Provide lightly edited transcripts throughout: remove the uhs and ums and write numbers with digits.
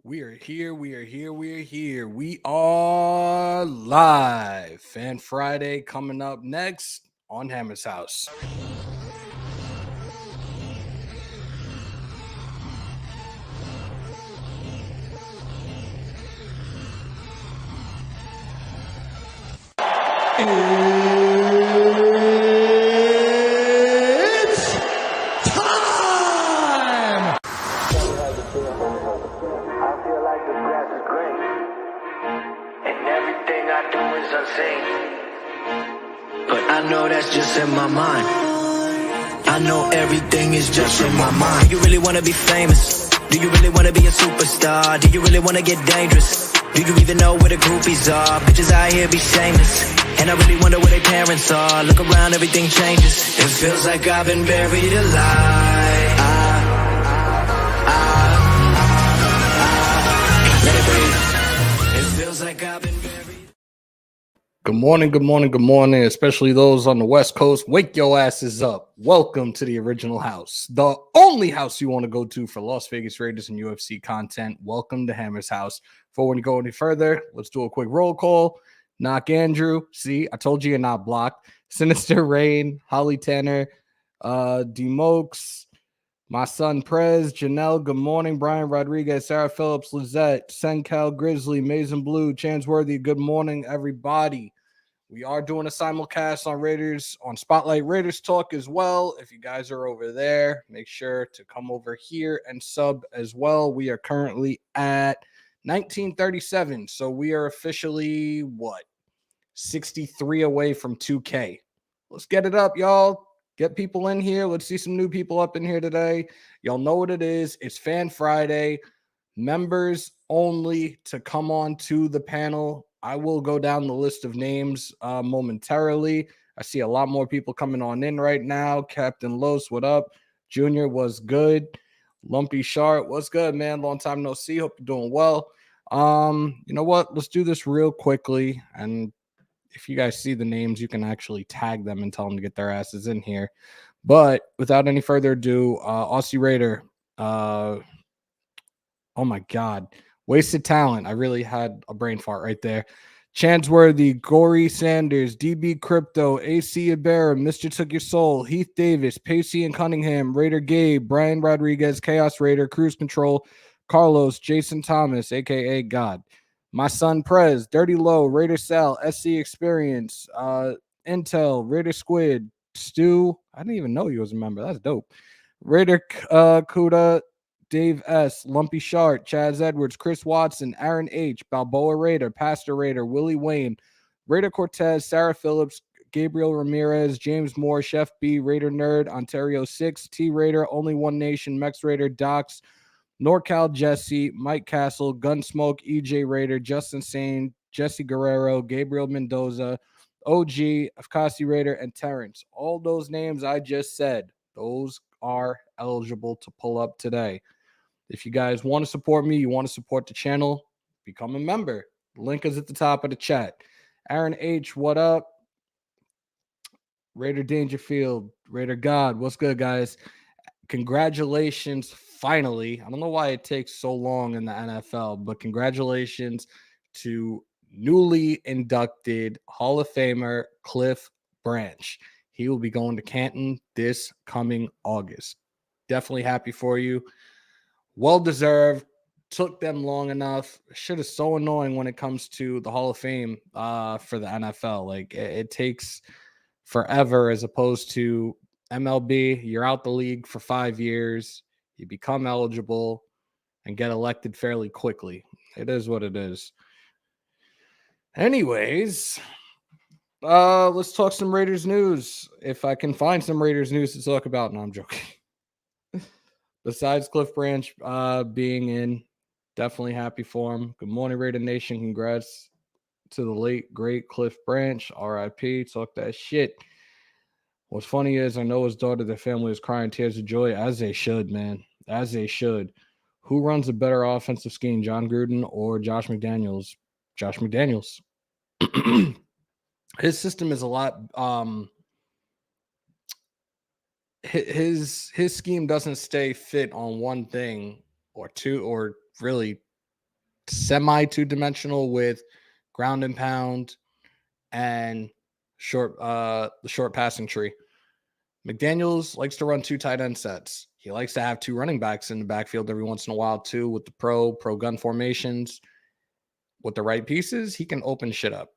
We are here. We are here. We are here. We are live. Fan Friday coming up next on Hammers.House. It's time. I feel like the grass is green, and everything I do is unseen. But I know that's just in my mind. I know everything is just in my mind. Do you really wanna be famous? Do you really wanna be a superstar? Do you really wanna get dangerous? Do you even know where the groupies are? Bitches out here be shameless, and I really wonder where their parents are. Look around, everything changes. It feels like I've been buried alive. Let it breathe. It feels like I've been buried. Good morning. Good morning. Good morning. Especially those on the West Coast. Wake your asses up. Welcome to the original house, the only house you want to go to for Las Vegas Raiders and UFC content. Welcome to Hammers.House. Before we go any further, let's do a quick roll call. Knock Andrew. See, I told you you're not blocked. Sinister Rain, Holly Tanner, D-Mokes, my son Prez, Janelle, good morning, Brian Rodriguez, Sarah Phillips, Lizette, Sencal, Grizzly, Mason Blue, Chansworthy, good morning, everybody. We are doing a simulcast on Raiders, on Spotlight Raiders Talk as well. If you guys are over there, make sure to come over here and sub as well. We are currently at 1937, so we are officially, 63 away from 2K. Let's get it up, y'all. Get people in here. Let's see some new people up in here today. Y'all know what it is. It's Fan Friday. Members only to come on to the panel. I will go down the list of names momentarily. I see a lot more people coming on in right now. Captain Los, what up? Junior was good. Lumpy Sharp, what's good, man? Long time no see. Hope you're doing well. You know what? Let's do this real quickly. And if you guys see the names, you can actually tag them and tell them to get their asses in here. But without any further ado, Aussie Raider, oh my God, wasted talent. I really had a brain fart right there. Chansworthy, Gory Sanders, DB Crypto, AC Ibarra, Mr. Took Your Soul, Heath Davis, Pacey and Cunningham, Raider Gabe, Brian Rodriguez, Chaos Raider, Cruise Control, Carlos, Jason Thomas, aka God. My son Prez, Dirty Low, Raider Sal, SC Experience, Intel, Raider Squid, Stu. I didn't even know he was a member. That's dope. Raider Kuda, Dave S, Lumpy Shark, Chaz Edwards, Chris Watson, Aaron H, Balboa Raider, Pastor Raider, Willie Wayne, Raider Cortez, Sarah Phillips, Gabriel Ramirez, James Moore, Chef B, Raider Nerd, Ontario 6, T Raider, Only One Nation, Mex Raider, Docs, NorCal Jesse, Mike Castle, Gunsmoke, EJ Raider, Justin Sane, Jesse Guerrero, Gabriel Mendoza, OG, Afkasi Raider, and Terrence. All those names I just said, those are eligible to pull up today. If you guys want to support me, you want to support the channel, become a member. The link is at the top of the chat. Aaron H, what up? Raider Dangerfield, Raider God, what's good, guys? Congratulations, finally. I don't know why it takes so long in the NFL, but congratulations to newly inducted Hall of Famer Cliff Branch. He will be going to Canton this coming August. Definitely happy for you. Well deserved. Took them long enough. Shit is so annoying when it comes to the Hall of Fame for the NFL. Like it takes forever as opposed to MLB. You're out the league for 5 years. You become eligible and get elected fairly quickly. It is what it is. Anyways, let's talk some Raiders news. If I can find some Raiders news to talk about. No, I'm joking. Besides Cliff Branch being in, definitely happy for him. Good morning, Raider Nation. Congrats to the late, great Cliff Branch. RIP. Talk that shit. What's funny is I know his daughter, their family is crying tears of joy, as they should, man. As they should. Who runs a better offensive scheme, John Gruden or Josh McDaniels? Josh McDaniels. His system is a lot his scheme doesn't stay fit on one thing or two, or really semi two-dimensional with ground and pound and the short passing tree. McDaniels likes to run 2 tight end sets. He likes to have 2 running backs in the backfield every once in a while too, with the pro gun formations. With the right pieces, he can open shit up.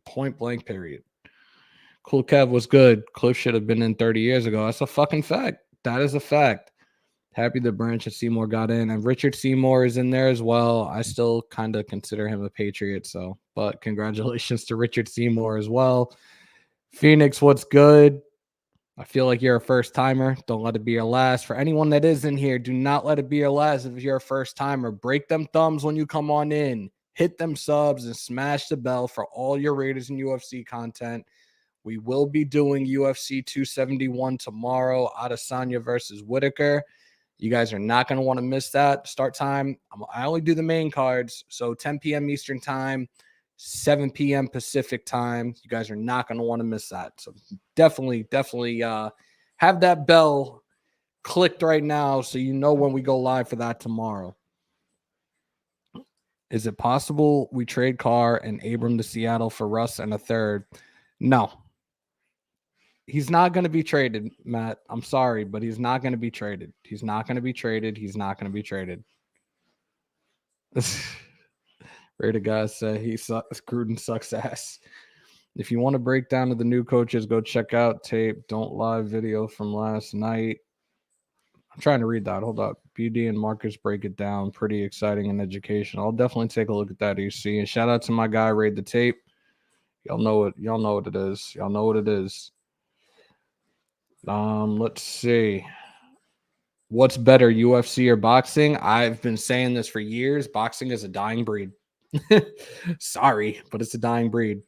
Point blank, period. Cool Kev was good. Cliff should have been in 30 years ago. That's a fucking fact. That is a fact. Happy that Branch and Seymour got in. And Richard Seymour is in there as well. I still kind of consider him a Patriot. But congratulations to Richard Seymour as well. Phoenix, what's good? I feel like you're a first timer. Don't let it be your last. For anyone that is in here, do not let it be your last. If you're a first timer, break them thumbs when you come on in. Hit them subs and smash the bell for all your Raiders and UFC content. We will be doing UFC 271 tomorrow. Adesanya versus Whitaker. You guys are not going to want to miss that. Start time, I only do the main cards. So 10 p.m. Eastern time, 7 p.m. Pacific time. You guys are not going to want to miss that. So definitely have that bell clicked right now so you know when we go live for that tomorrow. Is it possible we trade Carr and Abram to Seattle for Russ and a third? No. He's not going to be traded, Matt. I'm sorry, but he's not going to be traded. He's not going to be traded. He's not going to be traded. Raider guys say he sucks. Gruden sucks ass. If you want to break down to the new coaches, go check out tape. Don't live video from last night. I'm trying to read that. Hold up. BD and Marcus break it down. Pretty exciting and educational. I'll definitely take a look at that, EC. And shout out to my guy, Raid the Tape. Y'all know it. Y'all know what it is. Y'all know what it is. Let's see. What's better, UFC or boxing? I've been saying this for years. Boxing is a dying breed. Sorry, but it's a dying breed.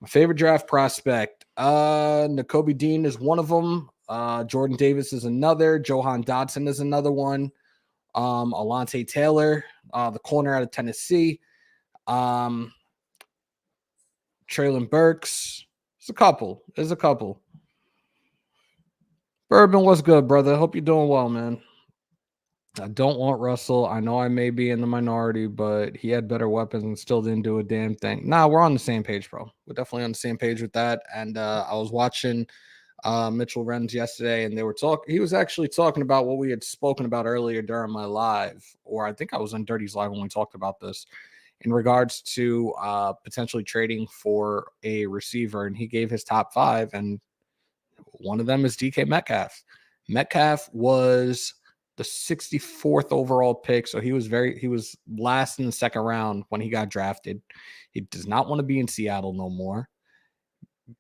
My favorite draft prospect. Nakobe Dean is one of them. Jordan Davis is another. Johan Dotson is another one. Alontae Taylor, the corner out of Tennessee. Traylon Burks. There's a couple. Bourbon, what's good, brother? Hope you're doing well, man. I don't want Russell. I know I may be in the minority, but he had better weapons and still didn't do a damn thing. Nah, we're on the same page, bro. We're definitely on the same page with that. And I was watching Mitchell Renz yesterday, and he was actually talking about what we had spoken about earlier during my live, or I think I was on Dirty's live when we talked about this, in regards to potentially trading for a receiver. And he gave his top 5, and one of them is DK Metcalf. Metcalf was the 64th overall pick, so he was last in the second round when he got drafted. He does not want to be in Seattle no more.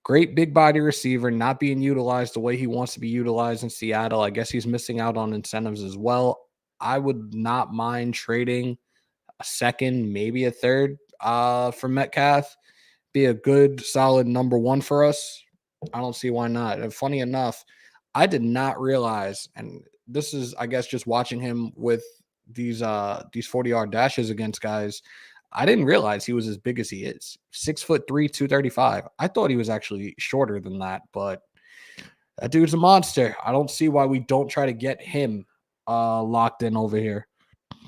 Great big body receiver, not being utilized the way he wants to be utilized in Seattle. I guess he's missing out on incentives as well. I would not mind trading a second, maybe a third for Metcalf. Be a good, solid number 1 for us. I don't see why not. And funny enough, I did not realize, and this is, I guess, just watching him with these 40-yard dashes against guys, I didn't realize he was as big as he is. 6'3", 235. I thought he was actually shorter than that, but that dude's a monster. I don't see why we don't try to get him locked in over here. He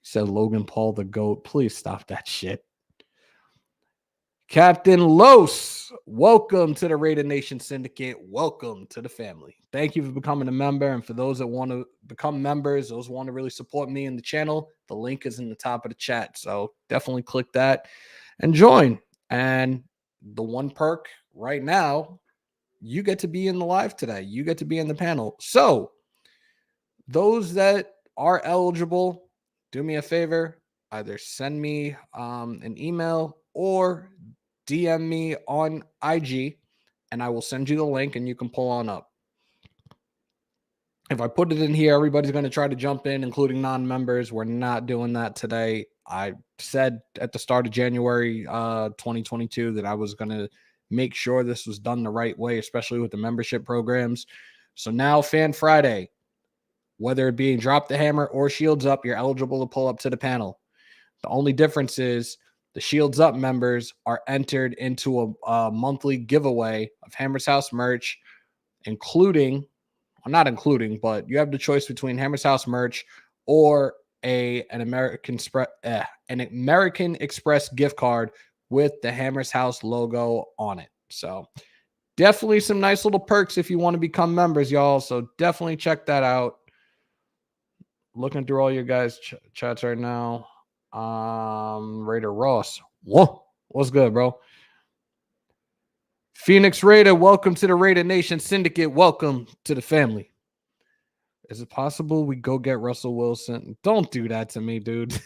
said Logan Paul the GOAT. Please stop that shit. Captain Los, welcome to the Raider Nation Syndicate. Welcome to the family. Thank you for becoming a member. And for those that want to become members, those who want to really support me in the channel, the link is in the top of the chat. So definitely click that and join. And the one perk right now, you get to be in the live today. You get to be in the panel. So those that are eligible, do me a favor, either send me an email or DM me on IG, and I will send you the link, and you can pull on up. If I put it in here, everybody's going to try to jump in, including non-members. We're not doing that today. I said at the start of January 2022 that I was going to make sure this was done the right way, especially with the membership programs. So now, Fan Friday, whether it being Drop the Hammer or Shields Up, you're eligible to pull up to the panel. The only difference is the Shields Up members are entered into a monthly giveaway of Hammers.House merch, not including, but you have the choice between Hammers.House merch or an American Express gift card with the Hammers.House logo on it. So definitely some nice little perks if you want to become members, y'all. So definitely check that out. Looking through all your guys' chats right now. Raider Ross. Whoa, what's good, bro? Phoenix Raider, welcome to the Raider Nation Syndicate. Welcome to the family. Is it possible we go get Russell Wilson? Don't do that to me, dude.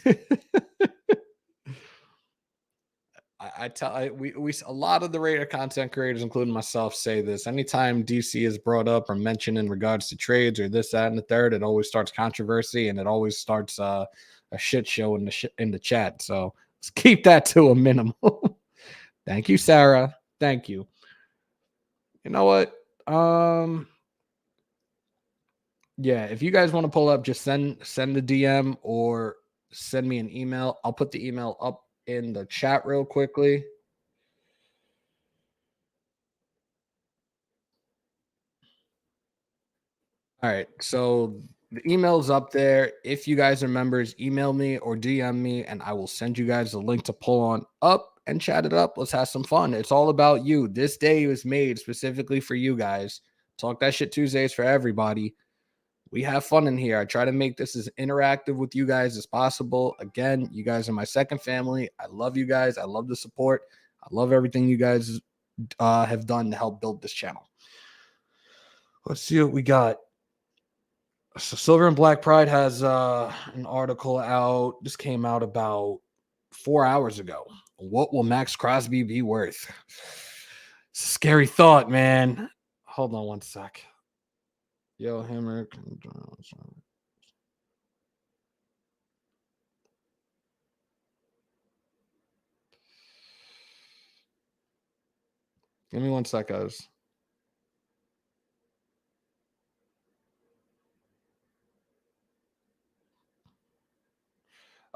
We a lot of the Raider content creators, including myself, say this. Anytime DC is brought up or mentioned in regards to trades or this, that, and the third, it always starts controversy and it always starts a shit show in the chat. So let's keep that to a minimum. Thank you, Sarah. Thank you. You know what? Yeah, if you guys want to pull up, just send the DM or send me an email. I'll put the email up in the chat real quickly. All right, so the email's up there. If you guys are members, email me or DM me, and I will send you guys a link to pull on up and chat it up. Let's have some fun. It's all about you. This day was made specifically for you guys. Talk That Shit Tuesdays for everybody. We have fun in here. I try to make this as interactive with you guys as possible. Again, you guys are my second family. I love you guys. I love the support. I love everything you guys have done to help build this channel. Let's see what we got. So Silver and Black Pride has an article out. This came out about 4 hours ago. What will Max Crosby be worth? Scary thought, man. Hold on one sec. Yo, Hammer. Give me one sec, guys.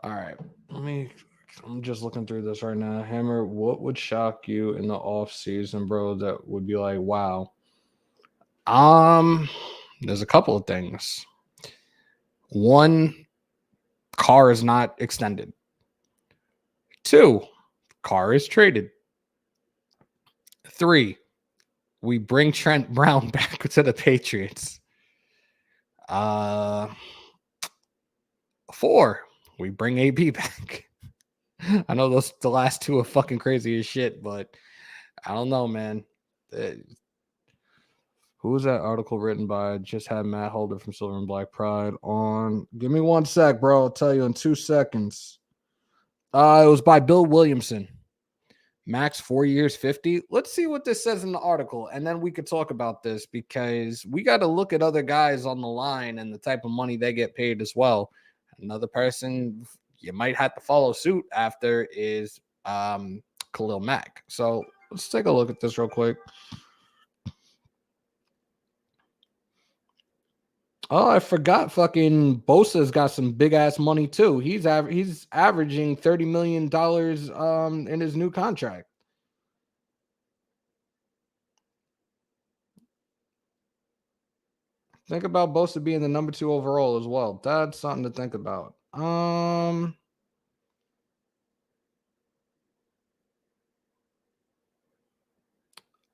All right. I'm just looking through this right now. Hammer, what would shock you in the off season, bro? That would be like, wow. There's a couple of things. One, Carr is not extended. Two, Carr is traded. Three, we bring Trent Brown back to the Patriots. 4, we bring AB back. I know the last two are fucking crazy as shit, but I don't know, man. Who was that article written by? Just had Matt Holder from Silver and Black Pride on. Give me one sec, bro. I'll tell you in 2 seconds. It was by Bill Williamson. Max 4 years, 50. Let's see what this says in the article, and then we could talk about this because we got to look at other guys on the line and the type of money they get paid as well. Another person you might have to follow suit after is Khalil Mack. So let's take a look at this real quick. Oh, I forgot. Fucking Bosa's got some big ass money too. He's averaging $30 million in his new contract. Think about Bosa being the number 2 overall as well. That's something to think about.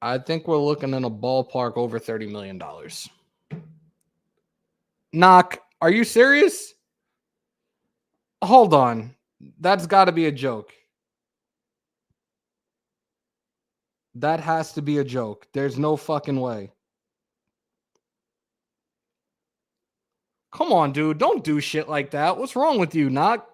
I think we're looking in a ballpark over $30 million. Knock, are you serious? Hold on. That's got to be a joke. That has to be a joke. There's no fucking way. Come on, dude. Don't do shit like that. What's wrong with you, Knock?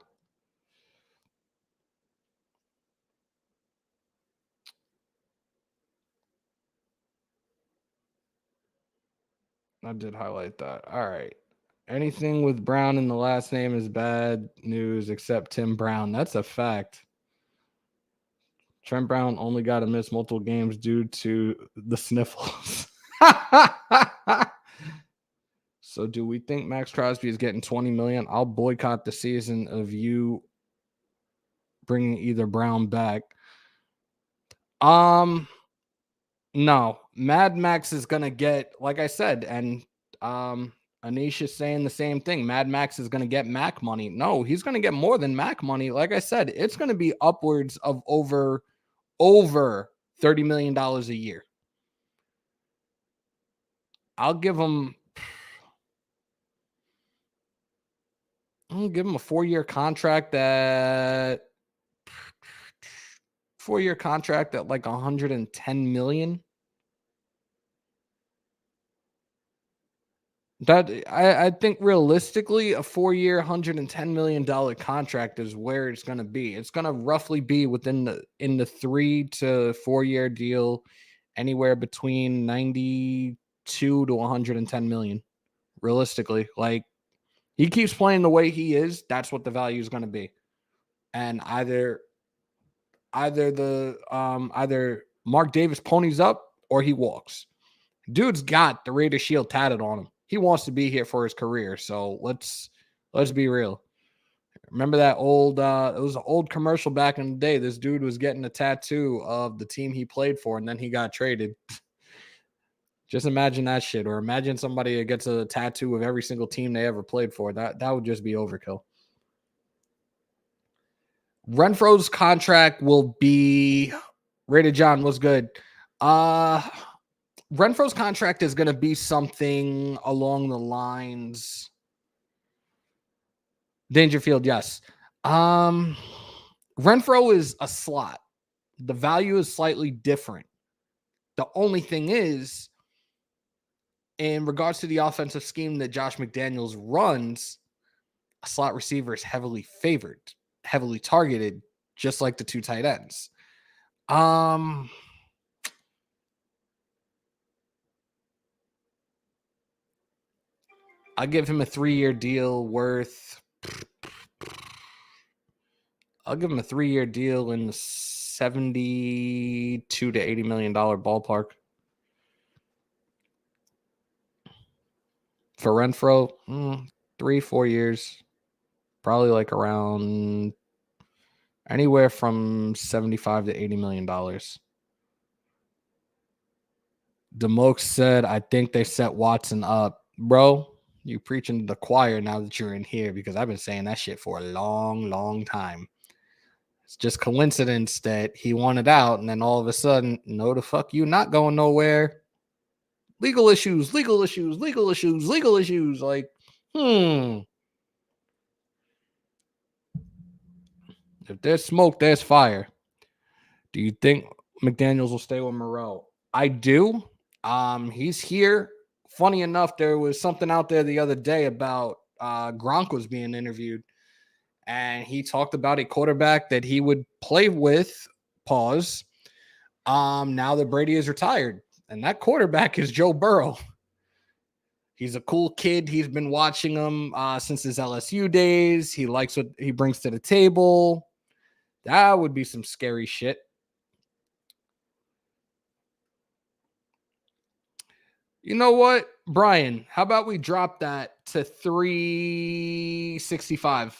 I did highlight that. All right. Anything with Brown in the last name is bad news except Tim Brown. That's a fact. Trent Brown only got to miss multiple games due to the sniffles. So do we think Max Crosby is getting 20 million? I'll boycott the season of you bringing either Brown back. No, Mad Max is going to get, like I said, and Anish is saying the same thing. Mad Max is going to get Mac money. No, he's going to get more than Mac money. Like I said, it's going to be upwards of over $30 million a year. I'll give him a 4-year contract at like 110 million. That I think realistically a 4-year $110 million contract is where it's going to be. It's going to roughly be in the 3 to 4 year deal, anywhere between 92 to 110 million. Realistically, like he keeps playing the way he is, that's what the value is going to be. And either Mark Davis ponies up or he walks. Dude's got the Raiders shield tatted on him. He wants to be here for his career. So let's be real. Remember that old it was an old commercial back in the day. This dude was getting a tattoo of the team he played for, and then he got traded. Just imagine that shit. Or imagine somebody that gets a tattoo of every single team they ever played for. That would just be overkill. Renfro's contract will be Rated John. What's good? Renfro's contract is going to be something along the lines. Dangerfield, yes. Renfro is a slot. The value is slightly different. The only thing is, in regards to the offensive scheme that Josh McDaniels runs, a slot receiver is heavily favored, heavily targeted, just like the 2 tight ends. I'll give him a 3-year deal worth. I'll give him a 3-year deal in the $72 to $80 million ballpark. For Renfro, 3-4 years, probably like around anywhere from $75 to $80 million. Demoke said, I think they set Watson up. Bro, you preaching to the choir now that you're in here, because I've been saying that shit for a long, long time. It's just coincidence that he wanted out, and then all of a sudden, no, the fuck you, not going nowhere. Legal issues. Like, If there's smoke, there's fire. Do you think McDaniels will stay with Moreau? I do. He's here. Funny enough, there was something out there the other day about Gronk was being interviewed, and he talked about a quarterback that he would play with, pause, now that Brady is retired. And that quarterback is Joe Burrow. He's a cool kid. He's been watching him since his LSU days. He likes what he brings to the table. That would be some scary shit. You know what, Brian? How about we drop that to 365?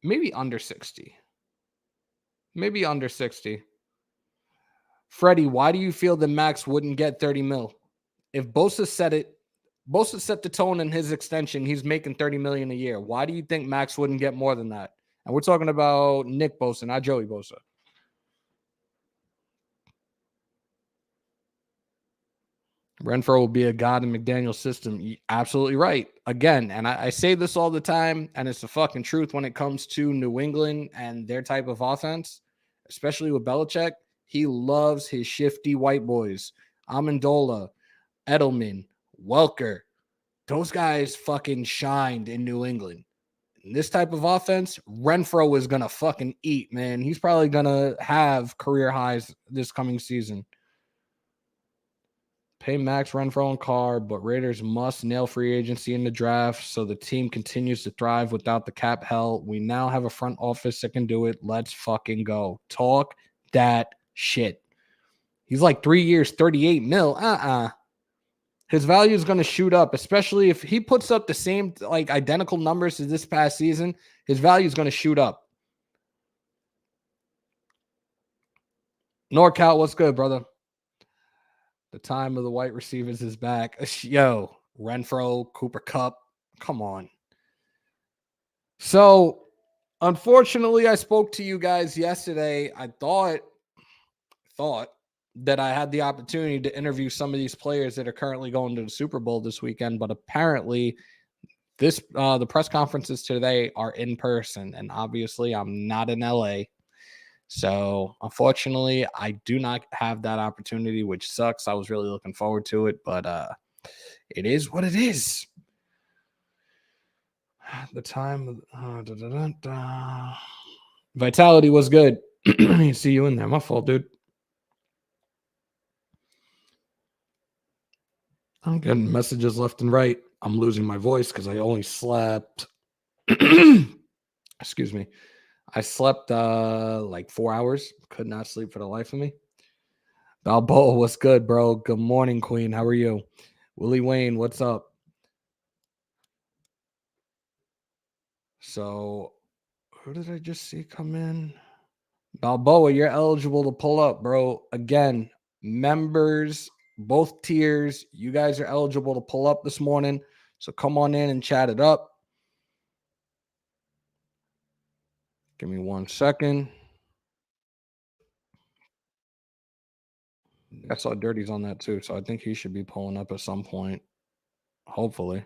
Maybe under 60. Maybe under 60. Freddie, why do you feel that Max wouldn't get 30 mil? If Bosa said it, Bosa set the tone in his extension. He's making 30 million a year. Why do you think Max wouldn't get more than that? And we're talking about Nick Bosa, not Joey Bosa. Renfro will be a god in McDaniel's system. Absolutely right. Again, and I say this all the time, and it's the fucking truth when it comes to New England and their type of offense, especially with Belichick. He loves his shifty white boys. Amendola, Edelman, Welker. Those guys fucking shined in New England. In this type of offense, Renfro is going to fucking eat, man. He's probably going to have career highs this coming season. Pay Max, Renfro, and Carr, but Raiders must nail free agency in the draft so the team continues to thrive without the cap hell. We now have a front office that can do it. Let's fucking go. Talk that shit. He's like 3 years, 38 mil. His value is going to shoot up, especially if he puts up the same, like, identical numbers as this past season. His value is going to shoot up. NorCal, what's good, brother? The time of the white receivers is back. Yo, Renfro, Cooper Kupp. Come on. So, unfortunately, I spoke to you guys yesterday. I thought that I had the opportunity to interview some of these players that are currently going to the Super Bowl this weekend, but apparently the press conferences today are in person, and obviously I'm not in LA. So unfortunately, I do not have that opportunity, which sucks. I was really looking forward to it, but it is what it is. The time Vitality was good. See you in there. My fault, dude. I'm getting messages left and right. I'm losing my voice because I only slept. Excuse me. I slept like 4 hours. Could not sleep for the life of me. Balboa, what's good, bro? Good morning, Queen. How are you? Willie Wayne, what's up? So, who did I just see come in? Balboa, you're eligible to pull up, bro. Again, members, both tiers, you guys are eligible to pull up this morning. So come on in and chat it up. Give me 1 second. I saw Dirty's on that too, so I think he should be pulling up at some point. Hopefully.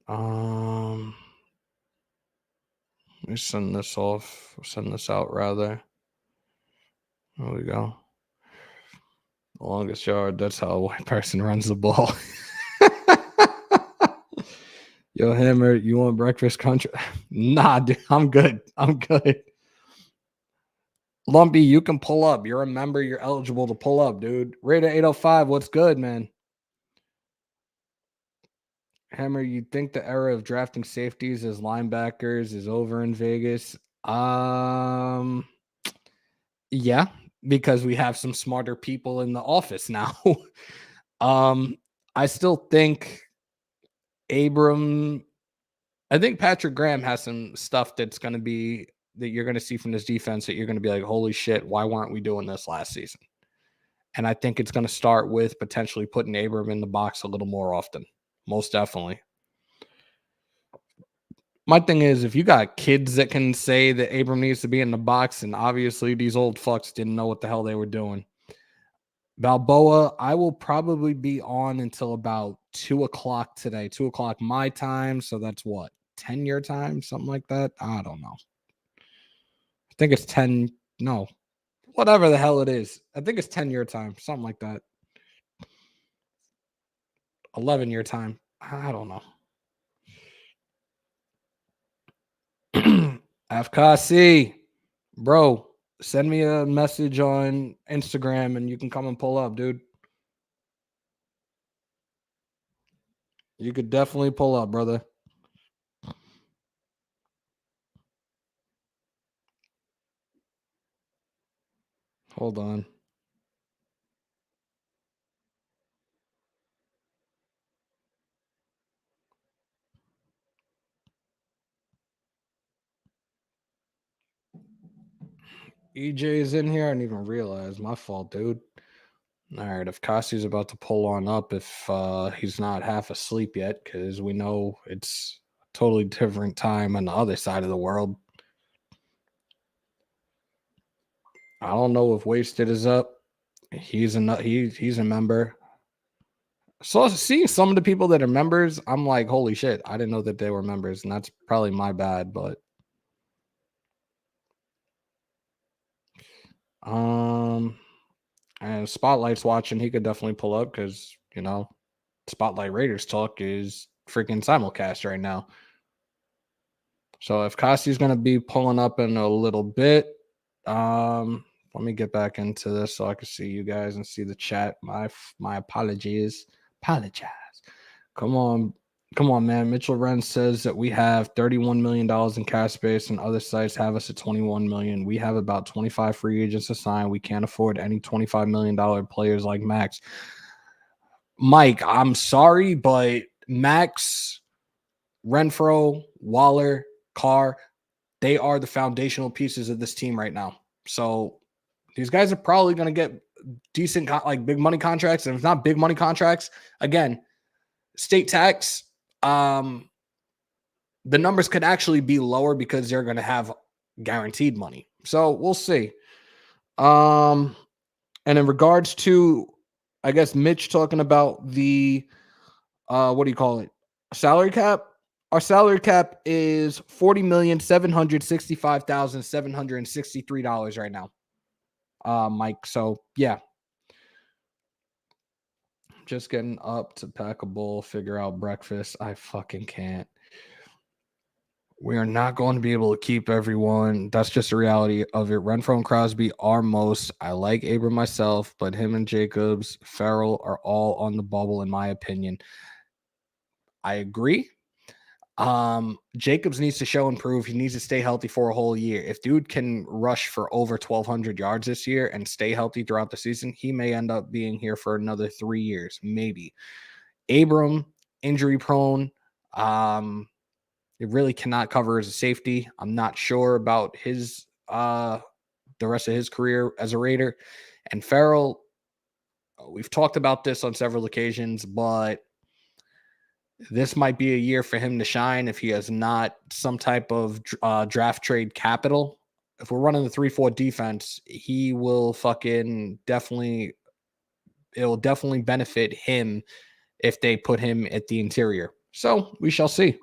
Let me send this off. Send this out rather. There we go. The longest yard. That's how a white person runs the ball. Yo, Hammer, you want breakfast country? Nah, dude, I'm good. I'm good. Lumpy, you can pull up. You're a member. You're eligible to pull up, dude. Raider 805, what's good, man? Hammer, you think the era of drafting safeties as linebackers is over in Vegas? Yeah, because we have some smarter people in the office now. I still think I think Patrick Graham has some stuff that you're going to see from this defense that you're going to be like, holy shit, why weren't we doing this last season? And I think it's going to start with potentially putting Abram in the box a little more often. Most definitely. My thing is, if you got kids that can say that Abram needs to be in the box, and obviously these old fucks didn't know what the hell they were doing. Balboa, I will probably be on until about 2 o'clock today. 2 o'clock my time. So that's what? 10 your time? Something like that? I don't know. I think it's 10. No. Whatever the hell it is. I think it's 10 your time. Something like that. 11 your time. I don't know. FKC, bro, send me a message on Instagram and you can come and pull up, dude. You could definitely pull up, brother. Hold on. EJ is in here. I didn't even realize. My fault, dude. All right. If Cassie's about to pull on up, if he's not half asleep yet, because we know it's a totally different time on the other side of the world. I don't know if Wasted is up. He's a member. So seeing some of the people that are members, I'm like, holy shit, I didn't know that they were members, and that's probably my bad, but and Spotlight's watching, he could definitely pull up because Spotlight Raiders talk is freaking simulcast right now. So if Cassie's gonna be pulling up in a little bit, let me get back into this so I can see you guys and see the chat. My apologies. Apologize. Come on, man. Mitchell Wren says that we have $31 million in cap space and other sites have us at $21 million. We have about 25 free agents to sign. We can't afford any $25 million players like Max. Mike, I'm sorry, but Max, Renfro, Waller, Carr, they are the foundational pieces of this team right now. So these guys are probably going to get decent, like big money contracts. And if not big money contracts, again, state tax, the numbers could actually be lower because they're going to have guaranteed money. So we'll see. And in regards to, I guess, Mitch talking about the, what do you call it? Salary cap. Our salary cap is $40,765,763 right now. Mike. So yeah. Just getting up to pack a bowl, figure out breakfast. I fucking can't. We are not going to be able to keep everyone. That's just the reality of it. Renfro and Crosby are most. I like Abram myself, but him and Jacobs, Farrell are all on the bubble, in my opinion. I agree. Jacobs needs to show and prove. He needs to stay healthy for a whole year. If dude can rush for over 1,200 yards this year and stay healthy throughout the season, he may end up being here for another 3 years, maybe. Abram, injury prone. It really cannot cover as a safety. I'm not sure about his the rest of his career as a Raider. And Farrell, we've talked about this on several occasions, but this might be a year for him to shine if he has not some type of draft trade capital. If we're running the 3-4 defense, he will fucking definitely, it'll definitely benefit him if they put him at the interior. So we shall see.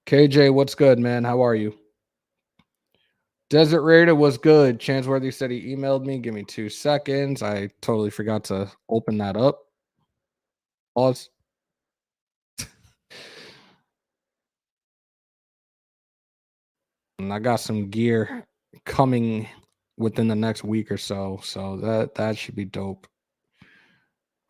KJ, what's good, man? How are you? Desert Raider was good. Chansworthy said he emailed me. Give me 2 seconds. I totally forgot to open that up. Pause. And I got some gear coming within the next week or so. So that should be dope. I'm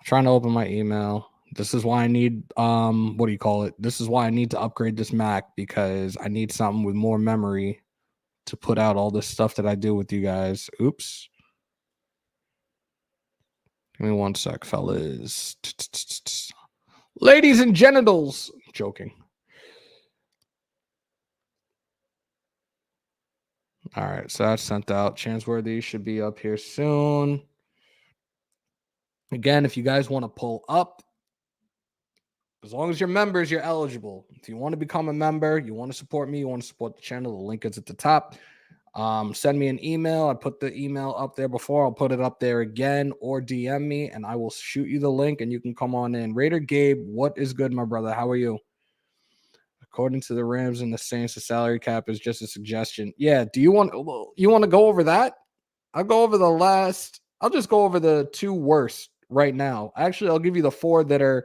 trying to open my email. This is why I need what do you call it? This is why I need to upgrade this Mac, because I need something with more memory to put out all this stuff that I do with you guys. Oops. Give me 1 sec, fellas. Ladies and genitals. Joking. All right, so that's sent out. Chansworthy should be up here soon. Again, if you guys want to pull up, as long as you're members, you're eligible. If you want to become a member, you want to support me, you want to support the channel, the link is at the top. Send me an email. I put the email up there before. I'll put it up there again, or DM me, and I will shoot you the link, and you can come on in. Raider Gabe, what is good, my brother? How are you? According to the Rams and the Saints, the salary cap is just a suggestion. Yeah. Do you want to go over that? I'll go over the last. I'll just go over the 2 worst right now. Actually, I'll give you the 4 that are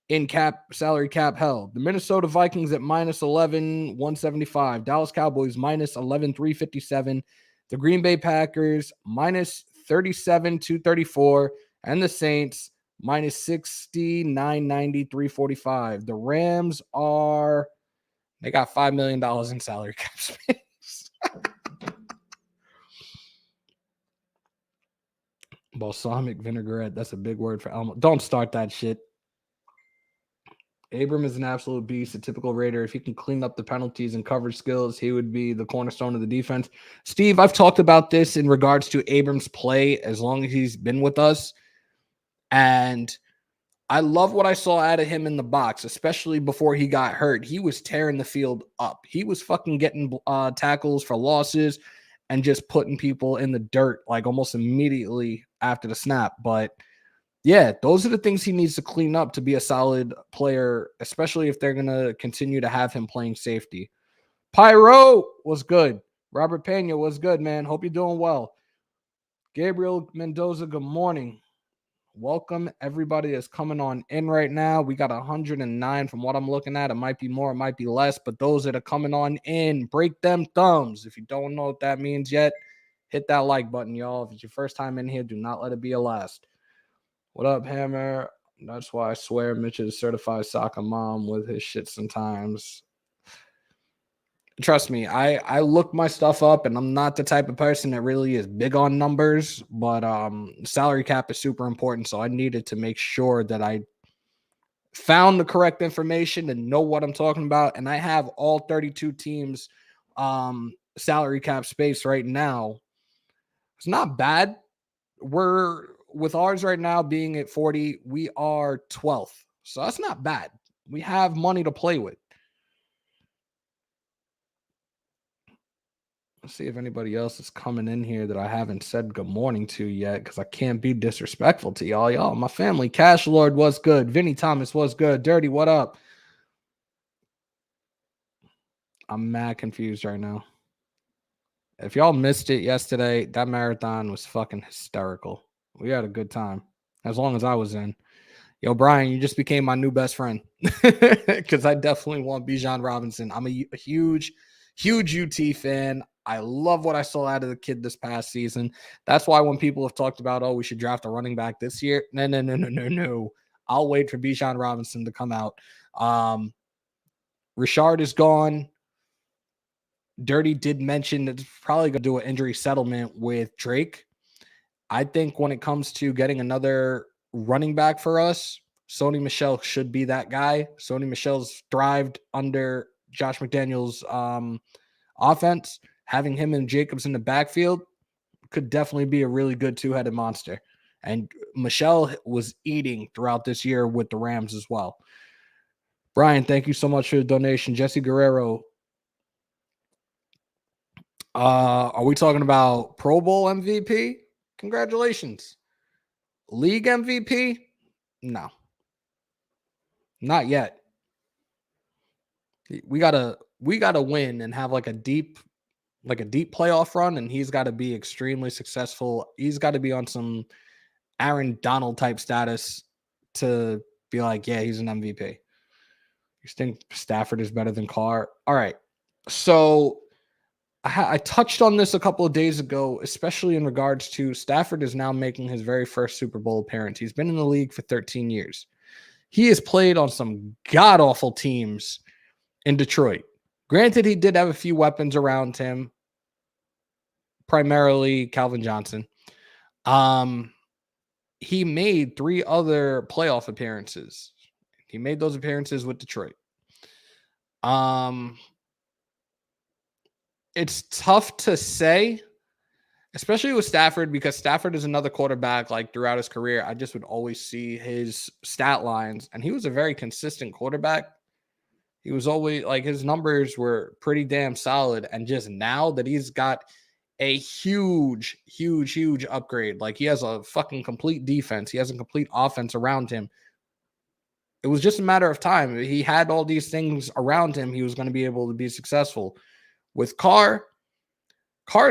in salary cap hell. The Minnesota Vikings at -11,175. Dallas Cowboys -11,357. The Green Bay Packers -37,234. And the Saints -69,990, 345. The Rams they got $5 million in salary cap space. Balsamic vinaigrette. That's a big word for Elmo. Don't start that shit. Abram is an absolute beast, a typical Raider. If he can clean up the penalties and coverage skills, he would be the cornerstone of the defense. Steve, I've talked about this in regards to Abram's play as long as he's been with us. And I love what I saw out of him in the box, especially before he got hurt. He was tearing the field up. He was fucking getting tackles for losses and just putting people in the dirt like almost immediately after the snap. But yeah, those are the things he needs to clean up to be a solid player, especially if they're going to continue to have him playing safety. Pyro was good. Robert Pena was good, man. Hope you're doing well. Gabriel Mendoza, good morning. Welcome everybody that's coming on in right now. We got 109 from what I'm looking at. It might be more, it might be less, but those that are coming on in, break them thumbs. If you don't know what that means yet, hit that like button, y'all. If it's your first time in here, do not let it be a last. What up, Hammer? That's why I swear Mitch is a certified soccer mom with his shit sometimes. Trust me, I look my stuff up, and I'm not the type of person that really is big on numbers, but salary cap is super important, so I needed to make sure that I found the correct information and know what I'm talking about, and I have all 32 teams salary cap space right now. It's not bad. We're with ours right now being at 40, we are 12th. So that's not bad. We have money to play with. Let's see if anybody else is coming in here that I haven't said good morning to yet, because I can't be disrespectful to y'all. Y'all, my family. Cash Lord, what's good? Vinny Thomas, what's good? Dirty, what up? I'm mad confused right now. If y'all missed it yesterday, that marathon was fucking hysterical. We had a good time, as long as I was in. Yo, Brian, you just became my new best friend, because I definitely want Bijan Robinson. I'm a huge UT fan. I love what I saw out of the kid this past season. That's why when people have talked about, oh, we should draft a running back this year, no. I'll wait for Bijan Robinson to come out. Richard is gone. Dirty did mention that it's probably going to do an injury settlement with Drake. I think when it comes to getting another running back for us, Sony Michel should be that guy. Sony Michel's thrived under Josh McDaniels' offense. Having him and Jacobs in the backfield could definitely be a really good two-headed monster. And Michel was eating throughout this year with the Rams as well. Brian, thank you so much for the donation. Jesse Guerrero. Are we talking about Pro Bowl MVP? Congratulations. League MVP? No. Not yet. We gotta win and have like a deep playoff run, and he's got to be extremely successful. He's got to be on some Aaron Donald type status to be like, yeah, he's an MVP. You think Stafford is better than Carr? All right. So I touched on this a couple of days ago, especially in regards to Stafford is now making his very first Super Bowl appearance. He's been in the league for 13 years. He has played on some god-awful teams in Detroit. Granted, he did have a few weapons around him, primarily Calvin Johnson. He made 3 other playoff appearances. He made those appearances with Detroit. It's tough to say, especially with Stafford, because Stafford is another quarterback. Like throughout his career, I just would always see his stat lines, and he was a very consistent quarterback. He was always like, his numbers were pretty damn solid. And just now that he's got a huge upgrade, like he has a fucking complete defense, he has a complete offense around him. It was just a matter of time. He had all these things around him. He was going to be able to be successful. With Carr's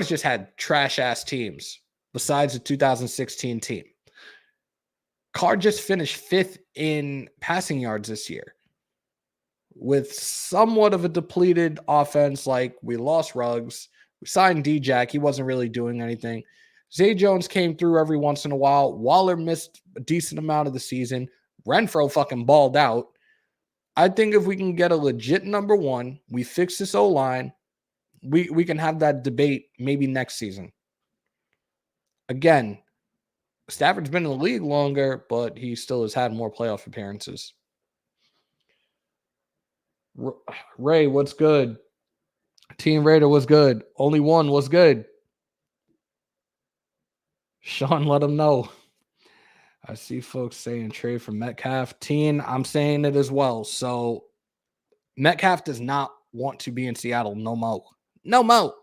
just had trash ass teams besides the 2016 team. Carr just finished 5th in passing yards this year with somewhat of a depleted offense. Like, we lost Ruggs. We signed D-Jack. He wasn't really doing anything. Zay Jones came through every once in a while. Waller missed a decent amount of the season. Renfro fucking balled out. I think if we can get a legit number 1, we fix this O-line, we can have that debate maybe next season. Again, Stafford's been in the league longer, but he still has had more playoff appearances. Ray, what's good? Team Raider, what's good? Only one, what's good? Sean, let him know. I see folks saying trade for Metcalf. Teen, I'm saying it as well. So Metcalf does not want to be in Seattle no more. No more.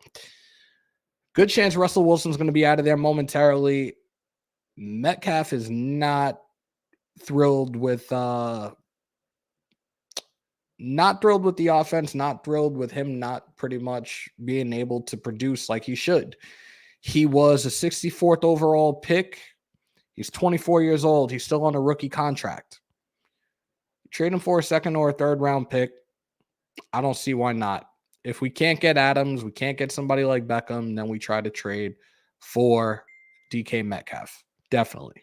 Good chance Russell Wilson's going to be out of there momentarily. Metcalf is not thrilled with the offense, not thrilled with him not pretty much being able to produce like he should. He was a 64th overall pick. He's 24 years old. He's still on a rookie contract. Trade him for a 2nd or a 3rd round pick. I don't see why not. If we can't get Adams, we can't get somebody like Beckham, then we try to trade for DK Metcalf. Definitely.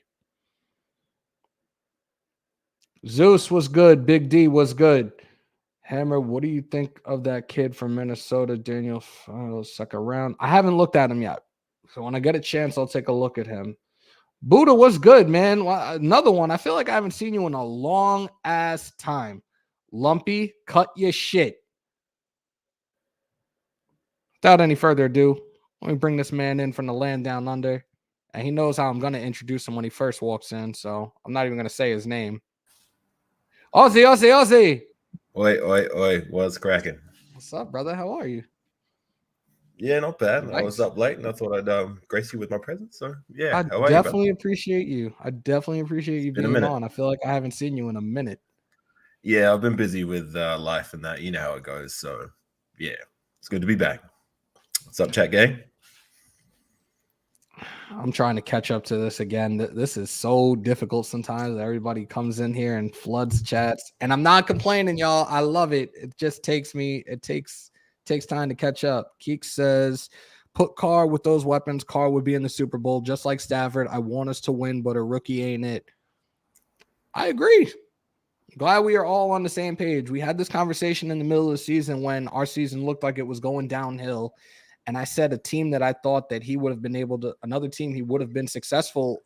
Zeus was good. Big D was good. Hammer, what do you think of that kid from Minnesota, Daniel? Second round. I haven't looked at him yet. So when I get a chance, I'll take a look at him. Buddha was good, man. Another one. I feel like I haven't seen you in a long ass time. Lumpy, cut your shit. Without any further ado, Let me bring this man in from the land down under. And he knows how I'm going to introduce him when he first walks in. So I'm not even going to say his name. Ozzy. Oi. What's cracking? What's up, brother? How are you? Yeah, not bad. Nice. I was up late and I thought I'd grace you with my presence. So yeah, I definitely appreciate you. I definitely appreciate you being on. I feel like I haven't seen you in a minute. Yeah, I've been busy with life and that. You know how it goes. So yeah, it's good to be back. What's up, chat gang? I'm trying to catch up to this again. This is so difficult sometimes. Everybody comes in here and floods chats, and I'm not complaining, y'all. I love it. It just takes time to catch up. Keek says, put Carr with those weapons. Carr would be in the Super Bowl just like Stafford. I want us to win, but a rookie ain't it. I agree. Glad we are all on the same page. We had this conversation in the middle of the season when our season looked like it was going downhill. And I said a team that I thought that he would have been able to, another team he would have been successful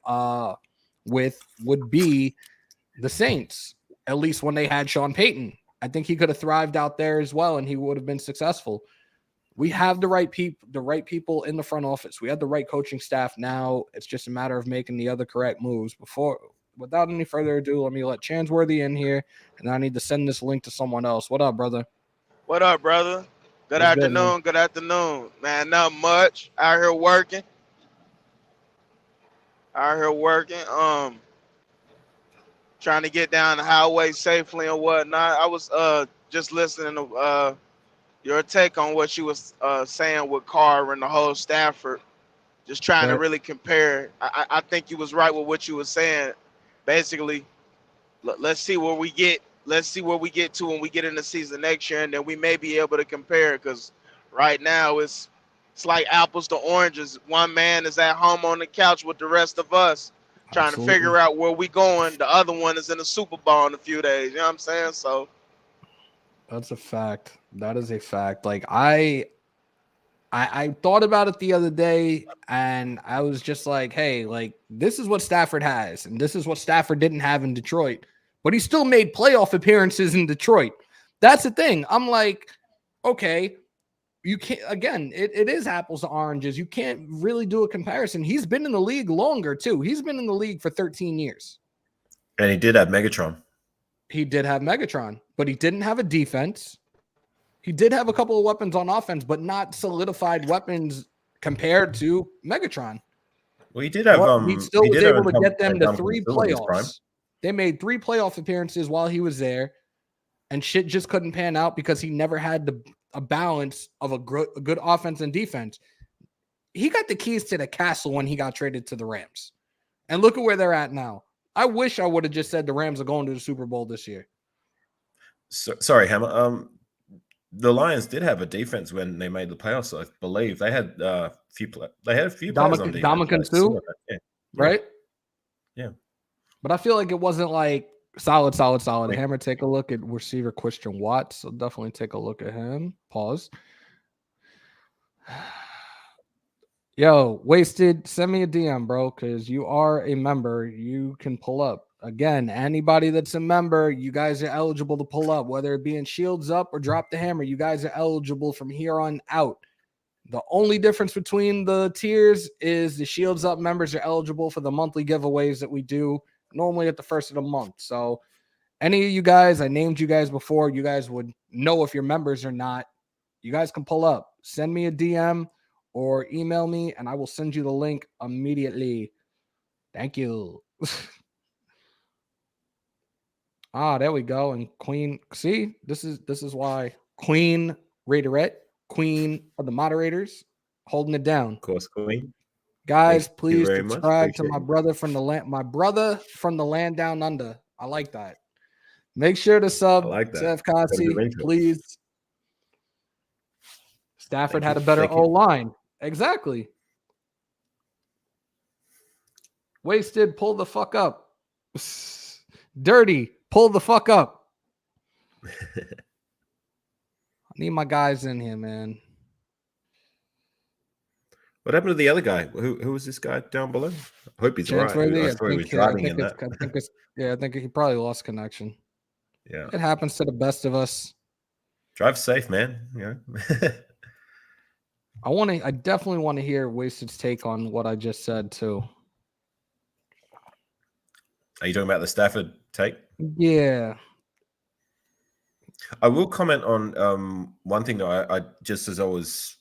with would be the Saints, at least when they had Sean Payton. I think he could have thrived out there as well, and he would have been successful. We have the right people in the front office. We have the right coaching staff now. It's just a matter of making the other correct moves. Without any further ado, let me let Chansworthy in here, and I need to send this link to someone else. What up, brother? What up, brother? Good afternoon. Good afternoon, man. Not much. Out here working. Trying to get down the highway safely and whatnot. I was just listening to your take on what you was saying with Carr and the whole Stafford. Just trying to really compare. I think you was right with what you were saying. Basically, let's see where we get. Let's see where we get to when we get in the season next year, and then we may be able to compare. Because right now it's like apples to oranges. One man is at home on the couch with the rest of us trying to figure out where we going. The other one is in the Super Bowl in a few days. You know what I'm saying? So that's a fact. That is a fact. Like I thought about it the other day, and I was just like, hey, like this is what Stafford has, and this is what Stafford didn't have in Detroit. But he still made playoff appearances in Detroit. That's the thing. I'm like, okay, you can't, again, it is apples to oranges. You can't really do a comparison. He's been in the league longer, too. He's been in the league for 13 years. And he did have Megatron. He did have Megatron, but he didn't have a defense. He did have a couple of weapons on offense, but not solidified weapons compared to Megatron. Well, he did have. He still was able to get them to 3 playoffs. They made 3 playoff appearances while he was there, and shit just couldn't pan out because he never had a balance of a good offense and defense. He got the keys to the castle when he got traded to the Rams. And look at where they're at now. I wish I would have just said the Rams are going to the Super Bowl this year. Sorry, Hammer. The Lions did have a defense when they made the playoffs. I believe they had a few players on defense. Dominican too, right? Yeah. But I feel like it wasn't like solid. Hammer, take a look at receiver Christian Watts. So definitely take a look at him. Pause. Yo, Wasted, send me a DM, bro, because you are a member. You can pull up. Again, anybody that's a member, you guys are eligible to pull up, whether it be in Shields Up or Drop the Hammer. You guys are eligible from here on out. The only difference between the tiers is the Shields Up members are eligible for the monthly giveaways that we do normally at the first of the month. So any of you guys, I named you guys before, you guys would know if you're members or not. You guys can pull up. Send me a DM or email me, and I will send you the link immediately. Thank you. There we go. And Queen, see, this is why Queen Raiderette, Queen of the moderators, holding it down. Of course, Queen. Guys, please subscribe to my brother from the land down under. I like that. Make sure to sub to FKC, please. Stafford had a better O-line. Exactly. Wasted, pull the fuck up. Dirty, pull the fuck up. I need my guys in here, man. What happened to the other guy? Who was this guy down below? I hope he's right. I thought he was driving in that. I think he probably lost connection. Yeah. It happens to the best of us. Drive safe, man. Yeah. I definitely want to hear Wasted's take on what I just said too. Are you talking about the Stafford take? Yeah. I will comment on one thing that I just as I was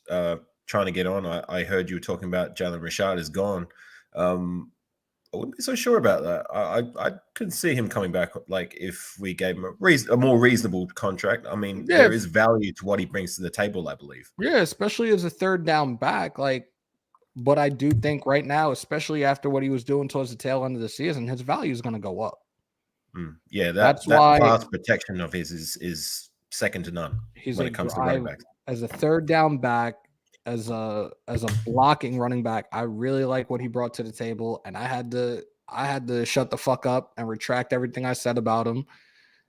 trying to get on, I heard you were talking about Jalen Richard is gone. I wouldn't be so sure about that. I could see him coming back, like if we gave him a more reasonable contract. I mean, Yeah. there is value to what he brings to the table, I believe. Yeah, especially as a third down back. Like, but I do think right now, especially after what he was doing towards the tail end of the season, his value is going to go up. Yeah, That's that why pass protection of his is second to none when it comes to running backs. As a third down back, as a blocking running back, I really like what he brought to the table, and I had to shut the fuck up and retract everything I said about him.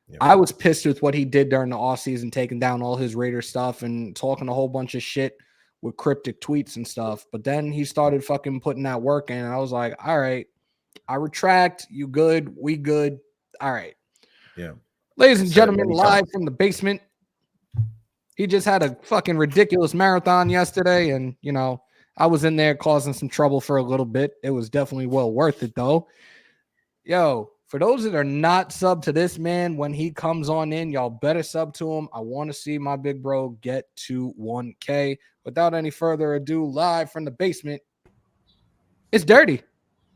Yep. I was pissed with what he did during the offseason, taking down all his Raider stuff and talking a whole bunch of shit with cryptic tweets and stuff. But then he started fucking putting that work in, and I was like, all right, I retract. You good? We good? All right. Yeah. Ladies and gentlemen, live from the basement. He just had a fucking ridiculous marathon yesterday, and, you know, I was in there causing some trouble for a little bit. It was definitely well worth it, though. Yo, for those that are not sub to this man, when he comes on in, y'all better sub to him. I want to see my big bro get to 1K. Without any further ado, live from the basement, it's Dirty.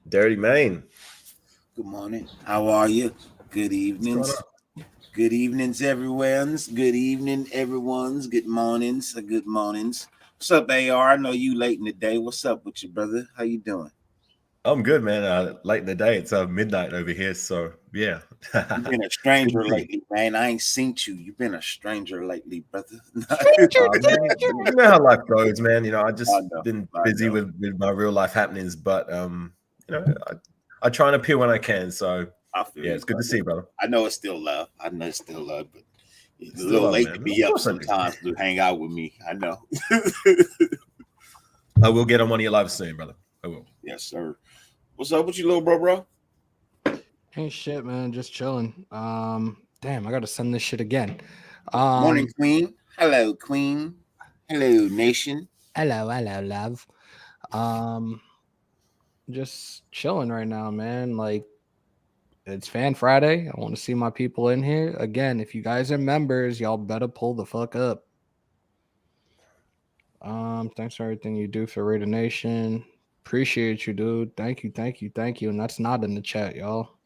Dirty Maine. Good morning. How are you? Good evenings. Good evenings, everyone's. Good evening, everyone's. Good mornings. Good mornings. What's up, AR? I know you late in the day. What's up with you, brother? How you doing? I'm good, man. Late in the day. It's midnight over here, so yeah. You've been a stranger lately, man. I ain't seen you. You've been a stranger lately, brother. You know how life goes, man. You know, I just been busy with my real life happenings, but you know, I try and appear when I can. So yeah, it's good to see you, brother. I know it's still love. But it's a little late to be up sometimes to hang out with me. I know. I will get on one of your lives soon, brother. I will. Yes, sir. What's up with you, little bro? Ain't shit, man. Just chilling. Damn, I gotta send this shit again. Morning, Queen. Hello, Queen. Hello, nation. Hello, love. Just chilling right now, man. Like, it's Fan Friday. I want to see my people in here. Again, if you guys are members, y'all better pull the fuck up. Thanks for everything you do for Raider Nation. Appreciate you, dude. Thank you. And that's not in the chat, y'all.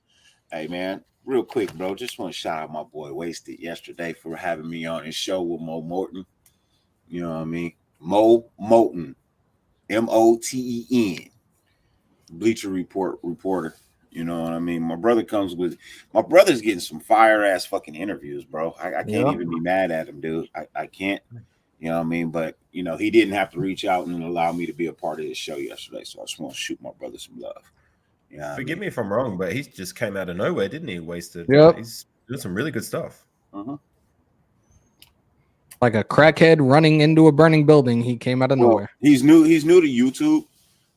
Hey, man, real quick, bro. Just want to shout out my boy Wasted yesterday for having me on his show with Mo Morton. You know what I mean? Mo Moten, Moten, Bleacher Report reporter. You know what I mean? My brother's getting some fire ass fucking interviews, bro. I can't even be mad at him, dude. I can't. You know what I mean? But, you know, he didn't have to reach out and allow me to be a part of his show yesterday. So I just want to shoot my brother some love. Yeah. Forgive me if I'm wrong, but he just came out of nowhere, didn't he? Wasted. Yep. He's doing some really good stuff. Like a crackhead running into a burning building. He came out of nowhere. He's new to YouTube,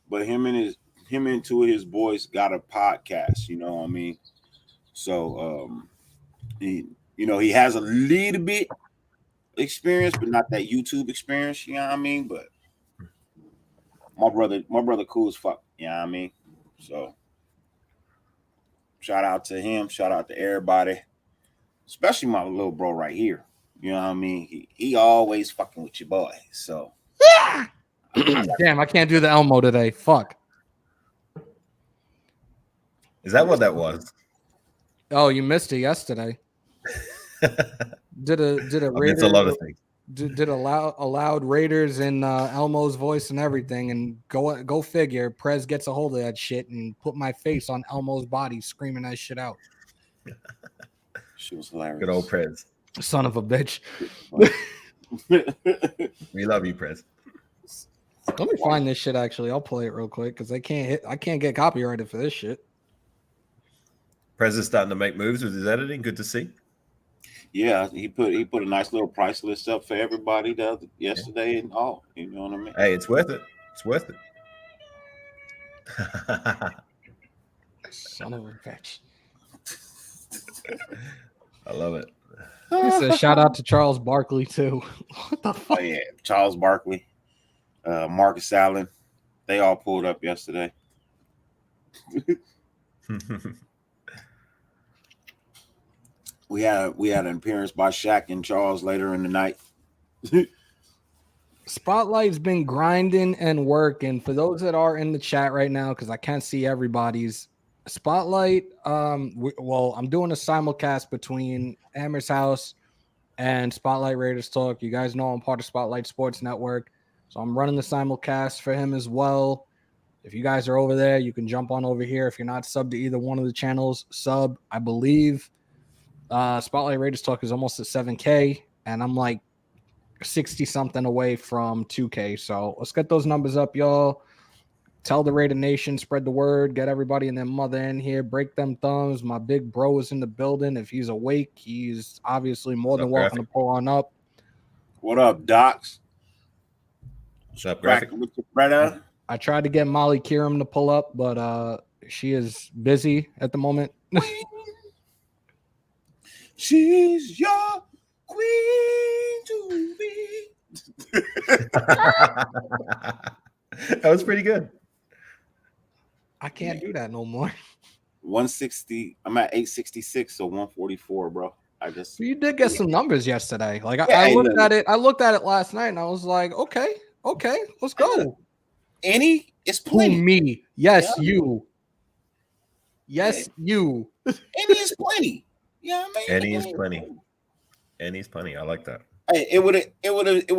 but him and two of his boys got a podcast, you know what I mean? So he has a little bit experience, but not that YouTube experience, you know what I mean? But my brother cool as fuck, you know what I mean? So shout out to him, shout out to everybody, especially my little bro right here. You know what I mean? He always fucking with your boy. So damn, I can't do the Elmo today. Fuck. Is that what that was? Oh, you missed it yesterday. Did a Raider, it's a lot of things. Did allowed Raiders in Elmo's voice and everything, and go figure. Prez gets a hold of that shit and put my face on Elmo's body, screaming that shit out. She was hilarious. Good old Prez. Son of a bitch. We love you, Prez. Let me find this shit. Actually, I'll play it real quick because I can't get copyrighted for this shit. Prez is starting to make moves with his editing. Good to see. Yeah, he put a nice little price list up for everybody yesterday and all. You know what I mean? Hey, it's worth it. It's worth it. Son of a bitch. I love it. He said, shout out to Charles Barkley too. What the fuck? Oh, yeah, Charles Barkley. Marcus Allen. They all pulled up yesterday. We had an appearance by Shaq and Charles later in the night. Spotlight's been grinding and working. For those that are in the chat right now, because I can't see everybody's Spotlight. I'm doing a simulcast between Hammers.House and Spotlight Raiders Talk. You guys know I'm part of Spotlight Sports Network, so I'm running the simulcast for him as well. If you guys are over there, you can jump on over here. If you're not subbed to either one of the channels, sub. I believe Spotlight Raiders Talk is almost at 7K, and I'm like 60 something away from 2K. So let's get those numbers up, y'all. Tell the Raider Nation, spread the word, get everybody and their mother in here, break them thumbs. My big bro is in the building. If he's awake, he's obviously more than welcome to pull on up. What up, Docs? What's up, Graphic? With your brother? I tried to get Molly Kieram to pull up, but she is busy at the moment. She's your queen to be. That was pretty good. I can't do that no more. 160. I'm at 866, so 144, bro. You did get some numbers yesterday. Like Yeah, I looked at it. I looked at it last night, and I was like, okay, let's go. Any is plenty. Who, me? Yes, Yeah. you. Yes, you. Any is plenty. Yeah, man. Any is plenty. Any's plenty. I like that. Hey, it would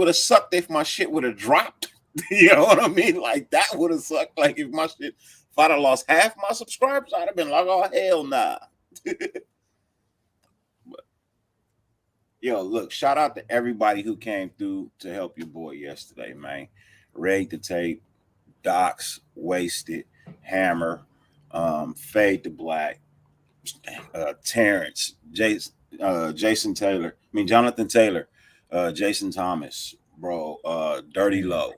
have sucked if my shit would have dropped. You know what I mean? Like that would have sucked. Like if I'd have lost half my subscribers, I'd have been like, oh hell nah. But, yo, look, shout out to everybody who came through to help your boy yesterday, man. Raid the Tape, Docs, Wasted, Hammer, Fade to Black, Terrence, Jonathan Taylor, Jason Thomas, bro, Dirty Low,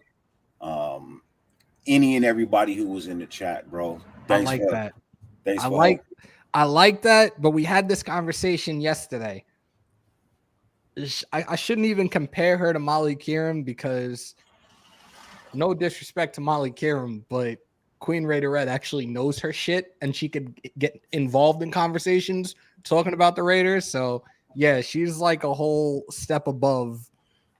any and everybody who was in the chat, bro. I like that, but we had this conversation yesterday. I shouldn't even compare her to Molly Kieram because no disrespect to Molly Kieram, but Queen Raiderette actually knows her shit and she could get involved in conversations talking about the Raiders. So yeah, she's like a whole step above,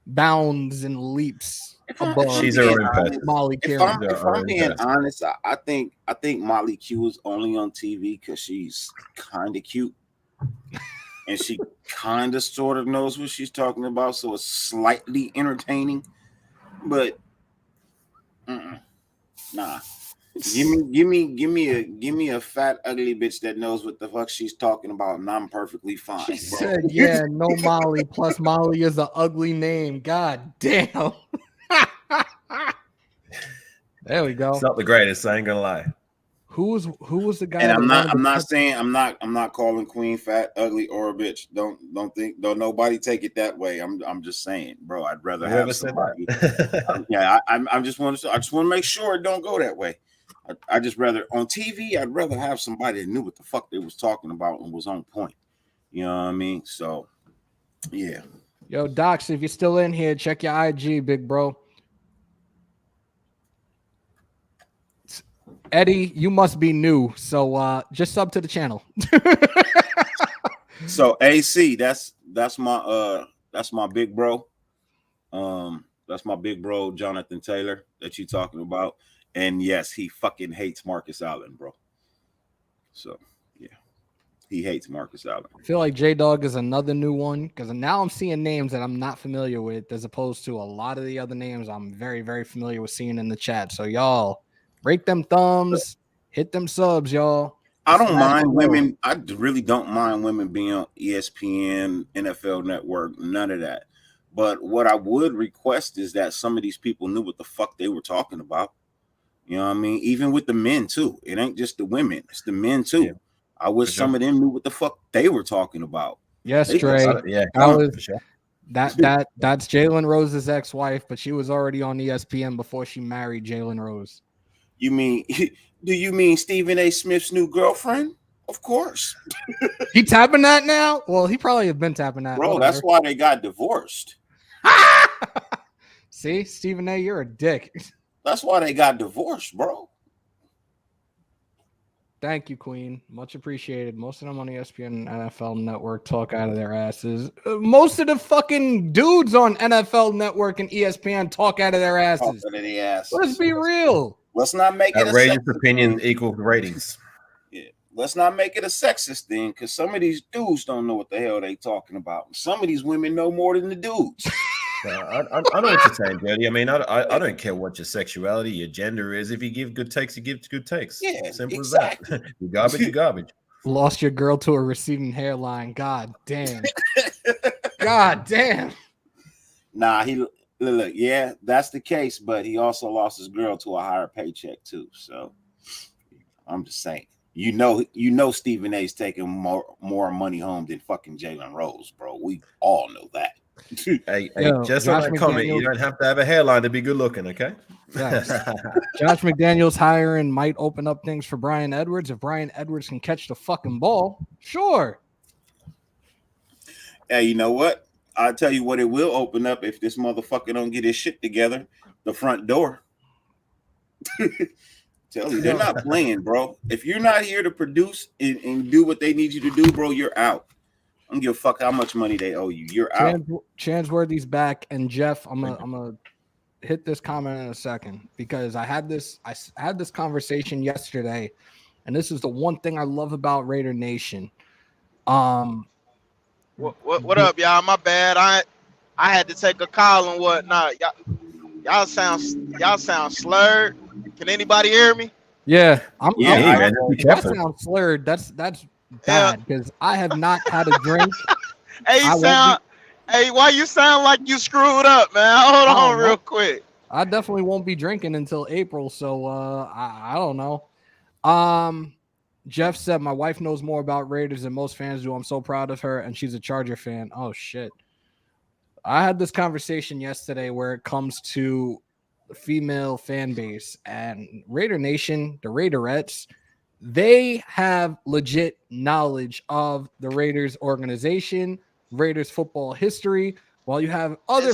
bounds and leaps above. She's her own person. Molly Kieram. If I'm being honest, I think Molly Q is only on TV because she's kind of cute. And she kind of sort of knows what she's talking about, so it's slightly entertaining. But nah. Give me a fat ugly bitch that knows what the fuck she's talking about, and I'm perfectly fine. She said, "Yeah, no Molly." Plus, Molly is an ugly name. God damn. There we go. It's not the greatest. I ain't gonna lie. Who was the guy? And I'm not calling Queen fat, ugly, or a bitch. Don't nobody take it that way. I'm just saying, bro. I'd rather have somebody. Yeah, I just want to make sure it don't go that way. I just rather on TV. I'd rather have somebody that knew what the fuck they was talking about and was on point. You know what I mean? So, yeah. Yo, Docs, if you're still in here, check your IG, big bro. Eddie, you must be new, so just sub to the channel. So AC, that's my big bro. That's my big bro, Jonathan Taylor, that you talking about. And yes, he fucking hates Marcus Allen, bro. So yeah, he hates Marcus Allen. I feel like J-Dog is another new one because now I'm seeing names that I'm not familiar with, as opposed to a lot of the other names I'm very, very familiar with seeing in the chat. So y'all, break them thumbs, hit them subs, y'all. I don't mind women. I really don't mind women being on ESPN, NFL Network, none of that. But what I would request is that some of these people knew what the fuck they were talking about. You know what I mean? Even with the men too. It ain't just the women; it's the men too. Yeah. I wish some of them knew what the fuck they were talking about. Yes, Trey. Yeah, that's Jalen Rose's ex-wife, but she was already on ESPN before she married Jalen Rose. You mean? Do you mean Stephen A. Smith's new girlfriend? Of course. He tapping that now? Well, he probably have been tapping that. Bro, whatever. That's why they got divorced. See, Stephen A., you're a dick. That's why they got divorced, bro. Thank you, Queen. Much appreciated. Most of them on the ESPN NFL Network talk out of their asses. Most of the fucking dudes on NFL Network and ESPN talk out of their asses. Let's be real. Let's not make it outrageous opinion equal ratings. Yeah. Let's not make it a sexist thing, because some of these dudes don't know what the hell they talking about. Some of these women know more than the dudes. I know what you're saying, Jody. I mean, I don't care what your sexuality, your gender is. If you give good takes, you give good takes. Yeah, simple exactly. as that. You garbage, you garbage. Lost your girl to a receding hairline. God damn. God damn. Nah, look, yeah, that's the case, but he also lost his girl to a higher paycheck too. So I'm just saying, you know, Stephen A's taking more money home than fucking Jalen Rose, bro. We all know that. Hey, just on that comment, you don't have to have a hairline to be good looking, okay? Yes. Josh McDaniels hiring might open up things for Brian Edwards. If Brian Edwards can catch the fucking ball, sure. Hey, you know what? I'll tell you what it will open up if this motherfucker don't get his shit together. The front door. Tell you, they're not playing, bro. If you're not here to produce and do what they need you to do, bro, you're out. I don't give a fuck how much money they owe you. You're out. Chansworthy's back, and Jeff, I'm gonna hit this comment in a second because I had this conversation yesterday, and this is the one thing I love about Raider Nation. What up, y'all? My bad. I had to take a call and whatnot. Y'all sound slurred. Can anybody hear me? Yeah, man, I sound slurred. That's bad because I have not had a drink. Hey, why you sound like you screwed up, man? Hold on real quick. I definitely won't be drinking until April, so I don't know. Jeff said my wife knows more about Raiders than most fans do. I'm so proud of her, and she's a Charger fan. Oh shit. I had this conversation yesterday where it comes to the female fan base and Raider Nation, the Raiderettes. They have legit knowledge of the Raiders organization, Raiders football history, while you have other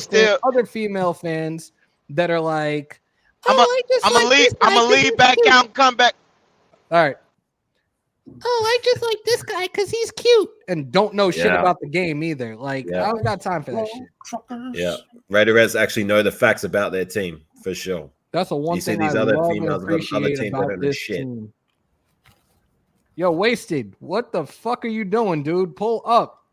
female fans that are like, I'm gonna leave back out and come back. All right. Oh, I just like this guy because he's cute and don't know shit about the game either. Like, I don't got time for that shit. Yeah, Raiderettes actually know the facts about their team for sure. That's the one you thing see these I other love females and appreciate other teams about this shit. team. Yo, Wasted, what the fuck are you doing, dude? Pull up.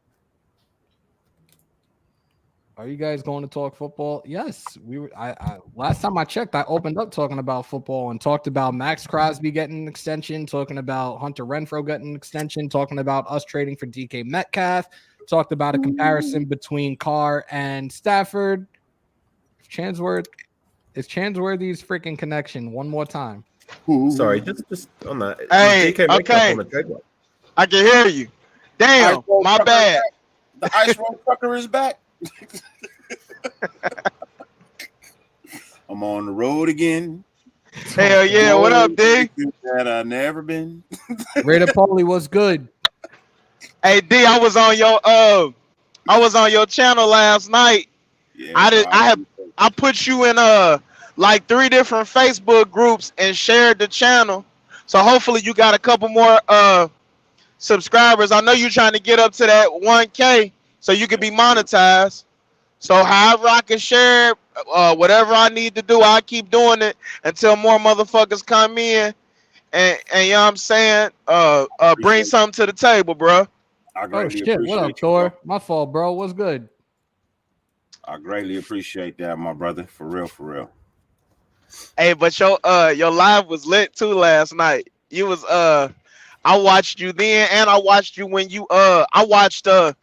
Are you guys going to talk football? Yes, we were. I last time I checked, I opened up talking about football and talked about Max Crosby getting an extension, talking about Hunter Renfrow getting an extension, talking about us trading for DK Metcalf, talked about a comparison between Carr and Stafford. It's Chansworthy's freaking connection one more time. Sorry, just on that. Hey, okay. I can hear you. Damn, my bad. The ice road trucker is back. I'm on the road again. Hell yeah, what up, D? That I've never been. Raider Paulie was good. Hey D, I was on your channel last night. Yeah, I put you in like 3 different Facebook groups and shared the channel. So hopefully you got a couple more subscribers. I know you're trying to get up to that 1K so you can be monetized. So however I can share whatever I need to do, I'll keep doing it until more motherfuckers come in and you know what I'm saying? Bring something to the table, bro. Oh shit, what up, Thor? My fault, bro. What's good? I greatly appreciate that, my brother. For real. Hey, but your live was lit too last night. You was I watched you then and I watched you when you I watched I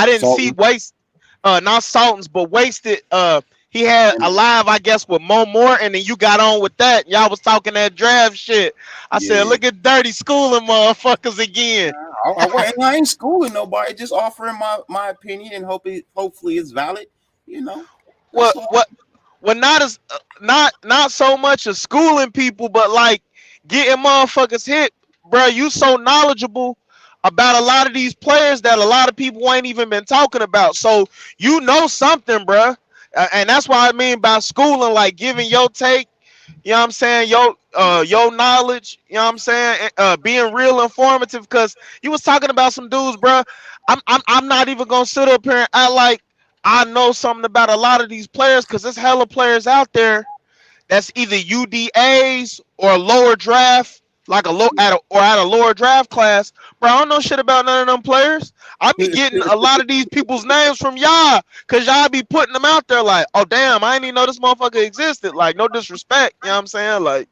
didn't Sultan. see not Sultans, but Wasted. He had a live, I guess, with Mo Morton, and you got on with that. Y'all was talking that draft shit. I said, look at Dirty schooling motherfuckers again. I ain't schooling nobody, just offering my opinion and hopefully it's valid. You know. Well, not so much as schooling people, but like getting motherfuckers hit, bro. You so knowledgeable about a lot of these players that a lot of people ain't even been talking about. So you know something, bro. And that's what I mean by schooling, like giving your take. You know what I'm saying? Your knowledge. You know what I'm saying? Being real informative. Because you was talking about some dudes, bro. I'm not even gonna sit up here and act like I know something about a lot of these players. Because there's hella players out there that's either UDAs or lower draft, like at a lower draft class. Bro, I don't know shit about none of them players. I be getting a lot of these people's names from y'all, cause y'all be putting them out there like, oh damn, I didn't even know this motherfucker existed. Like, no disrespect, you know what I'm saying? Like,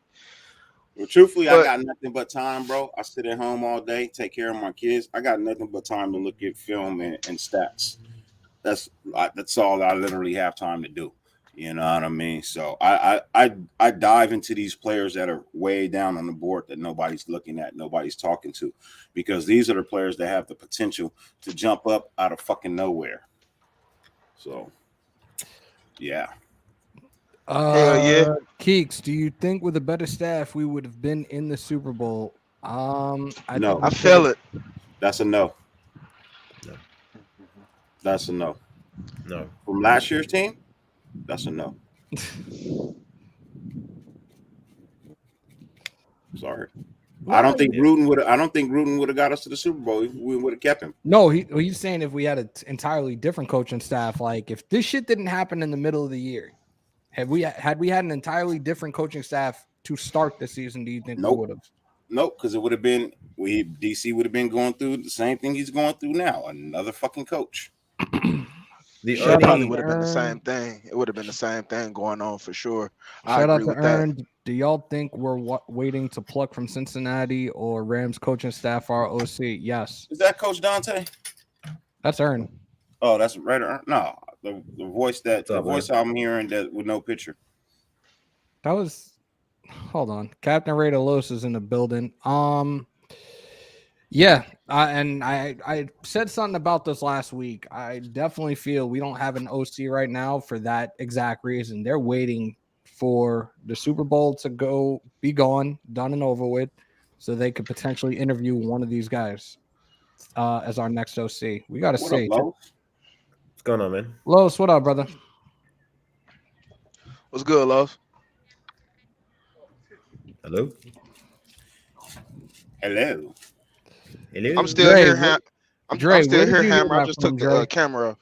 Well, truthfully, I but got nothing but time, bro. I sit at home all day, take care of my kids. I got nothing but time to look at film and stats. That's all I literally have time to do. You know what I mean? So I dive into these players that are way down on the board that nobody's looking at, nobody's talking to, because these are the players that have the potential to jump up out of fucking nowhere. So, yeah. hell yeah. Keeks, do you think with a better staff we would have been in the Super Bowl? No. I feel it. That's a no. No. That's a no. No. From last year's team, that's a no. Sorry. I don't think Gruden would have got us to the Super Bowl if we would have kept him. No, he's saying if we had an entirely different coaching staff, like if this shit didn't happen in the middle of the year, had we had an entirely different coaching staff to start the season, do you think we would have? Nope, because it would have been DC would have been going through the same thing he's going through now. Another fucking coach. It probably would have been the same thing. It would have been the same thing going on for sure. Shout out to Ern. Do y'all think we're waiting to pluck from Cincinnati or Rams coaching staff our OC? Yes. Is that Coach Dante? That's Ern. Oh, that's right. No, the voice I'm hearing that with no picture. That was. Hold on, Captain Ray Delos is in the building. Yeah, I said something about this last week. I definitely feel we don't have an OC right now for that exact reason. They're waiting for the Super Bowl to be gone, done and over with, so they could potentially interview one of these guys as our next OC. We got to see. What's going on, man? Los, what up, brother? What's good, Los? Hello. Hello. I'm still here. I'm still here, Hammer. I just took the camera off.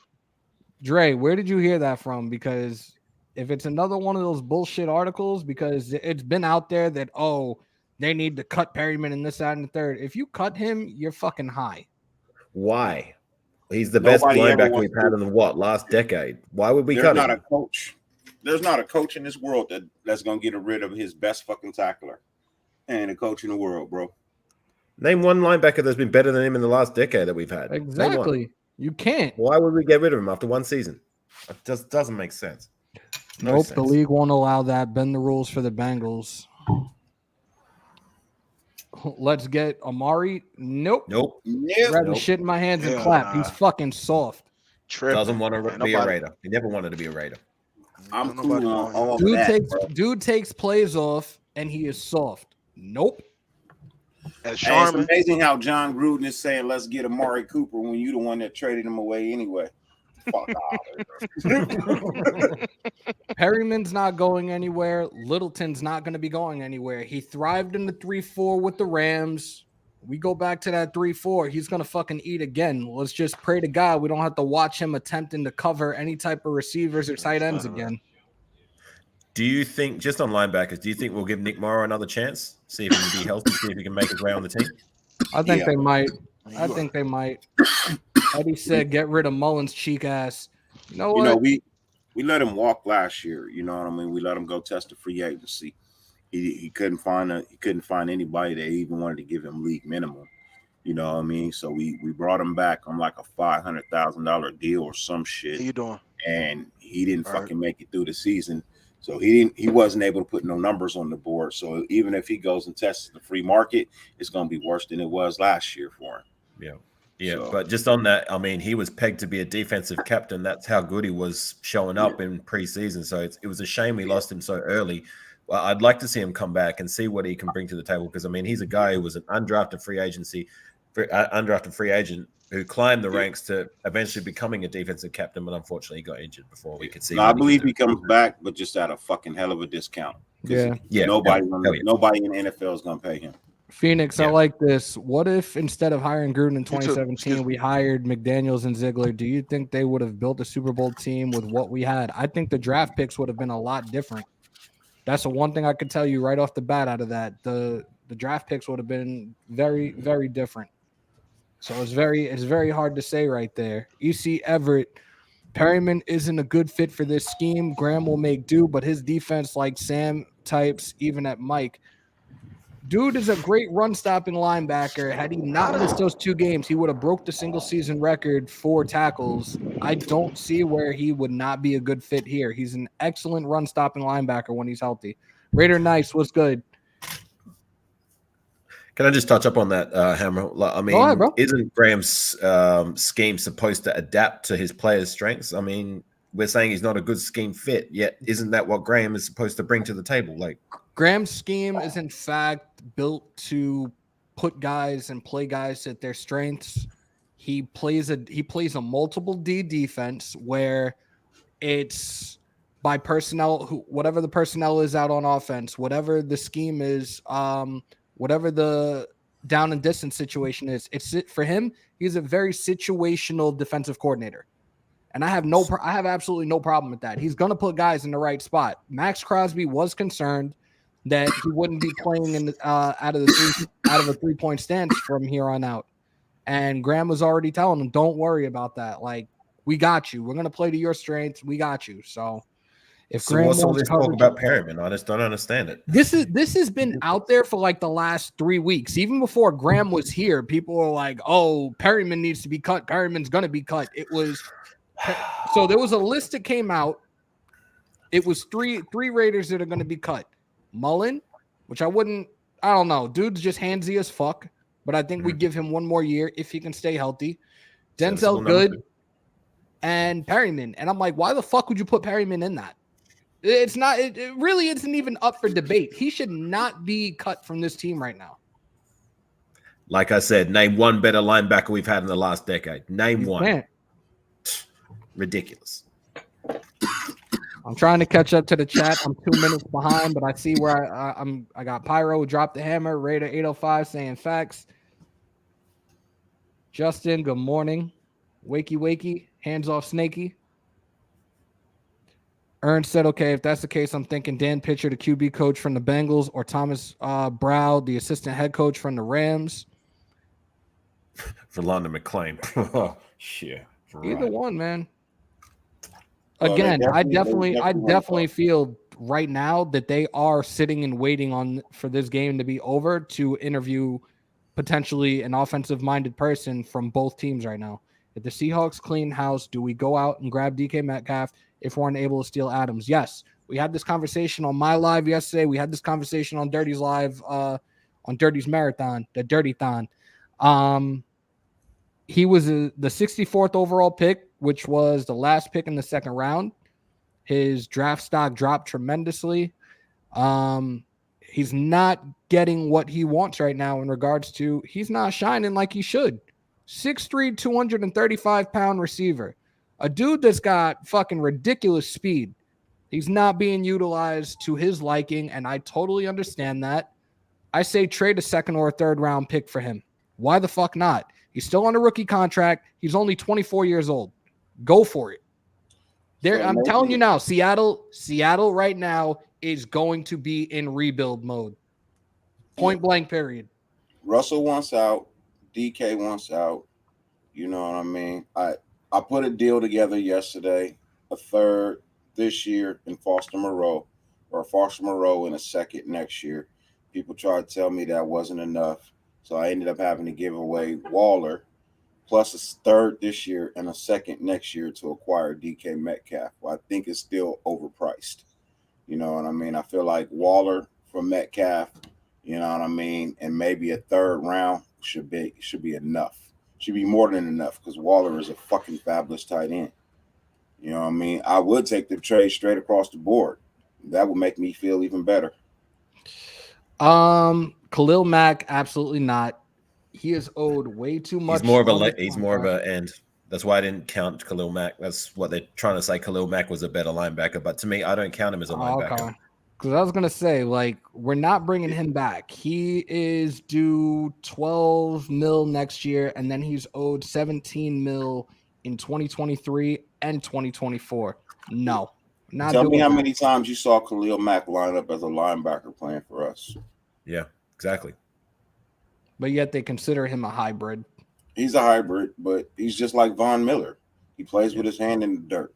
Dre, where did you hear that from? Because if it's another one of those bullshit articles, because it's been out there that, they need to cut Perryman and this, that, and the third. If you cut him, you're fucking high. Why? He's the best linebacker we've had in the last decade. Why would we cut him? A coach. There's not a coach in this world that's going to get rid of his best fucking tackler. And a coach in the world, bro. Name one linebacker that's been better than him in the last decade that we've had. Exactly. You can't. Why would we get rid of him after one season? It just doesn't make sense. Nope, the league won't allow that. Bend the rules for the Bengals. Let's get Amari. Nope. Grab the shit in my hands and clap. He's fucking soft. Doesn't want to be a Raider. He never wanted to be a Raider. I'm cool on all of that. Dude takes plays off and he is soft. Nope. It's amazing how John Gruden is saying, let's get Amari Cooper when you the one that traded him away anyway. Fuck off. Perryman's not going anywhere. Littleton's not going to be going anywhere. He thrived in the 3-4 with the Rams. We go back to that 3-4. He's going to fucking eat again. Let's just pray to God we don't have to watch him attempting to cover any type of receivers or tight ends again. Do you think, just on linebackers, do you think we'll give Nick Morrow another chance? See if he can be healthy, see if he can make his way on the team? I think they might. I think they might. Eddie said, get rid of Mullins' cheek ass. You know what? We let him walk last year. You know what I mean? We let him go test the free agency. He couldn't find anybody that even wanted to give him league minimum. You know what I mean? So we brought him back on like a $500,000 deal or some shit. How you doing? And he didn't fucking make it through the season. So he wasn't able to put no numbers on the board. So even if he goes and tests the free market, it's going to be worse than it was last year for him. Yeah. But just on that, I mean, he was pegged to be a defensive captain. That's how good he was showing up in preseason. So it was a shame we lost him so early. Well, I'd like to see him come back and see what he can bring to the table because, I mean, he's a guy who was an undrafted free agency, undrafted free agent who climbed the ranks to eventually becoming a defensive captain, but unfortunately got injured before we could see. No, I believe he comes back, but just at a fucking hell of a discount. Yeah. Nobody in the NFL is gonna pay him. Phoenix, I like this. What if instead of hiring Gruden in 2017, we hired McDaniels and Ziegler? Do you think they would have built a Super Bowl team with what we had? I think the draft picks would have been a lot different. That's the one thing I could tell you right off the bat out of that. The draft picks would have been very, very different. So it's very hard to say right there. EC Everett, Perryman isn't a good fit for this scheme. Graham will make do, but his defense, like Sam types, even at Mike. Dude is a great run-stopping linebacker. Had he not missed those 2 games, he would have broke the single-season record for tackles. I don't see where he would not be a good fit here. He's an excellent run-stopping linebacker when he's healthy. Raider Nice, what's good? Can I just touch up on that, Hammer? I mean, ahead, bro. Isn't Graham's scheme supposed to adapt to his players' strengths? I mean, we're saying he's not a good scheme fit, yet isn't that what Graham is supposed to bring to the table? Like, Graham's scheme is in fact built to put guys and play guys at their strengths. He plays a multiple D defense where it's by personnel, whatever the personnel is out on offense, whatever the scheme is, whatever the down and distance situation is. For him, he's a very situational defensive coordinator. And I have absolutely no problem with that. He's going to put guys in the right spot. Max Crosby was concerned that he wouldn't be playing out of a 3-point stance from here on out. And Graham was already telling him, don't worry about that. Like, we got you. We're going to play to your strengths. We got you. So Graham what's all this talk about Perryman? I just don't understand it. This has been out there for like the last 3 weeks. Even before Graham was here, people were like, oh, Perryman needs to be cut. Perryman's going to be cut. So there was a list that came out. It was three Raiders that are going to be cut. Mullen, which I don't know. Dude's just handsy as fuck, but I think we give him 1 more year if he can stay healthy. Denzel Good and Perryman. And I'm like, why the fuck would you put Perryman in that? It's not, it really isn't even up for debate. He should not be cut from this team right now. Like I said, name one better linebacker we've had in the last decade. Name one. Can't. Ridiculous. I'm trying to catch up to the chat. I'm 2 minutes behind, but I see where I got Pyro, drop the hammer, Raider 805 saying facts. Justin, good morning. Wakey, hands off Snakey. Ernst said, okay, if that's the case, I'm thinking Dan Pitcher, the QB coach from the Bengals, or Thomas Brow, the assistant head coach from the Rams. For London McClain. Oh, shit. Either one, man. Again, I definitely feel right now that they are sitting and waiting for this game to be over to interview potentially an offensive-minded person from both teams right now. If the Seahawks clean house, do we go out and grab DK Metcalf if we're unable to steal Adams? Yes. We had this conversation on my live yesterday. We had this conversation on Dirty's live, on Dirty's marathon, the Dirty-thon. He was the 64th overall pick, which was the last pick in the 2nd round. His draft stock dropped tremendously. He's not getting what he wants right now in regards to he's not shining like he should. 6'3", 235-pound receiver. A dude that's got fucking ridiculous speed. He's not being utilized to his liking, and I totally understand that. I say trade a 2nd or a 3rd round pick for him. Why the fuck not? He's still on a rookie contract. He's only 24 years old. Go for it. I'm telling you now, Seattle right now is going to be in rebuild mode. Point blank, period. Russell wants out. DK wants out. You know what I mean? I put a deal together yesterday, a 3rd this year in Foster Moreau, or Foster Moreau and a 2nd next year. People tried to tell me that wasn't enough. So I ended up having to give away Waller plus a 3rd this year and a 2nd next year to acquire DK Metcalf. Well, I think it's still overpriced. You know what I mean? I feel like Waller for Metcalf, you know what I mean, and maybe a 3rd round should be enough. Should be more than enough because Waller is a fucking fabulous tight end. You know what I mean? I would take the trade straight across the board. That would make me feel even better. Khalil Mack, absolutely not. he is owed way too much. He's more of on the he's more of contract. an end. That's why I didn't count Khalil Mack. That's what they're trying to say. Khalil Mack was a better linebacker, but to me, I don't count him as a linebacker. Okay. Because I was gonna say, like, we're not bringing him back. He is due 12 mil next year, and then he's owed 17 mil in 2023 and 2024. No, not Tell me doing how that. many times you saw Khalil Mack line up as a linebacker playing for us. Yeah, exactly. But yet they consider him a hybrid. He's a hybrid, but he's just like Von Miller. He plays with his hand in the dirt.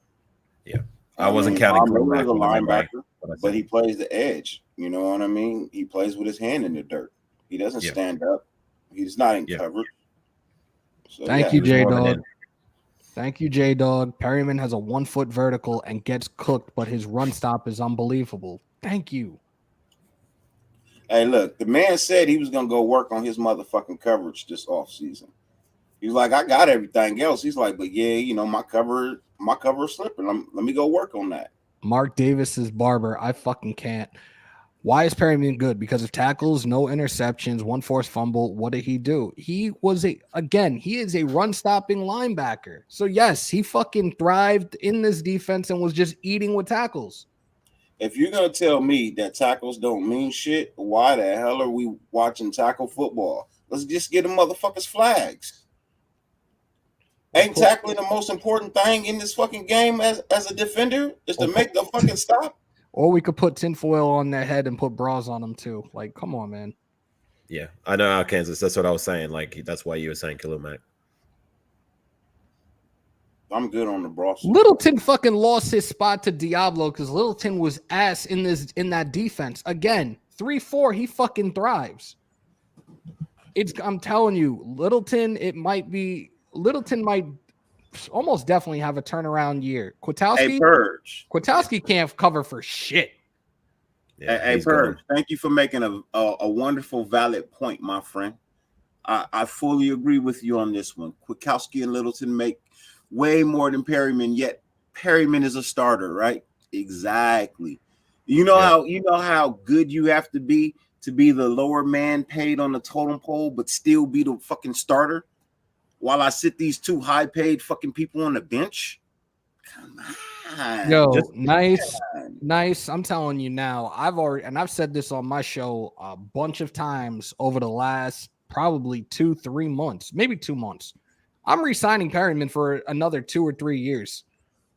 Yeah. I wasn't counting Von Khalil Miller Mack is a when I remember linebacker, what I said. but he plays the edge. You know what I mean? He plays with his hand in the dirt. He doesn't stand up. He's not in coverage. So, Thank you, he was J more of an Dog. end. Thank you, J Dog. Perryman has a 1 foot vertical and gets cooked, but his run stop is unbelievable. Thank you. Hey, look, the man said he was going to go work on his motherfucking coverage this offseason. He's like, I got everything else. He's like, but yeah, you know, my cover is slipping. Let me go work on that. Mark Davis's barber. I fucking can't. Why is Perryman good? Because of tackles, no interceptions, 1 forced fumble. What did he do? He is a run stopping linebacker. So yes, he fucking thrived in this defense and was just eating with tackles. If you're going to tell me that tackles don't mean shit, why the hell are we watching tackle football? Let's just get the motherfuckers flags. Ain't tackling the most important thing in this fucking game as a defender is to make the fucking stop? Or we could put tinfoil on their head and put bras on them too. Like, come on, man. Yeah, I know Kansas. That's what I was saying. Like, that's why you were saying Khalil Mack. I'm good on the bra. Littleton fucking lost his spot to Diablo because Littleton was ass in that defense. Again, 3-4, he fucking thrives. I'm telling you, Littleton might almost definitely have a turnaround year. Kwiatkowski can't cover for shit. Yeah, hey Purge, thank you for making a wonderful, valid point, my friend. I fully agree with you on this one. Kwiatkowski and Littleton make way more than Perryman, yet Perryman is a starter, right? Exactly. You know how good you have to be the lower man paid on the totem pole, but still be the fucking starter while I sit these two high paid fucking people on the bench. Come on. Yo, nice. I'm telling you now, I've said this on my show a bunch of times over the last probably 2-3 months, maybe 2 months. I'm re-signing Perryman for another 2 or 3 years.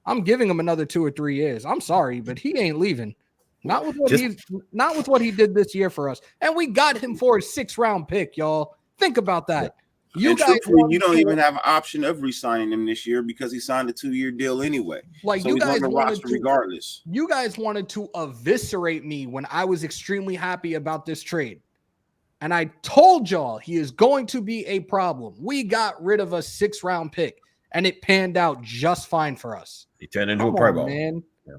I'm giving him another 2 or 3 years. I'm sorry, but he ain't leaving. Not with what he did this year for us. And we got him for a 6th round pick, y'all. Think about that. You don't even have an option of re-signing him this year because he signed a 2-year deal anyway. Like, so you he's guys on the roster regardless. You guys wanted to eviscerate me when I was extremely happy about this trade. And I told y'all he is going to be a problem. We got rid of a 6th round pick, and it panned out just fine for us. He turned into a Pro Bowl. Man. Yeah.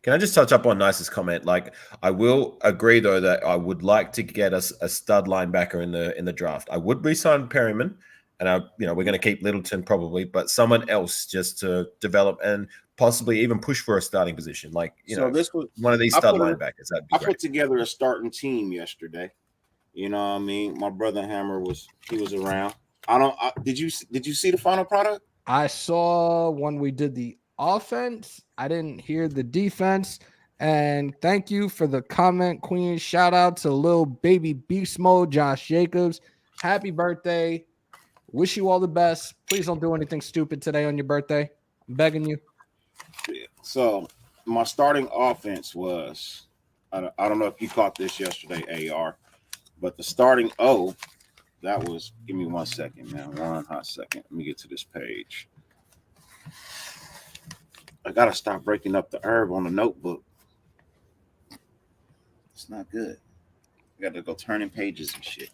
Can I just touch up on Nice's comment? Like, I will agree though that I would like to get us a stud linebacker in the draft. I would re-sign Perryman, and we're going to keep Littleton probably, but someone else just to develop and possibly even push for a starting position. Like, this was one of these stud linebackers. I put together a starting team yesterday. You know what I mean? My brother Hammer was around. Did you see the final product? I saw when we did the offense. I didn't hear the defense. And thank you for the comment, Queen. Shout out to little baby beast mode, Josh Jacobs. Happy birthday. Wish you all the best. Please don't do anything stupid today on your birthday. I'm begging you. Yeah. So my starting offense was, I don't know if you caught this yesterday, AR. But the starting that was, give me 1 second, man. 1 hot second. Let me get to this page. I got to stop breaking up the herb on the notebook. It's not good. I got to go turning pages and shit.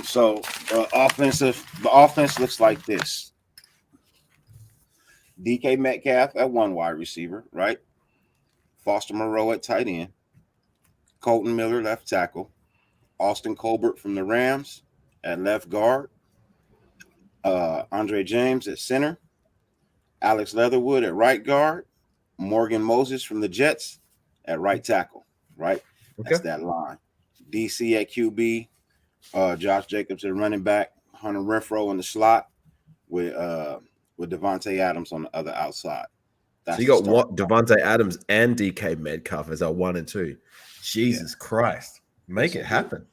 So the offense looks like this. DK Metcalf at 1 wide receiver, right? Foster Moreau at tight end. Colton Miller, left tackle. Austin Colbert from the Rams at left guard. Andre James at center. Alex Leatherwood at right guard. Morgan Moses from the Jets at right tackle, right? Okay. That's that line. DC at QB. Josh Jacobs at running back, Hunter Renfrow in the slot with Devontae Adams on the other outside. So you got what Devontae Adams and DK Metcalf as our 1 and 2. Jesus Christ. Make it happen.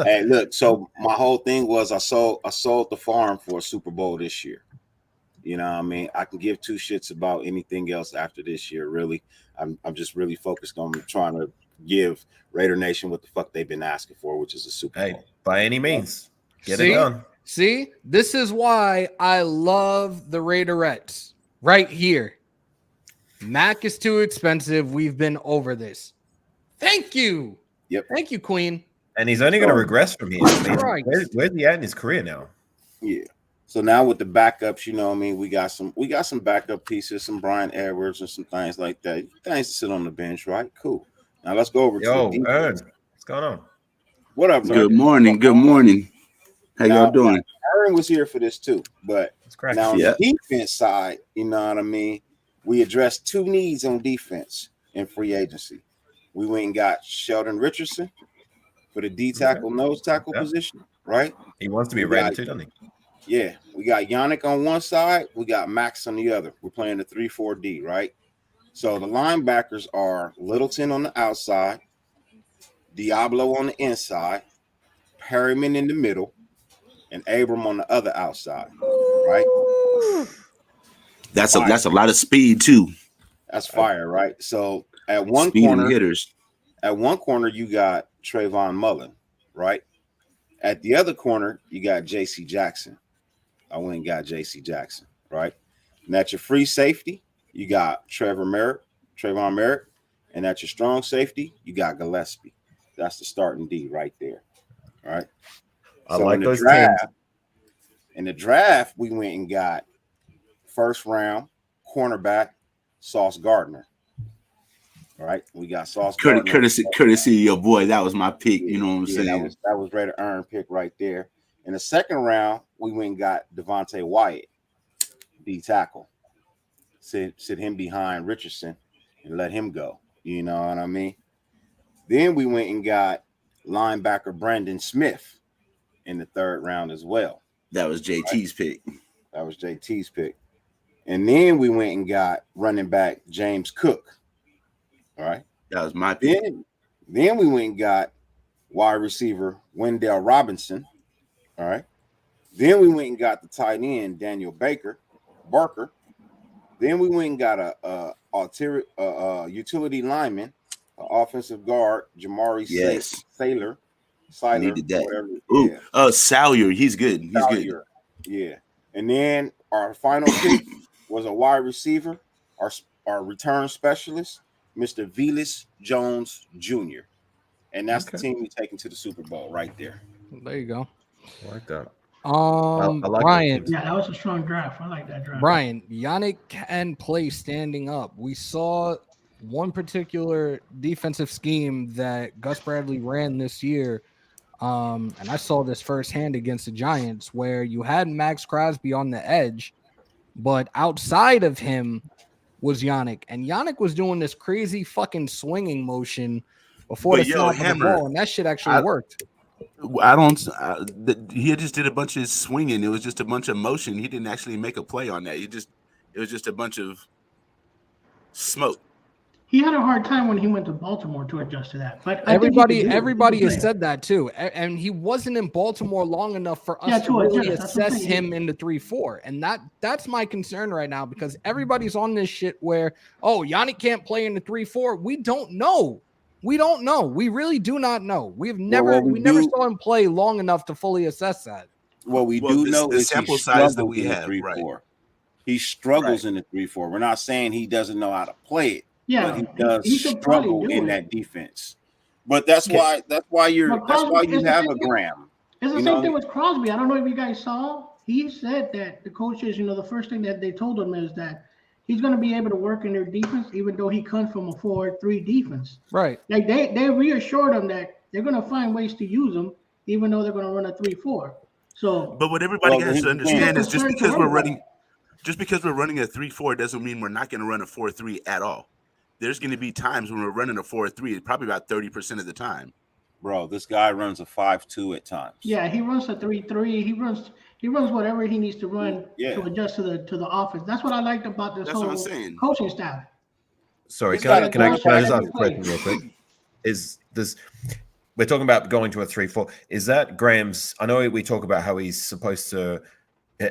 Hey, look, so my whole thing was I sold the farm for a Super Bowl this year. You know what I mean? I can give two shits about anything else after this year, really. I'm just really focused on trying to give Raider Nation what the fuck they've been asking for, which is a Super Bowl. Hey, by any means, get it done. See, this is why I love the Raiderettes right here. Mac is too expensive. We've been over this. Thank you. Yep. Thank you, Queen. And he's only going to regress from here. Right. Where's he at in his career now? Yeah. So now with the backups, you know what I mean, we got some backup pieces, some Brian Edwards and some things like that. Things to sit on the bench, right? Cool. Now let's go over to the defense. Ern, what's going on? What up, bro? Good morning. Good morning. How y'all doing? Aaron was here for this too, but now on the defense side, you know what I mean, we addressed two needs on defense in free agency. We went and got Sheldon Richardson for the D tackle, nose tackle position, right? He wants to be ready too, doesn't he? Yeah, we got Yannick on one side, we got Max on the other. We're playing the 3-4-D, right? So the linebackers are Littleton on the outside, Diablo on the inside, Perryman in the middle, and Abram on the other outside, right? That's a lot of speed too. That's fire, right? So at one corner, hitters. At one corner, you got Trayvon Mullen, right? At the other corner, you got J.C. Jackson. I went and got J.C. Jackson, right? And at your free safety, you got Trayvon Merritt. And at your strong safety, you got Gillespie. That's the starting D right there, all right? I like those teams. In the draft, we went and got first round cornerback Sauce Gardner. All right, we got Sauce Gardner. Courtesy of your boy. That was my pick. You know what I'm saying? That was Raider Aaron pick right there. In the second round, we went and got Devontae Wyatt, D tackle. Sit him behind Richardson and let him go. You know what I mean? Then we went and got linebacker Brandon Smith in the third round as well. That was JT's pick. That was JT's pick. And then we went and got running back James Cook. All right. That was my pick. Then we went and got wide receiver Wendell Robinson. All right. Then we went and got the tight end Daniel Barker. Then we went and got a utility lineman, an offensive guard, Jamari Saylor. Needed that. Whatever. Ooh, Salyer. He's good. He's good. Yeah. And then our final pick was a wide receiver, our return specialist, Mr. Velus Jones Jr. And that's the team we taking to the Super Bowl right there. There you go. I like that. I like Brian. Yeah, that was a strong draft. I like that draft. Brian, Yannick can play standing up. We saw one particular defensive scheme that Gus Bradley ran this year. And I saw this firsthand against the Giants, where you had Max Crosby on the edge, but outside of him was Yannick. And Yannick was doing this crazy fucking swinging motion before the snap of the ball, and that shit actually worked. He just did a bunch of swinging. It was just a bunch of motion. He didn't actually make a play on that. It was just a bunch of smoke. He had a hard time when he went to Baltimore to adjust to that. But everybody has said that too. And he wasn't in Baltimore long enough for us to really assess him in the 3-4. And that's my concern right now, because everybody's on this shit where, Yannick can't play in the 3-4. We don't know. We don't know. We really do not know. We never saw him play long enough to fully assess that. What we do know is the sample size that we have. 3-4. Right. He struggles in the 3-4. We're not saying he doesn't know how to play it. Yeah, but he does struggle in that defense. But that's why you have a Graham. It's the same thing with Crosby. I don't know if you guys saw. He said that the coaches, the first thing that they told him is that he's going to be able to work in their defense, even though he comes from a 4-3 defense. Right. Like they reassured him that they're going to find ways to use him, even though they're going to run a 3-4. So, but what everybody has to understand is just because we're running a 3-4 doesn't mean we're not going to run a 4-3 at all. There's going to be times when we're running a 4-3, probably about 30% of the time. Bro, this guy runs a 5-2 at times. Yeah, he runs a 3-3. He runs whatever he needs to run Yeah. to adjust to the offense. That's what I liked about this That's what I'm whole saying. coaching staff. Sorry, He's can I got can I, a can I just every ask a question play. real quick? Is this we're talking about going to a 3-4? Is that Graham's? I know we talk about how he's supposed to.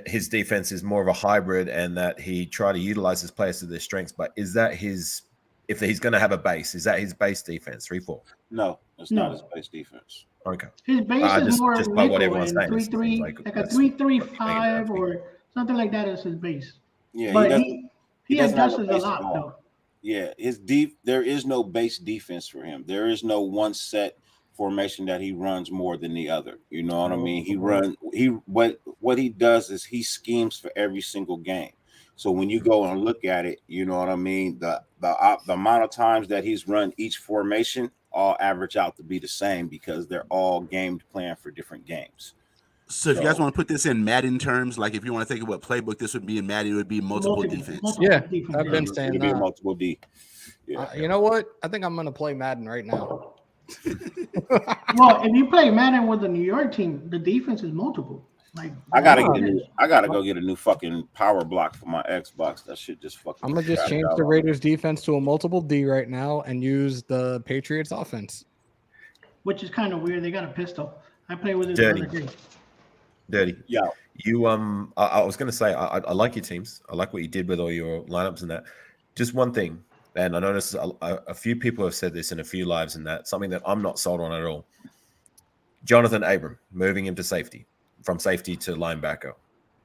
His defense is more of a hybrid, and that he try to utilize his players to their strengths. But is that his? If he's going to have a base, is that his base defense 3-4? No, it's No. not his base defense. Okay. His base is more just by what nickel everyone's and saying, it seems 3-3, like like a that's 3-3-5 or something like that is his base. Yeah, But he he doesn't have a adjusts a base at lot all. though. Yeah, there is no base defense for him. There is no one set formation that he runs more than the other. You know what I mean? What he does is he schemes for every single game. So when you go and look at it, you know what I mean? The amount of times that he's run each formation all average out to be the same because they're all game plan for different games. So if you guys want to put this in Madden terms, like if you want to think of what playbook this would be in Madden, it would be multiple defense. Yeah, defense. I've been It'll saying be a that. multiple D. Yeah. You know what? I think I'm gonna play Madden right now. Well, if you play Madden with the New York team, the defense is multiple. Like I gotta go get a new fucking power block for my Xbox. That shit just fucking. I'm gonna just change the Raiders defense to a multiple D right now and use the Patriots offense. which is kind of weird. They got a pistol. I played with it Dirty. the other day. Dirty. Yeah. You I was gonna say I like your teams. I like what you did with all your lineups and that. Just one thing, and I noticed a few people have said this in a few lives, and that something that I'm not sold on at all. Jonathan Abram, moving him to safety, from safety to linebacker.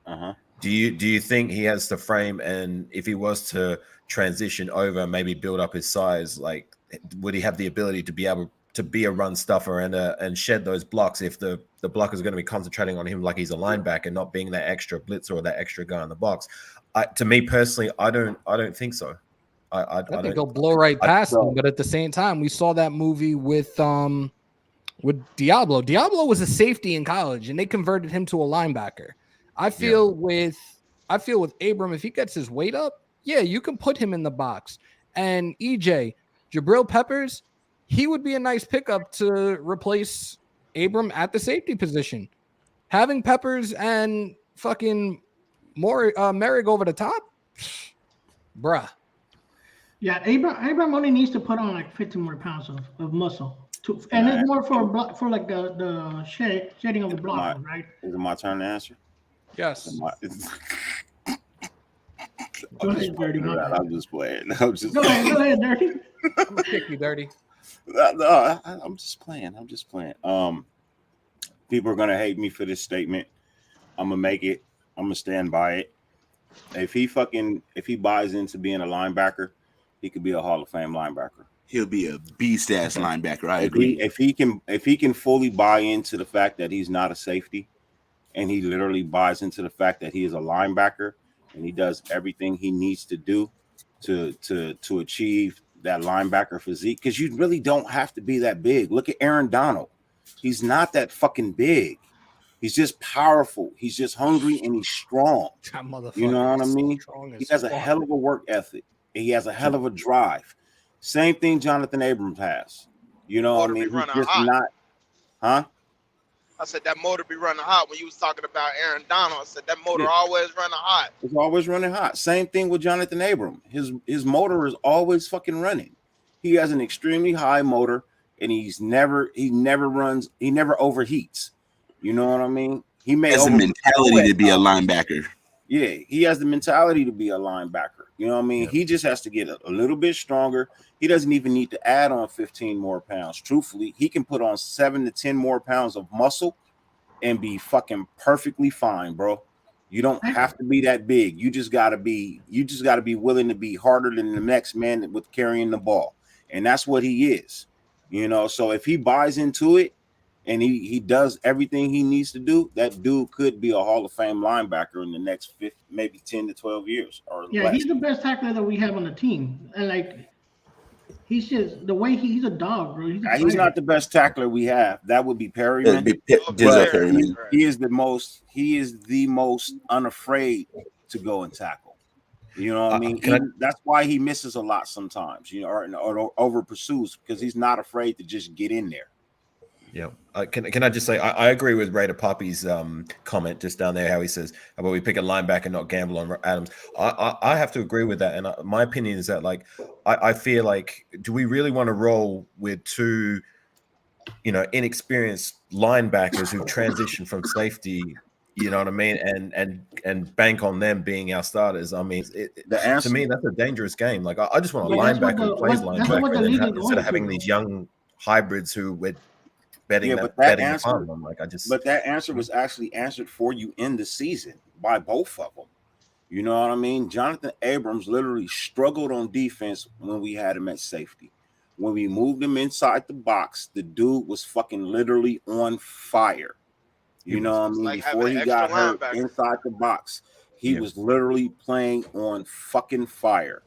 Uh-huh. Do you think he has the frame, and if he was to transition over, maybe build up his size, like would he have the ability to be able to be a run stuffer and shed those blocks if the blocker is going to be concentrating on him like he's a linebacker, not being that extra blitzer or that extra guy in the box? To me personally, I don't think so. I think he'll blow right past him, but at the same time, we saw that movie with Diablo. Diablo was a safety in college, and they converted him to a linebacker. I feel with Abram, if he gets his weight up, yeah, you can put him in the box. And Jabril Peppers, he would be a nice pickup to replace Abram at the safety position. Having Peppers and fucking Merrick over the top, bruh. Yeah, Abram only needs to put on like 15 more pounds of muscle. And it's more for like the shedding of the block, right? Is it my turn to answer? Yes. Go ahead, Dirty. I'm just playing. Go ahead, Dirty. I'm gonna kick you, Dirty. No, I'm just playing. People are gonna hate me for this statement. I'm gonna make it. I'm gonna stand by it. If he buys into being a linebacker, he could be a Hall of Fame linebacker. He'll be a beast ass linebacker. I agree. If he can fully buy into the fact that he's not a safety, and he literally buys into the fact that he is a linebacker, and he does everything he needs to do to achieve that linebacker physique, because you really don't have to be that big. Look at Aaron Donald. He's not that fucking big. He's just powerful. He's just hungry and he's strong. You know what I mean? He has a hell of a work ethic. And he has a hell of a drive. Same thing Jonathan Abrams has. You know what I mean? He's just not, huh? I said that motor be running hot when you was talking about Aaron Donald. I said that motor always running hot. It's always running hot. Same thing with Jonathan Abram. His motor is always fucking running. He has an extremely high motor, and he never overheats. You know what I mean? He has the mentality to be a linebacker. Yeah, he has the mentality to be a linebacker. You know what I mean? Yeah. He just has to get a little bit stronger. He doesn't even need to add on 15 more pounds. Truthfully, he can put on 7 to 10 more pounds of muscle and be fucking perfectly fine, bro. You don't have to be that big. You just gotta be willing to be harder than the next man with carrying the ball. And that's what he is. You know, so if he buys into it and he does everything he needs to do, that dude could be a Hall of Fame linebacker in the next maybe 10 to 12 years. Or less. He's the best tackler that we have on the team. And like, he's just the way he's a dog, bro. He's not the best tackler we have. That would be Perryman. He is the most unafraid to go and tackle. You know what I mean? That's why he misses a lot sometimes, you know, or over pursues, because he's not afraid to just get in there. Yeah. Can I just say I agree with Raider Poppy's comment just down there, how he says about we pick a linebacker, not gamble on Adams. I have to agree with that, and my opinion is that like I feel like, do we really want to roll with two, inexperienced linebackers who transition from safety? You know what I mean, and bank on them being our starters. I mean, to me that's a dangerous game. Like I just want a linebacker who plays linebacker, instead of having these young hybrids who we're betting the farm. I'm like, but that answer was actually answered for you in the season by both of them. You know what I mean? Jonathan Abrams literally struggled on defense when we had him at safety. When we moved him inside the box, the dude was fucking literally on fire. You know what I mean? Like before he got hurt inside the box, he was literally playing on fucking fire.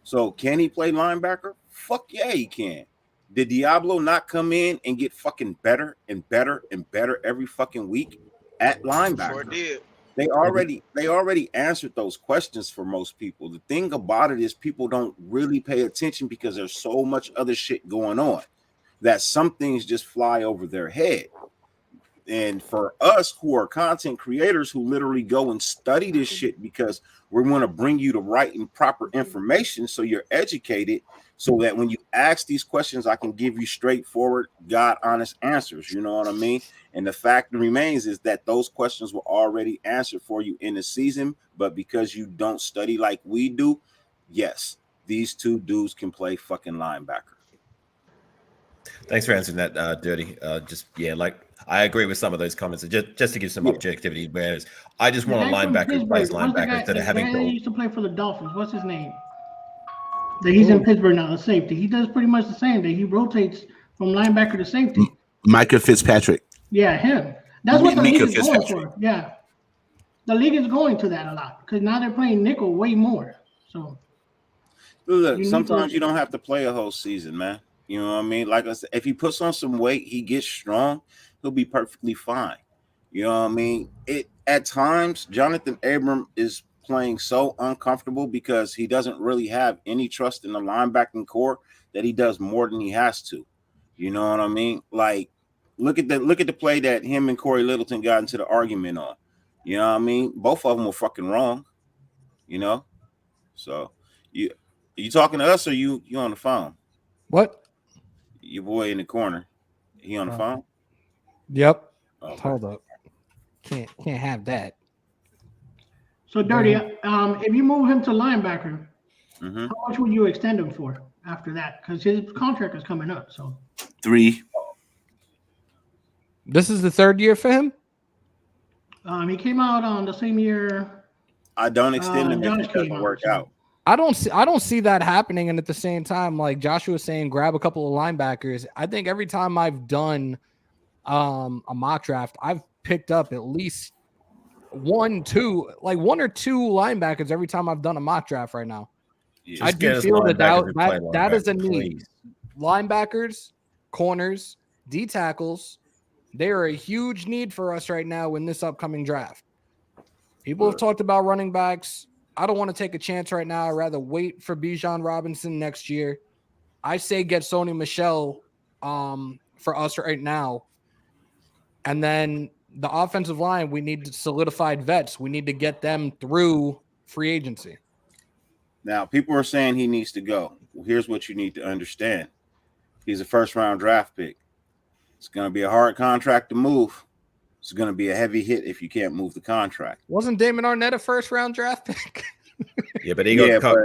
So can he play linebacker? Fuck yeah, he can. Did Diablo not come in and get fucking better and better and better every fucking week at linebacker? Sure did. They already answered those questions for most people. The thing about it is people don't really pay attention because there's so much other shit going on that some things just fly over their head. And for us who are content creators who literally go and study this shit because we want to bring you the right and proper information so you're educated, so that when you ask these questions, I can give you straightforward, God honest answers. You know what I mean? And the fact remains is that those questions were already answered for you in the season, but because you don't study like we do, yes, these two dudes can play fucking linebacker. Thanks for answering that, Dirty. Like I agree with some of those comments. Just to give some objectivity, whereas I just want a linebacker who plays linebacker instead of having to. He used to play for the Dolphins. What's his name? He's in Pittsburgh now, the safety. He does pretty much the same thing. He rotates from linebacker to safety. Micah Fitzpatrick. Yeah, him. That's what the league is going for. Yeah. The league is going to that a lot because now they're playing nickel way more. So look, sometimes you don't have to play a whole season, man. You know what I mean? Like I said, if he puts on some weight, he gets strong, he'll be perfectly fine. You know what I mean? At times, Jonathan Abram is playing so uncomfortable because he doesn't really have any trust in the linebacking core that he does more than he has to. You know what I mean? Like, look at the play that him and Corey Littleton got into the argument on. You know what I mean? Both of them were fucking wrong. You know? So you talking to us or you on the phone? What? Your boy in the corner. He on the phone? Yep. Okay. Hold up. Can't have that. So Dirty, if you move him to linebacker, how much would you extend him for after that? Because his contract is coming up. So 3. This is the third year for him. He came out on the same year. I don't extend him if it doesn't work out. I don't see that happening. And at the same time, like Joshua was saying, grab a couple of linebackers. I think every time I've done a mock draft, I've picked up at least one or two linebackers every time I've done a mock draft right now. Yeah, I do feel that is a need. Linebackers, corners, D tackles, they are a huge need for us right now in this upcoming draft. People have talked about running backs. I don't want to take a chance right now. I'd rather wait for Bijan Robinson next year. I say get Sony Michel for us right now. And then the offensive line, we need solidified vets. We need to get them through free agency. Now, people are saying he needs to go. Well, here's what you need to understand. He's a first-round draft pick. It's going to be a hard contract to move. It's going to be a heavy hit if you can't move the contract. Wasn't Damon Arnett a first-round draft pick? Yeah, but he got cut.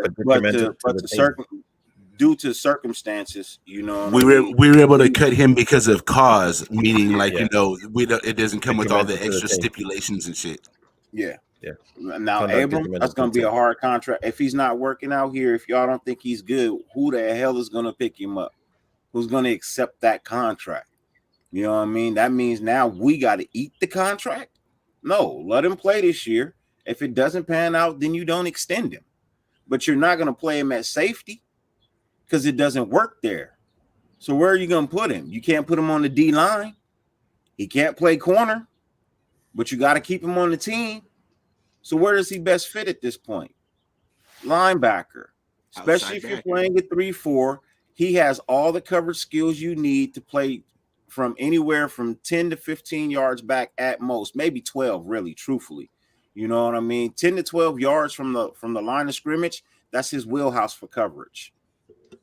Due to circumstances, you know, we were able to cut him because of cause, meaning it doesn't come with all the extra stipulations and shit. Yeah. Now, Abram, that's going to be a hard contract. If he's not working out here, if y'all don't think he's good, who the hell is going to pick him up? Who's going to accept that contract? You know what I mean? That means now we got to eat the contract? No, let him play this year. If it doesn't pan out, then you don't extend him. But you're not going to play him at safety because it doesn't work there. So where are you going to put him? You can't put him on the D line. He can't play corner, but you got to keep him on the team. So where does he best fit at this point? Linebacker, especially if you're playing a 3-4. He has all the coverage skills you need to play from anywhere from 10 to 15 yards back at most, maybe 12, really, truthfully. You know what I mean? 10 to 12 yards from the line of scrimmage, that's his wheelhouse for coverage.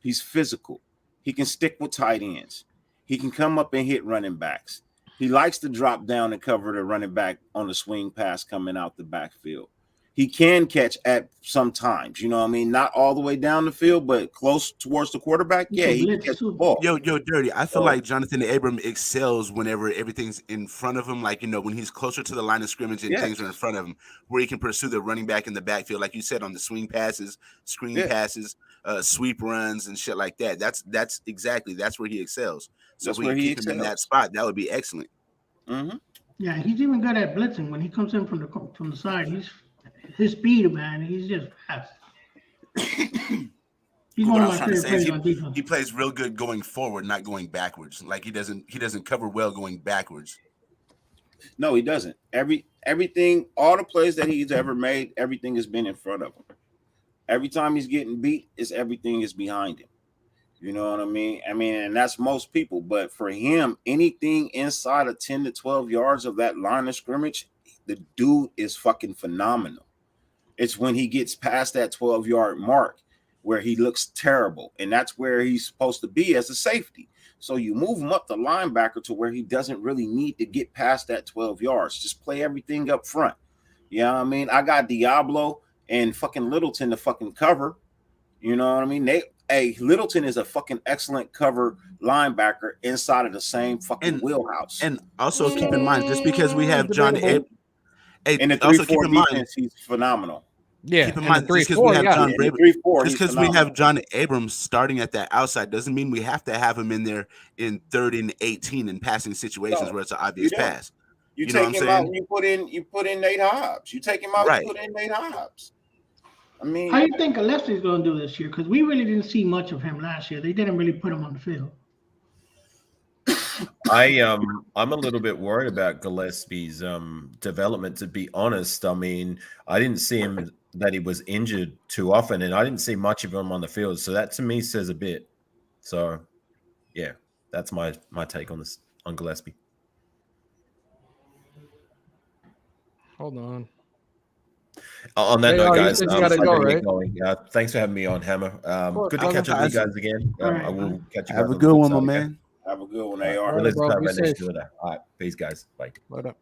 He's physical. He can stick with tight ends. He can come up and hit running backs. He likes to drop down and cover the running back on the swing pass coming out the backfield. He can catch at some times, you know what I mean? Not all the way down the field, but close towards the quarterback. Yeah, he can catch the ball. Yo, Dirty, I feel like Jonathan Abram excels whenever everything's in front of him. Like, when he's closer to the line of scrimmage and things are in front of him, where he can pursue the running back in the backfield, like you said, on the swing passes, screen passes, sweep runs, and shit like that. That's where he excels. So if we keep him in that spot, that would be excellent. Mm-hmm. Yeah, he's even good at blitzing when he comes in from the side. His speed, man, he's just fast. He's one of my favorite players on defense. He plays real good going forward, not going backwards. Like he doesn't cover well going backwards. No, he doesn't. Everything, all the plays that he's ever made, everything has been in front of him. Every time he's getting beat, everything is behind him. You know what I mean? And that's most people. But for him, anything inside of 10 to 12 yards of that line of scrimmage, the dude is fucking phenomenal. It's when he gets past that 12-yard mark where he looks terrible. And that's where he's supposed to be as a safety. So you move him up the linebacker to where he doesn't really need to get past that 12 yards. Just play everything up front. You know what I mean? I got Diablo and fucking Littleton to fucking cover. You know what I mean? Littleton is a fucking excellent cover linebacker inside of the same fucking wheelhouse. And also keep in mind, just because we have John Abrams, in the 3-4 defense, he's phenomenal. Yeah, keep in mind, just because we have John just because we have John Abrams starting at that outside doesn't mean we have to have him in there in 3rd and 18 in passing situations where it's an obvious pass. You take him out and you put in Nate Hobbs. You take him out and put in Nate Hobbs. I mean, how do you think Gillespie's going to do this year? Because we really didn't see much of him last year. They didn't really put him on the field. I'm a little bit worried about Gillespie's development, to be honest. I mean, I didn't see him that he was injured too often, and I didn't see much of him on the field. So that to me says a bit. So yeah, that's my take on this on Gillespie. Hold on. On that note, guys, gotta go, right? Thanks for having me on, Hammer. Good to catch up with you guys again. I will catch you guys. Have a good one, my man. Have a good one, AR. All right, peace, guys. Bye. What up?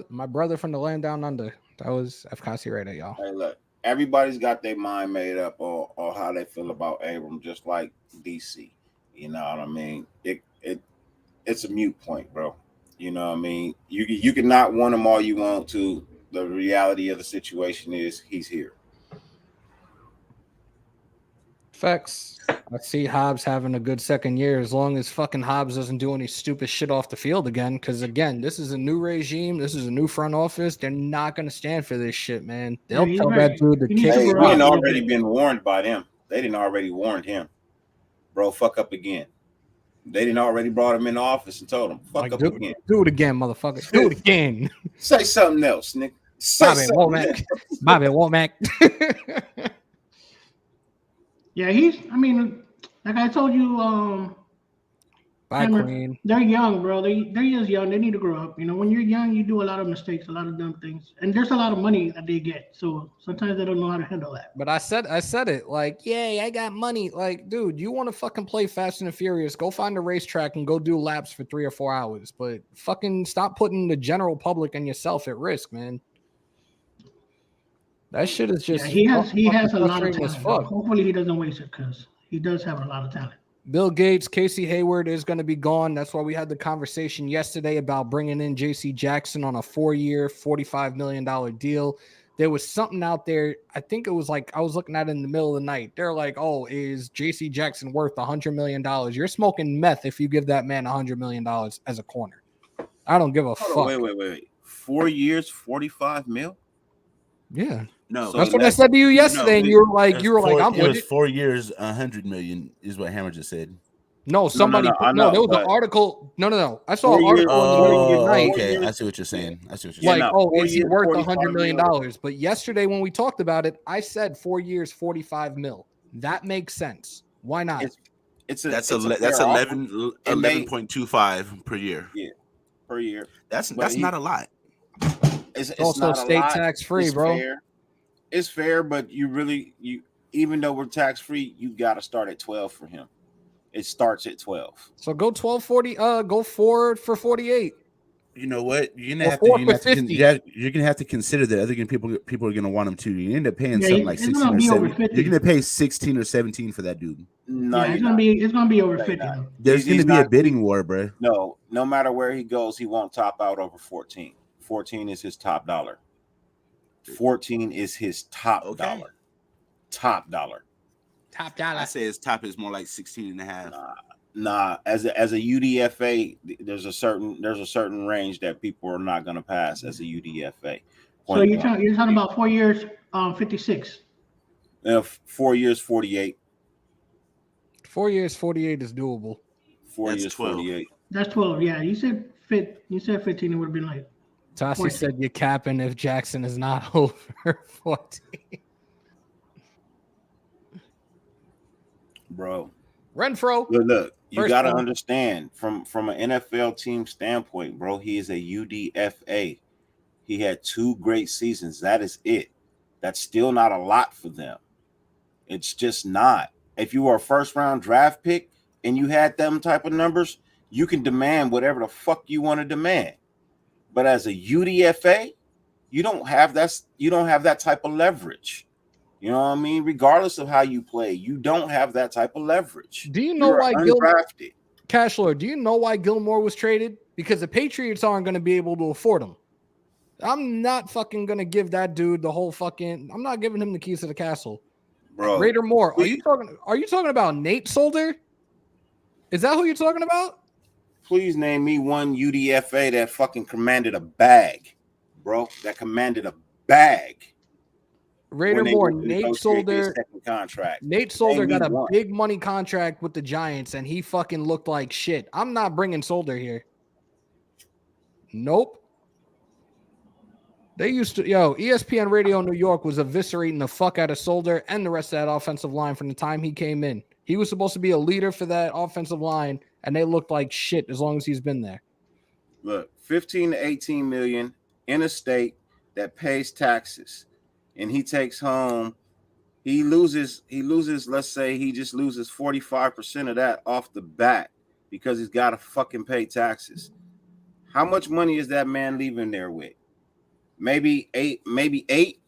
My brother from the land down under. That was FCOC Radio, y'all. Hey, look, everybody's got their mind made up on how they feel about Abram, just like DC. You know what I mean? It's a mute point, bro. You know what I mean? You can not want him all you want to. The reality of the situation is he's here. Facts. I see Hobbs having a good second year as long as fucking Hobbs doesn't do any stupid shit off the field again. Because again, this is a new regime. This is a new front office. They're not going to stand for this shit, man. They'll tell that dude to kick. He had already been warned by them. They didn't already warn him. Bro, fuck up again. They didn't already brought him in the office and told him, fuck up again. Do it again, motherfucker. Do it again. Say something else, nigga. Bobby Womack. Yeah, like I told you, Bye, Queen. They're young, bro. They're just young. They need to grow up. You know, when you're young, you do a lot of mistakes, a lot of dumb things, and there's a lot of money that they get. So sometimes they don't know how to handle that. But I said it like, yay, I got money. Like, dude, you want to fucking play Fast and Furious? Go find a racetrack and go do laps for 3 or 4 hours. But fucking stop putting the general public and yourself at risk, man. That shit is just. Yeah, he has a lot of talent. Hopefully he doesn't waste it because he does have a lot of talent. Bill Gates, Casey Hayward is going to be gone. That's why we had the conversation yesterday about bringing in J.C. Jackson on a 4-year, $45 million deal. There was something out there. I think it was like I was looking at it in the middle of the night. They're like, oh, is J.C. Jackson worth $100 million? You're smoking meth if you give that man $100 million as a corner. I don't give a fuck. Wait. 4 years, $45 million? Yeah. No, that's what I said to you yesterday, and you were like, I'm with it. 4 years, $100 million is what Hammer just said. No, somebody. No, there was an article. No. I saw an article. Okay, I see what you're saying. Is he worth $100 million? But yesterday when we talked about it, I said 4 years, $45 million. That makes sense. Why not? It's That's a that's fair offer. 11.25 per year. Yeah, per year. That's But not a lot. It's also not a state lot. tax free, It's bro. fair. It's fair, but you even though we're tax free, you got to start at 12 for him. It starts at 12. So go 1240. Go forward for 48. You know what? You're gonna Or have four to. for 50. You're gonna have to consider that other people are gonna want him too. You end up paying Yeah, something like it's 16 gonna or be over 17. 50. You're gonna pay 16 or 17 for that dude. No, Yeah, you're not. it's gonna be over No, 50 you're not. though. There's He's gonna be a not- bidding war, bro. No matter where he goes, he won't top out over 14. 14 is his top dollar. 14 is his top dollar. Top dollar. Top dollar. I say his top is more like 16 and a half. Nah, as a UDFA, there's a certain range that people are not going to pass as a UDFA. So you're talking about 4 years, 56. 4 years, 48. 4 years, 48 is doable. 4 That's years, 12. 48. That's 12. Yeah, you said 15. It would have been like. Tassi 14. said you're capping if Jackson is not over 14. Bro. Renfro. Look, you got to round. understand from an NFL team standpoint, bro, he is a UDFA. He had 2 great seasons. That is it. That's still not a lot for them. It's just not. If you were a first round draft pick and you had them type of numbers, you can demand whatever the fuck you want to demand. But as a UDFA, you don't have that type of leverage. You know what I mean? Regardless of how you play, you don't have that type of leverage. Do you know why undrafted? Cash Lord, do you know why Gilmore was traded? Because the Patriots aren't going to be able to afford him. I'm not fucking going to give that dude the whole fucking. I'm not giving him the keys to the castle. Bro, Raider Moore, are you talking about Nate Solder? Is that who you're talking about? Please name me one UDFA that fucking commanded a bag, bro. That commanded a bag. Raider Moore, Nate Solder. Second contract. Nate Solder got a big money contract with the Giants, and he fucking looked like shit. I'm not bringing Solder here. Nope. They used to, ESPN Radio New York was eviscerating the fuck out of Solder and the rest of that offensive line from the time he came in. He was supposed to be a leader for that offensive line, and they looked like shit as long as he's been there. Look, 15 to 18 million in a state that pays taxes, and he takes home, he loses, let's say he just loses 45% of that off the bat because he's got to fucking pay taxes. How much money is that man leaving there with? Maybe eight.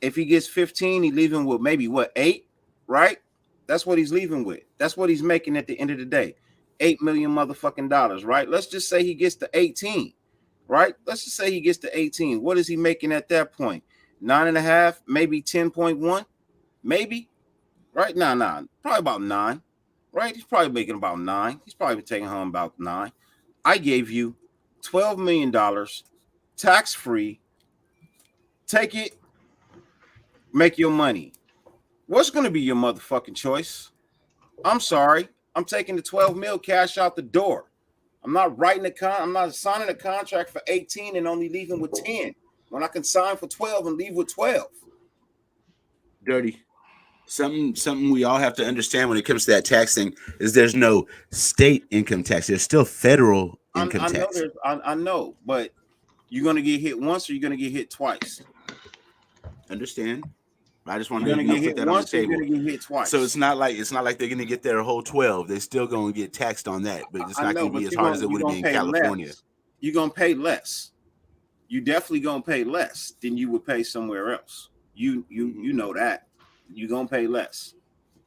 If he gets 15, he's leaving with maybe 8, right? That's what he's leaving with. That's what he's making at the end of the day. $8 million motherfucking dollars, right? Let's just say he gets to 18, right? Let's just say he gets to 18. What is he making at that point? 9.5, maybe 10.1, maybe, right? Nah, probably about 9, right? He's probably making about 9. He's probably taking home about 9. I gave you $12 million, tax-free. Take it, make your money. What's going to be your motherfucking choice? I'm sorry. I'm taking the 12 mil cash out the door. I'm not I'm not signing a contract for 18 and only leaving with 10 when I can sign for 12 and leave with 12. Dirty. Something we all have to understand when it comes to that tax thing is there's no state income tax. There's still federal income tax. I know, but you're going to get hit once or you're going to get hit twice. Understand? I just want to put that on the table. You're going to get hit twice. So it's not like they're going to get their whole 12. They're still going to get taxed on that, but it's not going to be as hard as it would be in California. You're going to pay less. You definitely going to pay less than you would pay somewhere else. You know that. You're going to pay less.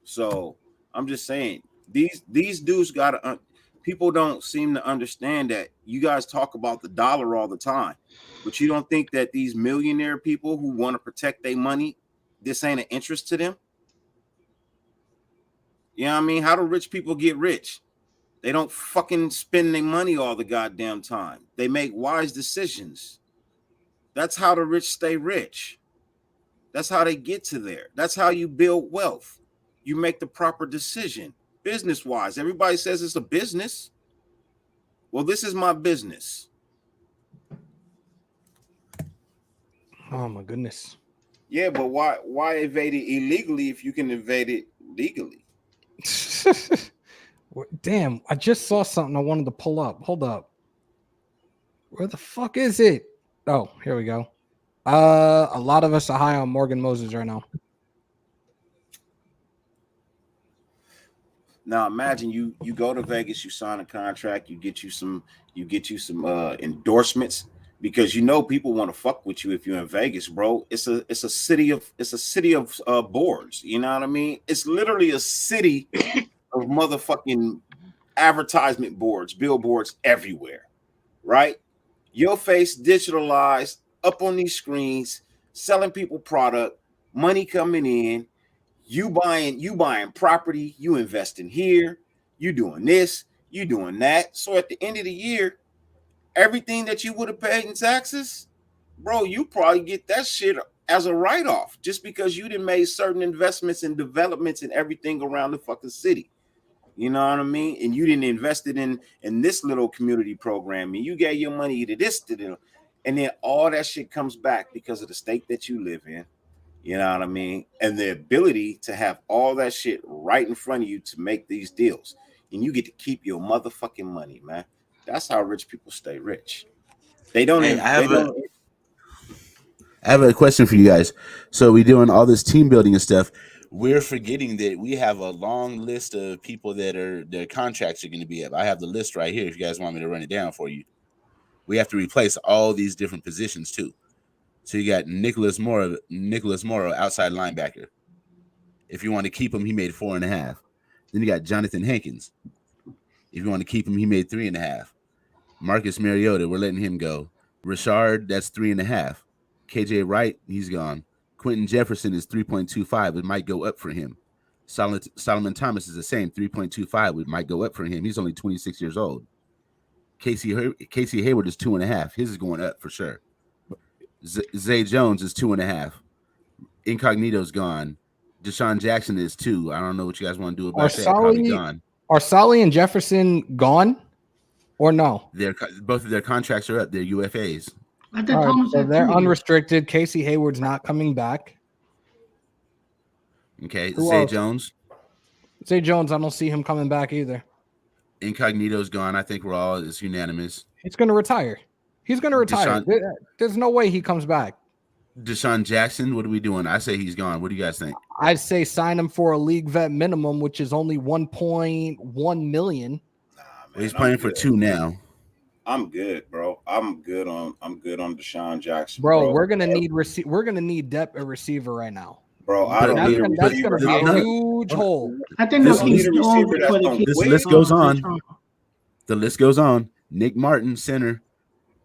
So I'm just saying these dudes got to people don't seem to understand that. You guys talk about the dollar all the time, but you don't think that these millionaire people who want to protect their money, this ain't an interest to them? You know what I mean? How do rich people get rich? They don't fucking spend their money all the goddamn time. They make wise decisions. That's how the rich stay rich. That's how they get to there. That's how you build wealth. You make the proper decision. Business-wise, everybody says it's a business. Well, this is my business. Oh my goodness. Yeah, but why evade it illegally if you can evade it legally? Damn, I just saw something I wanted to pull up. Hold up. Where the fuck is it? Oh, here we go. A lot of us are high on Morgan Moses right now. Now imagine you go to Vegas, you sign a contract, you get you some endorsements, because you know people want to fuck with you if you're in Vegas, bro. It's a city of boards. You know what I mean? It's literally a city of motherfucking advertisement boards, billboards everywhere, right? Your face digitalized up on these screens, selling people product, money coming in. You buying property, you investing here, you doing this, you doing that. So at the end of the year, everything that you would have paid in taxes, bro, you probably get that shit as a write-off just because you didn't make certain investments and developments and everything around the fucking city. You know what I mean? And you didn't invest it in this little community program, and you gave your money to this, to them, and then all that shit comes back because of the state that you live in. You know what I mean? And the ability to have all that shit right in front of you to make these deals. And you get to keep your motherfucking money, man. That's how rich people stay rich. They don't. Hey, I have a question for you guys. So we're doing all this team building and stuff. We're forgetting that we have a long list of people that their contracts are going to be up. I have the list right here if you guys want me to run it down for you. We have to replace all these different positions too. So you got Nicholas Morrow, outside linebacker. If you want to keep him, he made 4.5. Then you got Jonathan Hankins. If you want to keep him, he made 3.5. Marcus Mariota, we're letting him go. Richard, that's 3.5. KJ Wright, he's gone. Quentin Jefferson is 3.25. It might go up for him. Solomon Thomas is the same, 3.25. It might go up for him. He's only 26 years old. Casey Hayward is 2.5. His is going up for sure. Zay Jones is 2.5. Incognito's gone. Deshaun Jackson is 2. I don't know what you guys want to do about that. Probably gone. Are Solly and Jefferson gone or no? Both of their contracts are up. They're UFAs. So they're unrestricted. Casey Hayward's not coming back. Okay. Zay Jones, I don't see him coming back either. Incognito's gone. I think it's unanimous. He's going to retire. There's no way he comes back. Deshaun Jackson, what are we doing? I say he's gone. What do you guys think? I'd say sign him for a league vet minimum, which is only $1.1 million. Nah, man, he's playing for 2 now. I'm good, bro. I'm good on Deshaun Jackson. Bro, we're gonna need depth at receiver right now. Bro, I don't need a receiver. That's gonna be a huge hole. I think this list goes on. The list goes on. Nick Martin, center,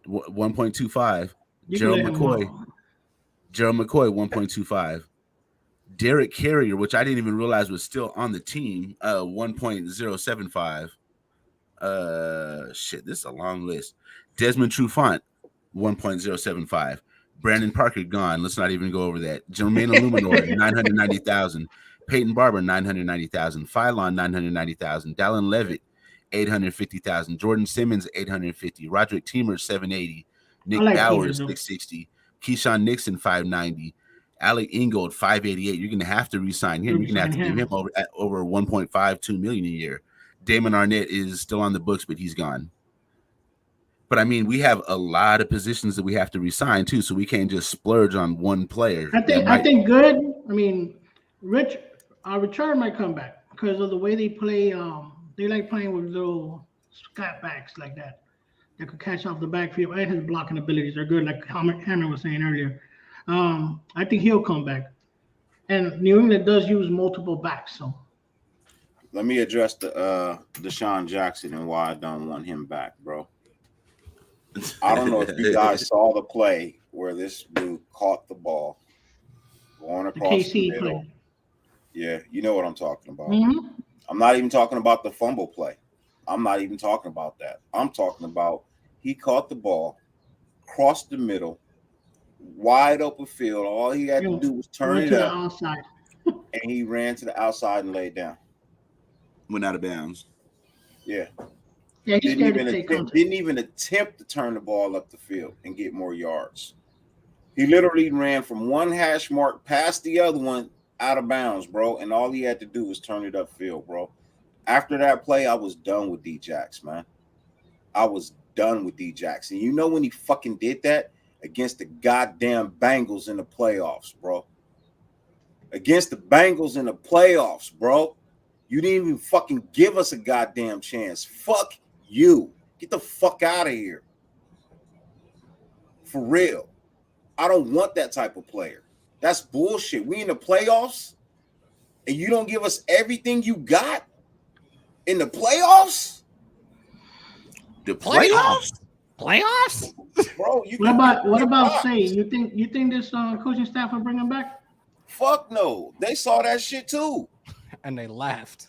1.25. Gerald McCoy, 1.25. Derek Carrier, which I didn't even realize was still on the team, 1.075. This is a long list. Desmond Trufant, 1.075. Brandon Parker gone. Let's not even go over that. Jermaine Illuminor, 990,000. Peyton Barber, 990,000. Phylon, 990,000. Dallin Levitt, 850,000. Jordan Simmons, 850. Roderick Teamer, 780. Nick Bowers, 660. Keyshawn Nixon, 590. Alec Ingold, 588. You're gonna have to re-sign him. You're gonna have to give him over 1.52 million a year. Damon Arnett is still on the books, but he's gone. But I mean, we have a lot of positions that we have to resign too, so we can't just splurge on one player. I think good. I mean, Richard might come back because of the way they play. They like playing with little scat backs like that could catch off the backfield, and his blocking abilities are good, like Hammer was saying earlier. I think he'll come back. And New England does use multiple backs, so. Let me address the Deshaun Jackson and why I don't want him back, bro. I don't know if you guys saw the play where this dude caught the ball going across the middle. Play. Yeah, you know what I'm talking about. Mm-hmm. I'm not even talking about the fumble play. I'm not even talking about that. I'm talking about he caught the ball, crossed the middle, wide open field. All he had to do was turn it up, outside. And he ran to the outside and laid down. Went out of bounds. Yeah. Yeah, didn't even attempt to turn the ball up the field and get more yards. He literally ran from one hash mark past the other one out of bounds, bro. And all he had to do was turn it upfield, bro. After that play, I was done with D-Jax, man. I was done with D-Jax. And you know when he fucking did that? Against the goddamn Bengals in the playoffs, bro. Against the Bengals in the playoffs, bro. You didn't even fucking give us a goddamn chance. Fuck you. Get the fuck out of here. For real. I don't want that type of player. That's bullshit. We in the playoffs and you don't give us everything you got in the playoffs? The playoffs? Playoffs? Bro, you What about say? You think this coaching staff will bring him back? Fuck no. They saw that shit too. And they laughed.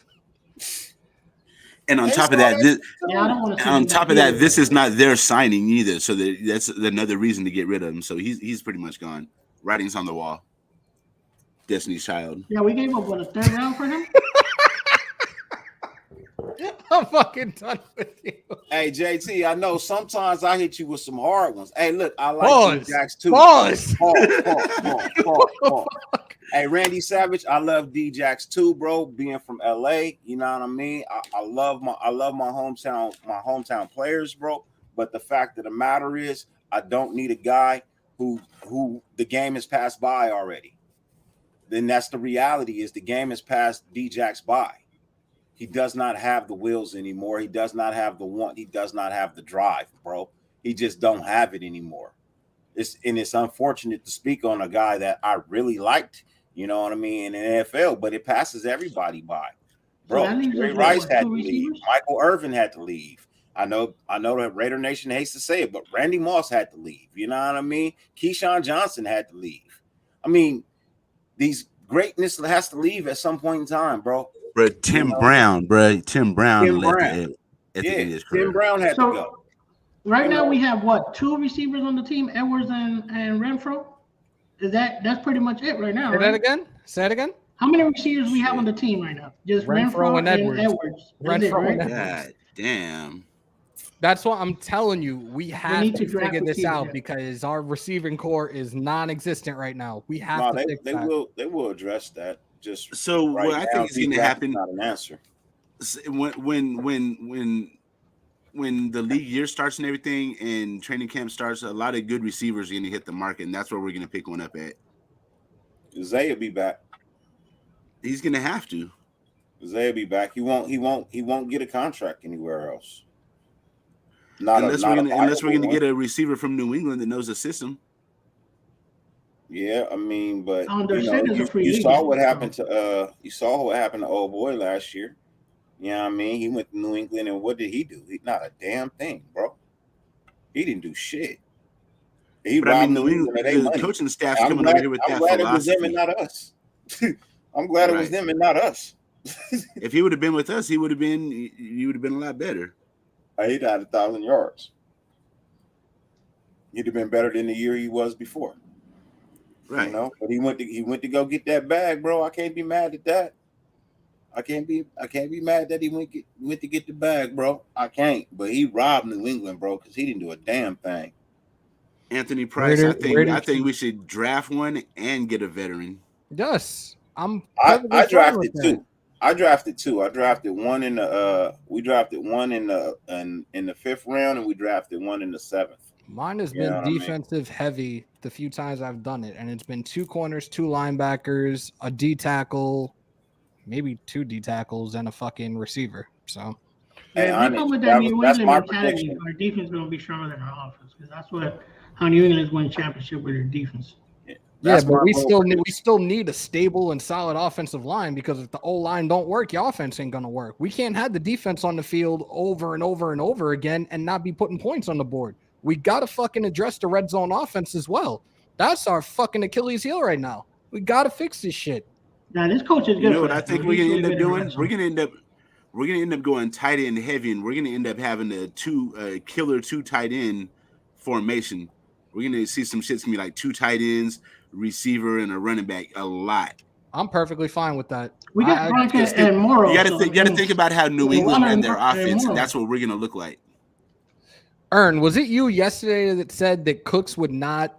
And on They top of saw that, that this, shit too. Yeah, I don't want to. on top of that, this is not their signing either. So that's another reason to get rid of him. So he's pretty much gone. Writing's on the wall. Destiny's Child. Yeah, we gave up a third round for him. I'm fucking done with you. Hey, JT, I know sometimes I hit you with some hard ones. Hey, look, I like D-Jax too. Pause. Pause. Hey, Randy Savage, I love D-Jax too, bro. Being from LA, you know what I mean? I love my hometown players, bro. But the fact of the matter is, I don't need a guy who the game has passed by already. Then that's the reality, is the game has passed D-Jax by. He does not have the wheels anymore. He does not have the want. He does not have the drive, bro. He just don't have it anymore. It's unfortunate to speak on a guy that I really liked, you know what I mean, in the NFL, but it passes everybody by. Bro, Jerry Rice had to leave. Michael Irvin had to leave. I know that Raider Nation hates to say it, but Randy Moss had to leave. You know what I mean? Keyshawn Johnson had to leave. I mean, these greatness has to leave at some point in time, bro. Bro, Tim Brown left Tim Brown had to go. Right now we have what, 2 receivers on the team, Edwards and Renfro. That's pretty much it right now. Say it again. How many receivers we have on the team right now? Just Renfro and Edwards. God damn. That's what I'm telling you. We have to figure this out because our receiving core is non-existent right now. We have to fix that. They will address that. Just so right what I think is going to happen. Not an answer. When the league year starts and everything, and training camp starts, a lot of good receivers are going to hit the market, and that's where we're going to pick one up at. Zay will be back. He's going to have to. Zay will be back. He won't get a contract anywhere else. Unless we're going to get a receiver from New England that knows the system. Yeah, I mean, but you saw what happened to old boy last year. You know what I mean? He went to New England, and what did he do? Not a damn thing, bro. He didn't do shit. New England, the coaching staff's coming over here with that philosophy. I'm glad it was them and not us. I'm glad it was them and not us. If he would have been with us, you would have been a lot better. He'd had 1,000 yards. He'd have been better than the year he was before. Right. You know, but he went to go get that bag, bro. I can't be mad at that. I can't be mad that he went to get the bag, bro. I can't. But he robbed New England, bro, because he didn't do a damn thing. Anthony Price, I think we should draft one and get a veteran. Yes. I drafted 2. I drafted 2. I drafted one in the we drafted one in the 5th round, and we drafted one in the 7th. Mine has been defensive heavy the few times I've done it, and it's been 2 corners, 2 linebackers, a D tackle, maybe 2 D tackles, and a fucking receiver. So, yeah, we come with that New England mentality. Our defense is going to be stronger than our offense, because that's how New England is winning championship with their defense. Yeah, but we still need a stable and solid offensive line, because if the O-line don't work, your offense ain't gonna work. We can't have the defense on the field over and over and over again and not be putting points on the board. We gotta fucking address the red zone offense as well. That's our fucking Achilles heel right now. We gotta fix this shit. Now this coach is good. You know what I think we're gonna end up doing? We're gonna end up going tight end heavy, and we're gonna end up having a killer 2 tight end formation. We're gonna see some shit's gonna be like 2 tight ends, receiver, and a running back a lot. I'm perfectly fine with that. We got Bronco and Morrow. You gotta think about how New England ran their offense, and that's what we're gonna look like. Ern, was it you yesterday that said that Cooks would not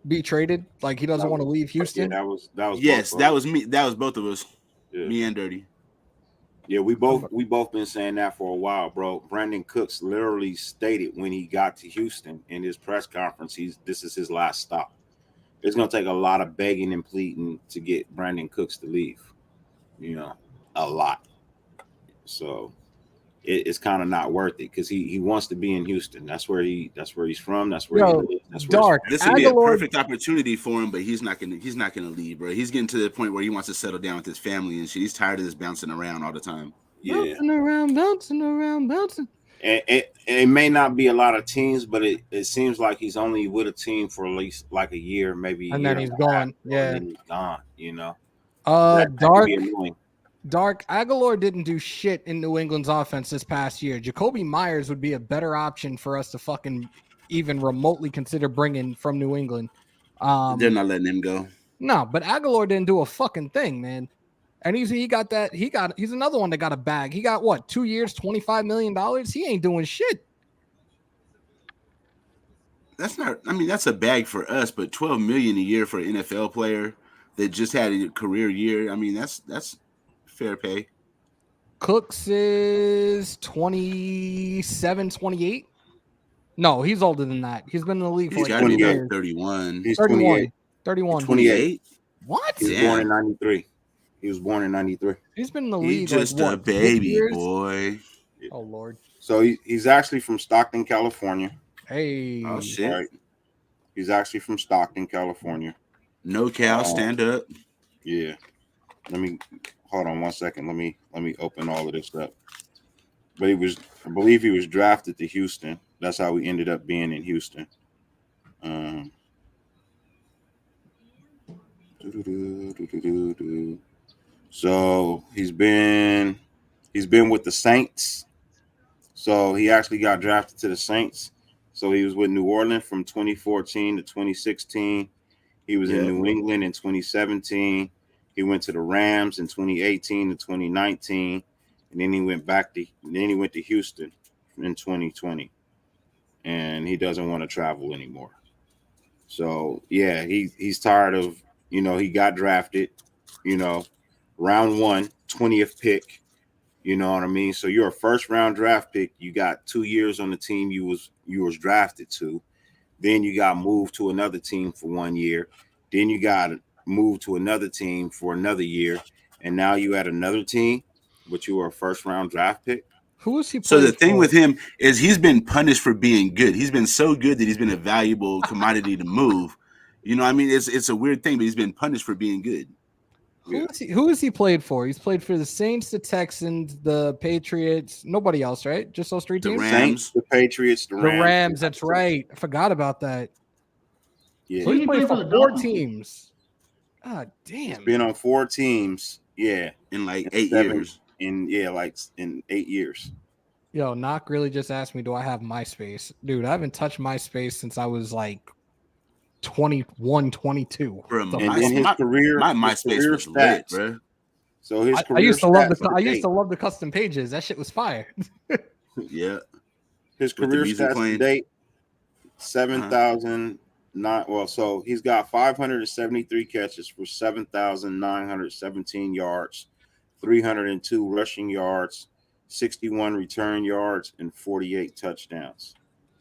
be traded? Like he doesn't want to leave Houston? Yeah, that was yes, that was me. That was both of us. Yeah. Me and Dirty. Yeah, we both been saying that for a while, bro. Brandon Cooks literally stated when he got to Houston in his press conference, this is his last stop. It's gonna take a lot of begging and pleading to get Brandon Cooks to leave. You know, a lot. So it's kind of not worth it because he wants to be in Houston. That's where he's from. That's where he lives. That's where Dark. This would be a perfect opportunity for him, but he's not gonna leave, bro. He's getting to the point where he wants to settle down with his family and shit. He's tired of this bouncing around all the time. Yeah, Bouncing around. And it may not be a lot of teams, but it seems like he's only with a team for at least like a year, maybe. And then he's gone. Yeah, and then he's gone. You know. Dark. Could be annoying. Dark. Aguilar didn't do shit in New England's offense this past year. Jacoby Myers would be a better option for us to fucking even remotely consider bringing from New England. They're not letting him go. No, but Aguilar didn't do a fucking thing, man. And he's another one that got a bag. He got what, 2 years, $25 million? He ain't doing shit. That's a bag for us, but $12 million a year for an NFL player that just had a career year. I mean, that's fair pay. Cooks is 27, 28. No, he's older than that. He's been in the league for He's like 28, years. 31. He's 31. 28. What? He was born in 93. He was born in 93. He's been in the league. He's just like, a baby boy. Oh, Lord. So he's actually from Stockton, California. Hey. Oh, shit. Right. He's actually from Stockton, California. No Cal, stand up. Yeah. Hold on 1 second. Let me open all of this up. But I believe he was drafted to Houston. That's how we ended up being in Houston. So he's been with the Saints. So he actually got drafted to the Saints. So he was with New Orleans from 2014 to 2016. He was in New England in 2017. He went to the Rams in 2018 to 2019, and then he went to Houston in 2020. And he doesn't want to travel anymore. So yeah, he's tired of, he got drafted, round 1, 20th pick. You know what I mean? So you're a first round draft pick. You got 2 years on the team you was drafted to. Then you got moved to another team for 1 year. Then you got moved to another team for another year. And now you at another team, but you were a first round draft pick. Who is he? So the thing with him is he's been punished for being good. He's been so good that he's been a valuable commodity to move. I mean, it's a weird thing, but he's been punished for being good. Who has he played for? He's played for the Saints, the Texans, the Patriots. Nobody else, right? Just those 3 teams? The Rams, Saints, the Patriots, the Rams. That's right. I forgot about that. Yeah. So he played for 4 teams. God damn. He's been on 4 teams. Yeah. In like 8 years. In 8 years. Yo, Knock really just asked me, do I have MySpace? Dude, I haven't touched MySpace since I was like 21, 22. Bro, his career, my MySpace was lit, bro. So his career I used to love the custom pages. That shit was fire. Yeah. His career stats to date, 7,000. So he's got 573 catches for 7,917 yards, 302 rushing yards, 61 return yards, and 48 touchdowns.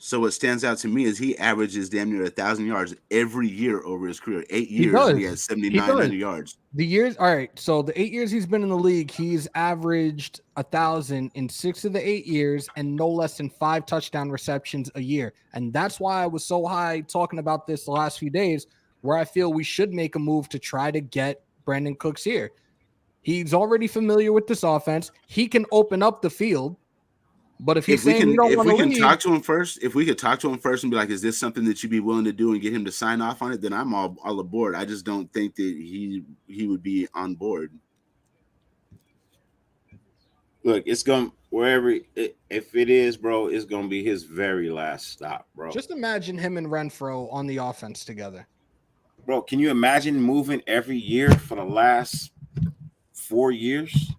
So what stands out to me is he averages damn near 1,000 yards every year over his career. 8 years, he has 7,900 yards. The years, all right. So the 8 years he's been in the league, he's averaged 1,000 in 6 of the 8 years, and no less than 5 touchdown receptions a year. And that's why I was so high talking about this the last few days, where I feel we should make a move to try to get Brandon Cooks here. He's already familiar with this offense. He can open up the field. But if he's saying if we can talk to him first, if we could talk to him first and be like, is this something that you'd be willing to do and get him to sign off on it, then I'm all aboard. I just don't think that he would be on board. Look, it's going wherever if it is, bro, it's gonna be his very last stop, bro. Just imagine him and Renfro on the offense together. Bro, can you imagine moving every year for the last 4 years?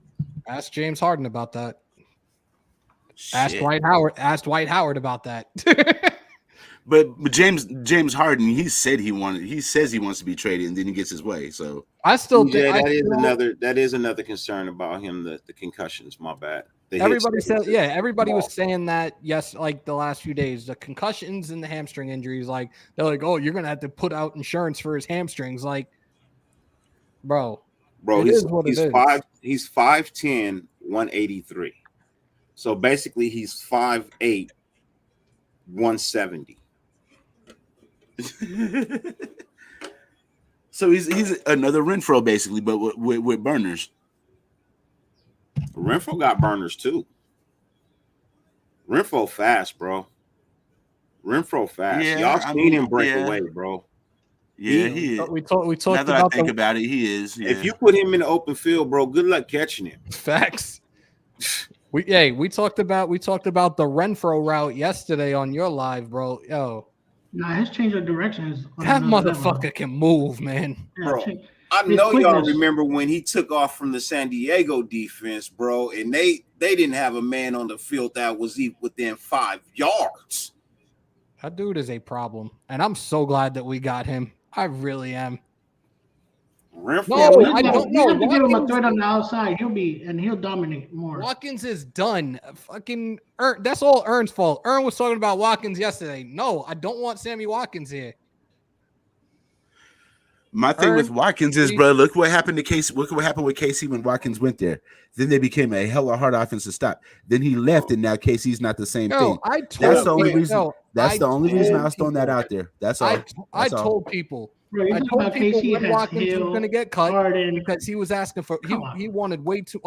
Ask James Harden about that. Shit. Ask Dwight Howard about that. But James Harden, he says he wants to be traded, and then he gets his way. So I still TJ, think that is another concern about him. The concussions. My bad. everybody said, everybody was saying that. Yes, like the last few days, the concussions and the hamstring injuries. Like they're like, oh, you're gonna have to put out insurance for his hamstrings. Like, bro, he's 5'10", 183. So basically, he's 5'8", 170. So he's another Renfro basically, but with burners. Renfro got burners too. Renfro fast, bro. Renfro fast. Yeah, Y'all seen him break away, bro. Yeah, he is. We talked now that about I think about it, he is. Yeah. If you put him in the open field, bro, good luck catching him. Facts. We talked about the Renfro route yesterday on your live, bro. Yo, Nah, his change of direction is that motherfucker can move, man. Bro, I know y'all remember when he took off from the San Diego defense, bro, and they didn't have a man on the field that was within 5 yards. That dude is a problem, and I'm so glad that we got him. I really am. Renfro, I don't know. You have to give him a threat on the outside. He'll dominate more. Watkins is done. Fucking that's all Ern's fault. Ern was talking about Watkins yesterday. No, I don't want Sammy Watkins here. My thing with Watkins is, bro, look what happened to KC. Look what happened with KC when Watkins went there. Then they became a hella hard offense to stop. Then he left, and now KC's not the same thing. That's the only reason. That's the only reason I was throwing that out there. That's all. I told people. I told people when Watkins was going to get cut because he was asking for he wanted way too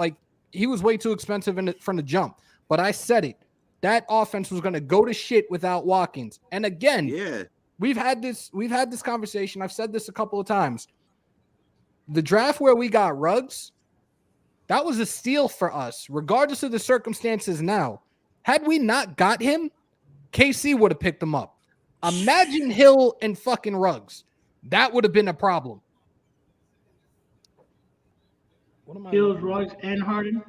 he was way too expensive from the jump. But I said it. That offense was going to go to shit without Watkins. And again, we've had this conversation. I've said this a couple of times. The draft where we got Ruggs, that was a steal for us, regardless of the circumstances now. Had we not got him, KC would have picked him up. Imagine Hill and fucking Ruggs. That would have been a problem. Hills, Ruggs, and Harden.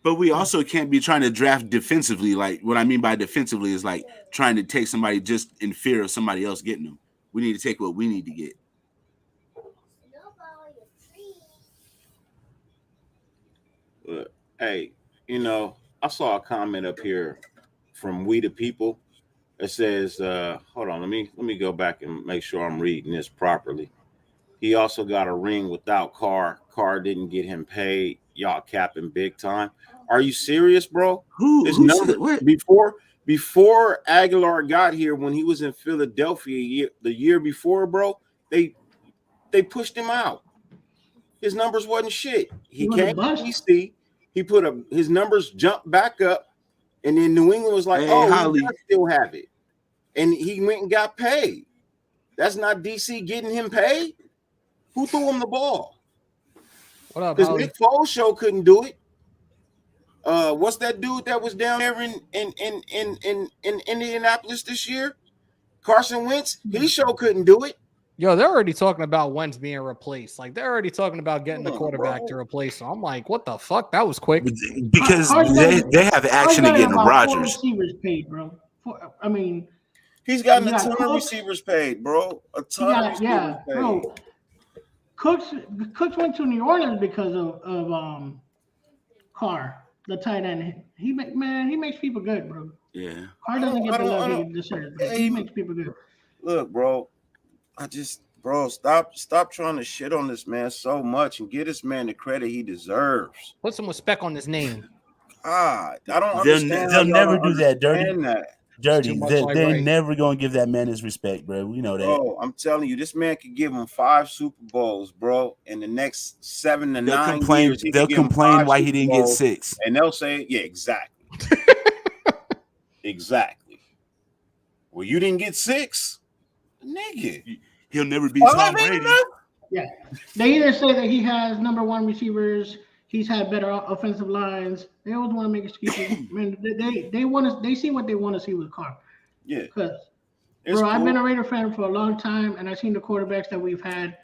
But we also can't be trying to draft defensively. Like what I mean by defensively is like trying to take somebody just in fear of somebody else getting them. We need to take what we need to get. Hey, I saw a comment up here from We the People. It says, hold on, let me go back and make sure I'm reading this properly. He also got a ring without Carr. Carr didn't get him paid. Y'all capping big time. Are you serious, bro? His number before Aguilar got here, when he was in Philadelphia the year before, bro, they pushed him out. His numbers wasn't shit. He came to DC. He put his numbers jumped back up, and then New England was like, we still have it. And he went and got paid. That's not DC getting him paid. Who threw him the ball? What up, because Nick Foles show couldn't do it. What's that dude that was down there in Indianapolis this year? Carson Wentz. He show couldn't do it. Yo, they're already talking about Wentz being replaced. Like they're already talking about getting the quarterback to replace him. I'm like, what the fuck? That was quick. Because they have action to get Rodgers. Receivers paid, bro. He's gotten a ton of receivers paid, bro. A ton of receivers paid. Bro. Cooks went to New Orleans because of Carr, the tight end. He makes people good, bro. Yeah. Carr doesn't get the love he deserves, but he makes people good. Look, bro, stop trying to shit on this man so much and get this man the credit he deserves. Put some respect on his name. I don't understand. They'll never do that, Dirty. Dirty. They're right. never gonna give that man his respect, bro. We know that. Bro, I'm telling you, this man could give him 5 Super Bowls, bro. In the next 7 to 9 years, they'll complain why he didn't get 6, and they'll say, "Yeah, exactly, exactly." Well, you didn't get 6, nigga. He'll never be Tom Brady. Yeah, they either say that he has number 1 receivers. He's had better offensive lines. They always want to make excuses. Man, they see what they want to see with Carr. Yeah. Because, bro, I've been a Raider fan for a long time, and I've seen the quarterbacks that we've had,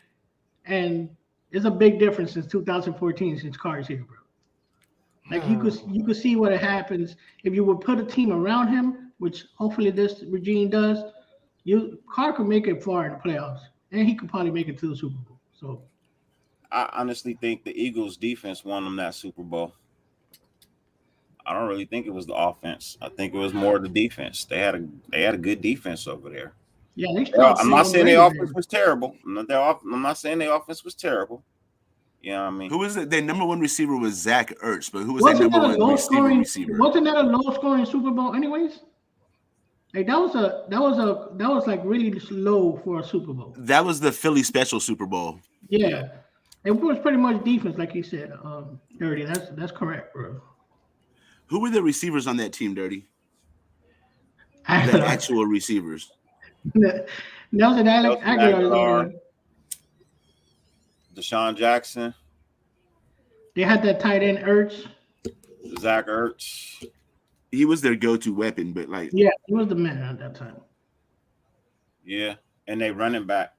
and it's a big difference since 2014 since Carr's here, bro. Like you could see what happens if you would put a team around him, which hopefully this regime does. Carr could make it far in the playoffs, and he could probably make it to the Super Bowl. So I honestly think the Eagles' defense won them that Super Bowl. I don't really think it was the offense. I think it was more the defense. They had a good defense over there. Yeah, I'm not saying their offense was terrible. I'm not saying their offense was terrible. You know what I mean? Who was it? Their number one receiver was Zach Ertz, but who was their number one receiver? Wasn't that a low scoring Super Bowl, anyways? Like that was like really slow for a Super Bowl. That was the Philly special Super Bowl. Yeah, it was pretty much defense, like you said. Dirty. That's correct, bro. Who were the receivers on that team, Dirty? The actual receivers. Nelson Aguilar. Deshaun Jackson. They had that tight end Ertz. Zach Ertz. He was their go-to weapon, but he was the man at that time. Yeah, and they running back.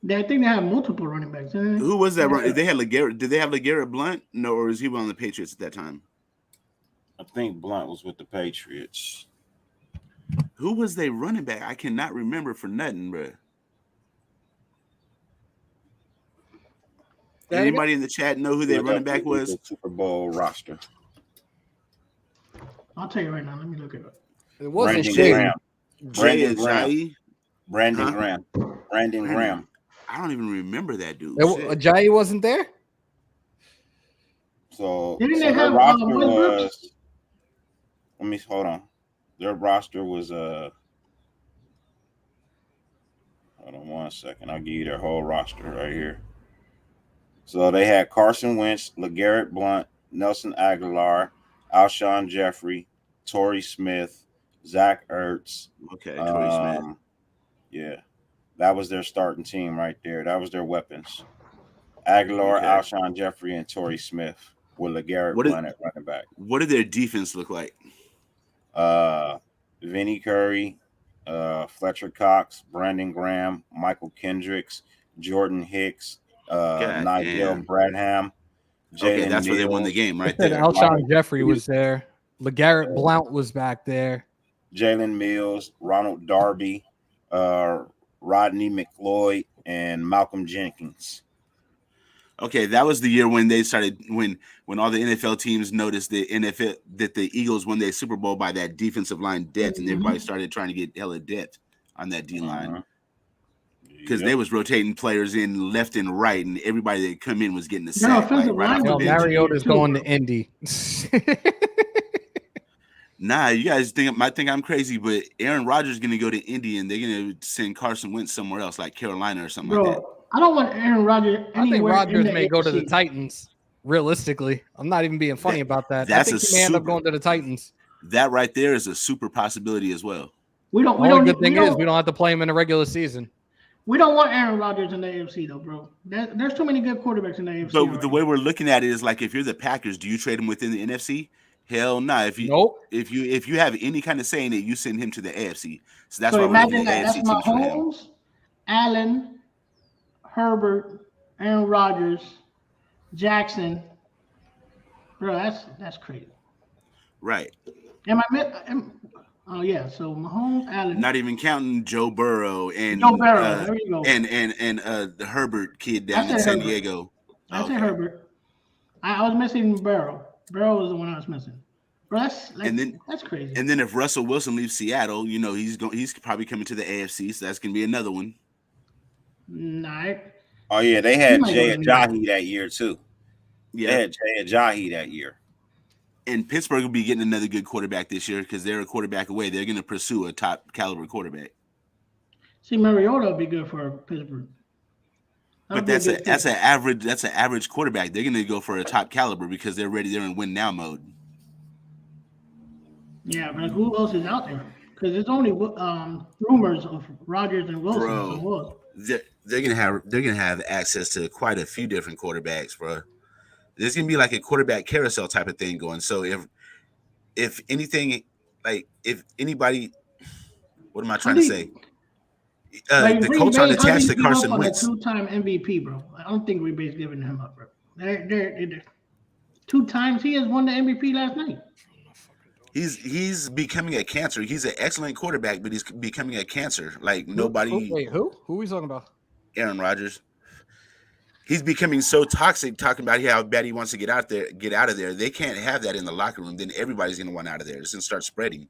I think they have multiple running backs. Who was that? They had LeGarrette. Did they have LeGarrette Blount? No, or was he on the Patriots at that time? I think Blount was with the Patriots. Who was they running back? I cannot remember for nothing, bro. Anybody in the chat know who their running back was? Super Bowl roster. I'll tell you right now. Let me look it up. It wasn't Brandon Graham. Brandon Graham. I don't even remember that dude. Ajayi wasn't there? So their roster was. Let me hold on. Their roster was hold on 1 second. I'll give you their whole roster right here. So they had Carson Wentz, LeGarrette Blount, Nelson Aguilar, Alshon Jeffrey, Torrey Smith, Zach Ertz. Okay, Torrey Smith. Yeah. That was their starting team right there. That was their weapons. Aguilar, Alshon Jeffrey, and Torrey Smith with LeGarrette Blount at running back. What did their defense look like? Vinnie Curry, Fletcher Cox, Brandon Graham, Michael Kendricks, Jordan Hicks, Nigel Bradham. Okay, that's where they won the game right there. Alshon Jeffrey was there. LeGarrette Blount was back there. Jalen Mills, Ronald Darby, Rodney McLeod, and Malcolm Jenkins. Okay, that was the year when they started when all the NFL teams noticed that the Eagles won their Super Bowl by that defensive line depth, and everybody started trying to get hella depth on that D line because they was rotating players in left and right, and everybody that come in was getting the sack. Mariota's going to Indy. Nah, you guys might think I'm crazy, but Aaron Rodgers is going to go to Indy, and they're going to send Carson Wentz somewhere else, like Carolina or something like that. I don't want Aaron Rodgers anywhere. I think Rodgers may go to the Titans. Realistically, I'm not even being funny about that. I think he may end up going to the Titans. That right there is a super possibility as well. The only good thing is we don't have to play him in a regular season. We don't want Aaron Rodgers in the AFC though, bro. There's too many good quarterbacks in the AFC. But the way we're looking at it is like if you're the Packers, do you trade him within the NFC? Hell no. If you have any kind of saying that, you send him to the AFC. So that's why we're looking at the AFC teams for him. Mahomes, Allen, Herbert, Aaron Rodgers, Jackson. Bro, that's crazy. Right. Oh yeah, so Mahomes, Allen. Not even counting Joe Burrow and there you go. and the Herbert kid down in San Diego. I said Herbert. I was missing Burrow. Burrow was the one I was missing. Bro, that's crazy. And then if Russell Wilson leaves Seattle, he's probably coming to the AFC, so that's gonna be another one. Nah. Oh yeah, they had Jay Ajayi that year too. Yeah, they had Jay Ajayi that year. And Pittsburgh will be getting another good quarterback this year because they're a quarterback away. They're going to pursue a top caliber quarterback. See, Mariota would be good for Pittsburgh. But that's an average quarterback. They're going to go for a top caliber because they're ready. They're in win now mode. Yeah, but who else is out there? Because there's only rumors of Rodgers and Wilson. Bro, they're gonna have access to quite a few different quarterbacks, bro. There's gonna be like a quarterback carousel type of thing going. So if anything, like if anybody, what am I trying to say? The Colts aren't attached to Carson Wentz. 2-time MVP, bro. I don't think Green Bay's giving him up, bro. They're 2 times he has won the MVP last night. He's becoming a cancer. He's an excellent quarterback, but he's becoming a cancer. Like nobody. Who are we talking about? Aaron Rodgers. He's becoming so toxic, talking about how bad he wants to get out of there. They can't have that in the locker room. Then everybody's gonna want out of there. It's gonna start spreading.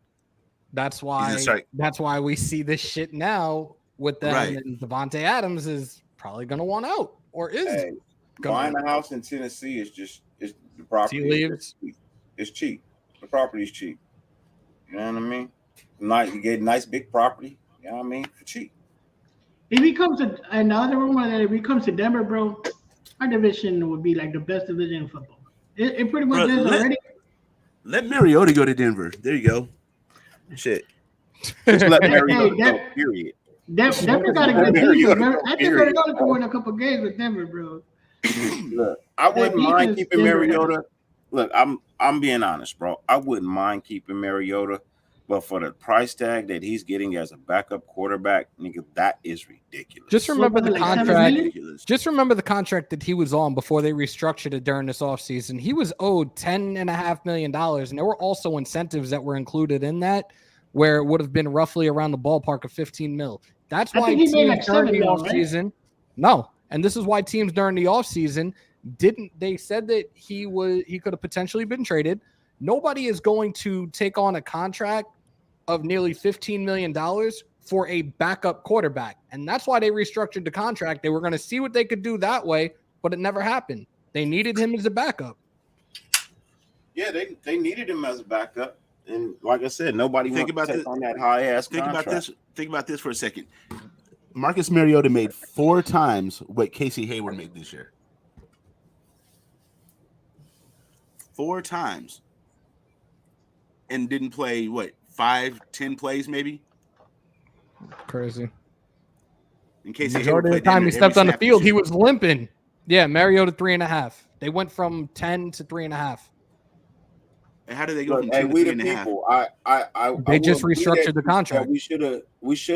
That's why we see this shit now with them. Right. And Devontae Adams is probably gonna want out or is buying a house in Tennessee is the property. It's cheap. The property is cheap. You know what I mean? You get a nice big property. You know what I mean? For cheap. If he comes to another rumor that if he comes to Denver, bro, our division would be like the best division in football. It pretty much is already. Let Mariota go to Denver. There you go. Shit. Just let Mariota go. Period. Denver got a good team. I think Mariota can win a couple games with Denver, bro. Look, I wouldn't mind keeping Mariota. Look, I'm being honest, bro. I wouldn't mind keeping Mariota. But for the price tag that he's getting as a backup quarterback, nigga, that is ridiculous. Just remember the contract. Just remember the contract that he was on before they restructured it during this offseason. He was owed $10.5 million, and there were also incentives that were included in that, where it would have been roughly around the ballpark of 15 mil. That's why teams during the offseason, no, and this is why teams during the offseason didn't. They said that he could have potentially been traded. Nobody is going to take on a contract of nearly $15 million for a backup quarterback. And that's why they restructured the contract. They were going to see what they could do that way, but it never happened. They needed him as a backup. Yeah, they needed him as a backup. And like I said, nobody wants to take on that high-ass contract. Think about this for a second. Marcus Mariota made 4 times what Casey Hayward made this year. 4 times. And didn't play, 5-10 plays maybe. Crazy. In case majority of the time he stepped on the field, he was limping. Yeah, Mariota 3.5. They went from 10 to 3.5 And how did they go from 10 to 3.5? They just restructured the contract. We should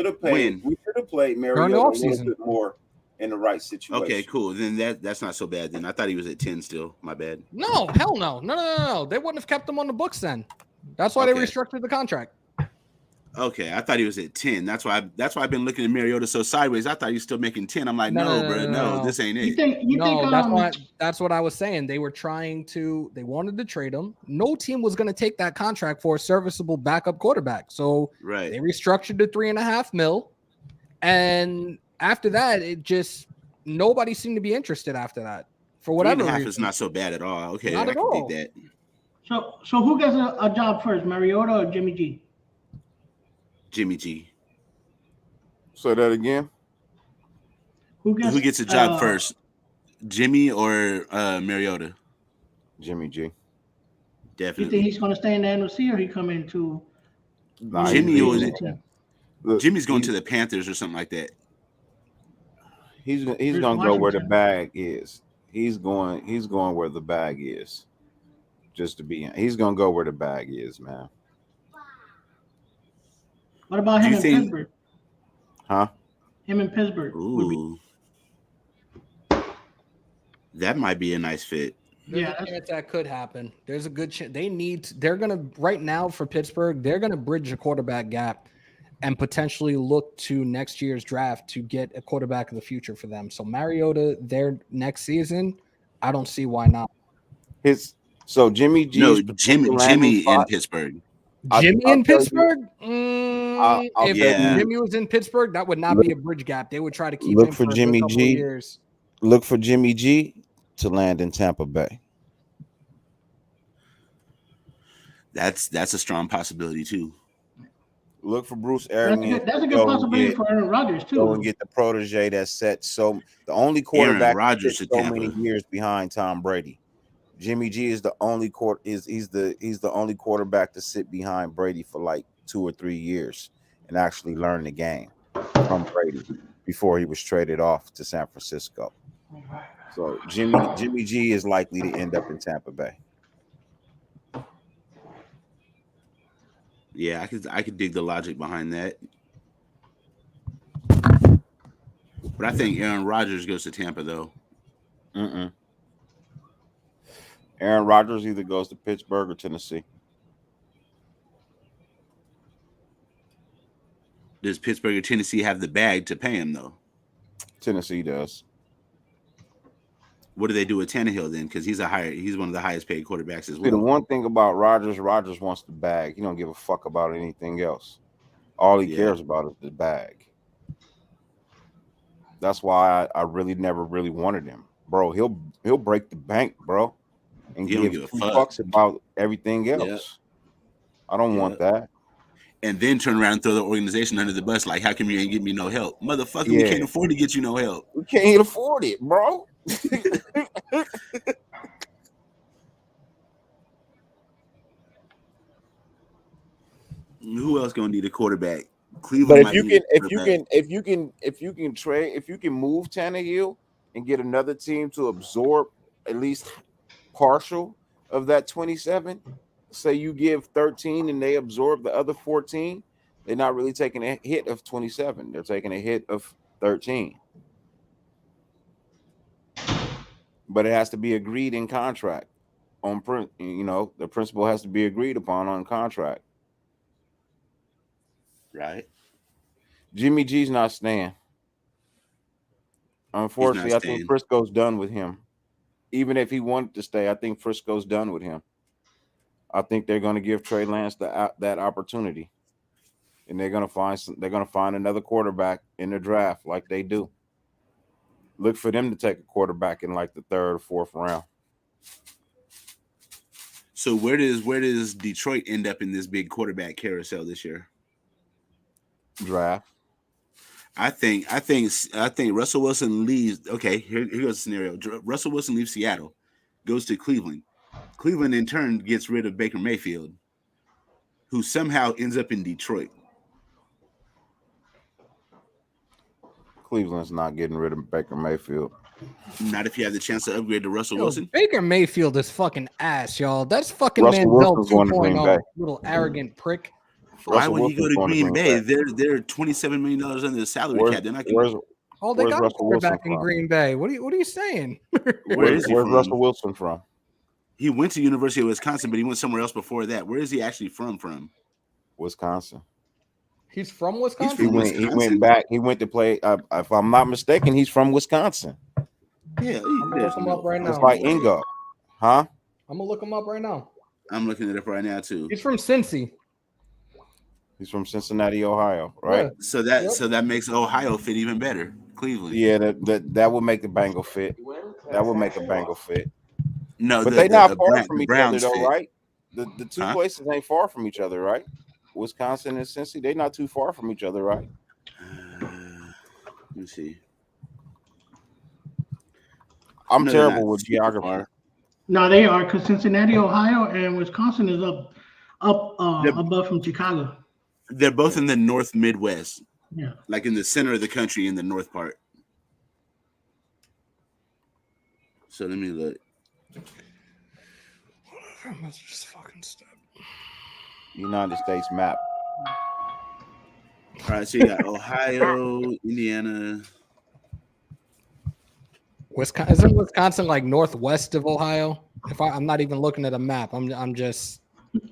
have played. We should have played Mariota a little bit more in the right situation. Okay, cool. Then that's not so bad. Then I thought he was at 10 still. My bad. No, hell no. They wouldn't have kept him on the books then. That's why they restructured the contract. Okay, I thought he was at 10. That's why I've been looking at Mariota so sideways. I thought he was still making 10. I'm like, no, this ain't it. That's what I was saying. They wanted to trade him. No team was going to take that contract for a serviceable backup quarterback. So they restructured the 3.5 mil. And after that, nobody seemed to be interested after that. For whatever reason. 3.5 is not so bad at all. Okay, not I at can all. dig that. So who gets a job first, Mariota or Jimmy G? Jimmy G. Say that again. Who gets a job first, Jimmy or Mariota? Jimmy G. Definitely. You think he's going to stay in the NFC or he come into? Jimmy's going to the Panthers or something like that. He's going to go where the bag is. He's going where the bag is. He's going to go where the bag is, man. What about him in Pittsburgh? Huh? Him in Pittsburgh. Ooh. That might be a nice fit. That could happen. There's a good chance. They're going to, right now for Pittsburgh, they're going to bridge the quarterback gap and potentially look to next year's draft to get a quarterback of the future for them. So Mariota, their next season, I don't see why not. So Jimmy G. No, Jimmy in Pittsburgh. Jimmy in Pittsburgh? If Jimmy was in Pittsburgh, that would not be a bridge gap. They would try to keep him for Jimmy G. Years. Look for Jimmy G to land in Tampa Bay. That's a strong possibility too. Look for Bruce Arians. That's a good possibility for Aaron Rodgers too. Go and get the protege that's set. So the only quarterback Rodgers so many years behind Tom Brady. Jimmy G is the only he's the only quarterback to sit behind Brady for like 2 or 3 years and actually learn the game from Brady before he was traded off to San Francisco. So Jimmy G is likely to end up in Tampa Bay. Yeah, I could dig the logic behind that. But I think Aaron Rodgers goes to Tampa though. Aaron Rodgers either goes to Pittsburgh or Tennessee. Does Pittsburgh or Tennessee have the bag to pay him though? Tennessee does. What do they do with Tannehill then? Because he's one of the highest paid quarterbacks as well. See, the one thing about Rodgers wants the bag. He don't give a fuck about anything else. All he cares about is the bag. That's why I really never really wanted him, bro. He'll break the bank, bro, and give two fucks about everything else. Yeah. I don't want that. And then turn around and throw the organization under the bus. Like, how come you ain't give me no help, motherfucker? We can't afford to get you no help. We can't afford it, bro. Who else gonna need a quarterback? Cleveland. But if you can move Tannehill and get another team to absorb at least partial of that 27, say you give 13 and they absorb the other 14, they're not really taking a hit of 27. They're taking a hit of 13. But it has to be agreed in contract on print. The principle has to be agreed upon on contract. Right. Jimmy G's not staying. Unfortunately, I think Frisco's done with him. Even if he wanted to stay, I think Frisco's done with him. I think they're going to give Trey Lance that opportunity, and they're going to find another quarterback in the draft like they do. Look for them to take a quarterback in like the 3rd or 4th round. So where does Detroit end up in this big quarterback carousel this year? Draft. I think Russell Wilson leaves. Okay, here goes the scenario. Russell Wilson leaves Seattle, goes to Cleveland. Cleveland in turn gets rid of Baker Mayfield, who somehow ends up in Detroit. Cleveland's not getting rid of Baker Mayfield. Not if you have the chance to upgrade to Russell Wilson. Baker Mayfield is fucking ass, y'all. That's fucking Russell Manziel Wilson's 2.0, little arrogant prick. Why would he go to Green Bay? They're $27 million under the salary cap. They're not going. They got a quarterback in Green Bay. What are you saying? Where's Russell Wilson from? He went to University of Wisconsin, but he went somewhere else before that. Where is he actually from? Wisconsin. He's from Wisconsin. He went back. He went to play. If I'm not mistaken, he's from Wisconsin. Yeah, I'm gonna look him up right now. It's like Ingo, huh? I'm gonna look him up right now. I'm looking it up right now too. He's from Cincy. He's from Cincinnati, Ohio, right? Yeah. So that makes Ohio fit even better. Cleveland. Yeah, that would make the Bengal fit. That would make a Bengal fit. No, but they're not far from each other, though, right? The two places ain't far from each other, right? Wisconsin and Cincy, they're not too far from each other, right? Let me see. I'm terrible with geography. No, they are, because Cincinnati, Ohio, and Wisconsin is up above from Chicago. They're both in the North Midwest. Yeah. Like in the center of the country, in the north part. So let me look. Whatever, I must just fucking stop. United States map. All right, so you got Ohio, Indiana. Isn't Wisconsin like northwest of Ohio? I'm not even looking at a map. I'm just.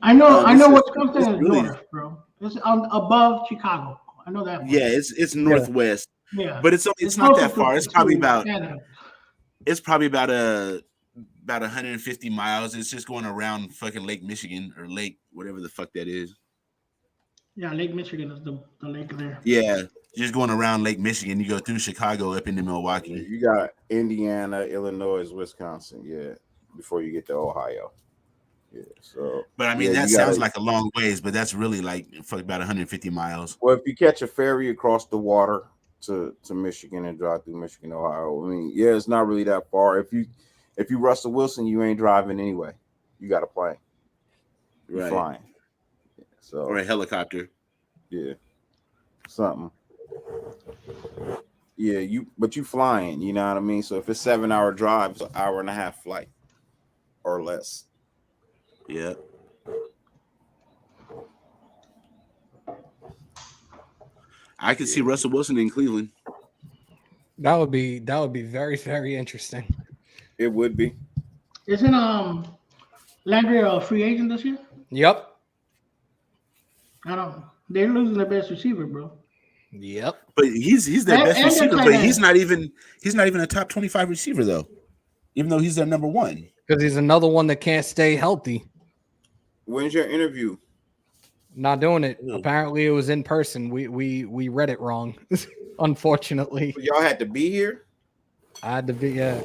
I know Wisconsin is north, bro. It's above Chicago. I know that. Yeah, it's northwest. Yeah, but it's not that far. It's probably about. It's probably about 150 miles. It's just going around fucking Lake Michigan or Lake whatever the fuck that is. Yeah, Lake Michigan is the lake there. Yeah, just going around Lake Michigan. You go through Chicago up into Milwaukee. You got Indiana, Illinois, Wisconsin. Yeah, before you get to Ohio. Yeah, so. But I mean, that sounds like a long ways, but that's really like about 150 miles. Well, if you catch a ferry across the water to Michigan and drive through Michigan, Ohio, I mean, yeah, it's not really that far. If you Russell Wilson, you ain't driving anyway. You got a plane. You're flying. Yeah, so or a helicopter. Yeah, something. Yeah, but you flying. You know what I mean. So if it's 7-hour drive, it's an hour and a half flight or less. Yeah. I could see Russell Wilson in Cleveland. That would be very, very interesting. It would be. Isn't Landry a free agent this year? Yep. They're losing their best receiver, bro. Yep. But he's their best And receiver, tight but end. he's not even a top 25 receiver though. Even though he's their number one. Because he's another one that can't stay healthy. When's your interview? Not doing it. Apparently, it was in person. We read it wrong, unfortunately. Y'all had to be here. I had to be. Yeah.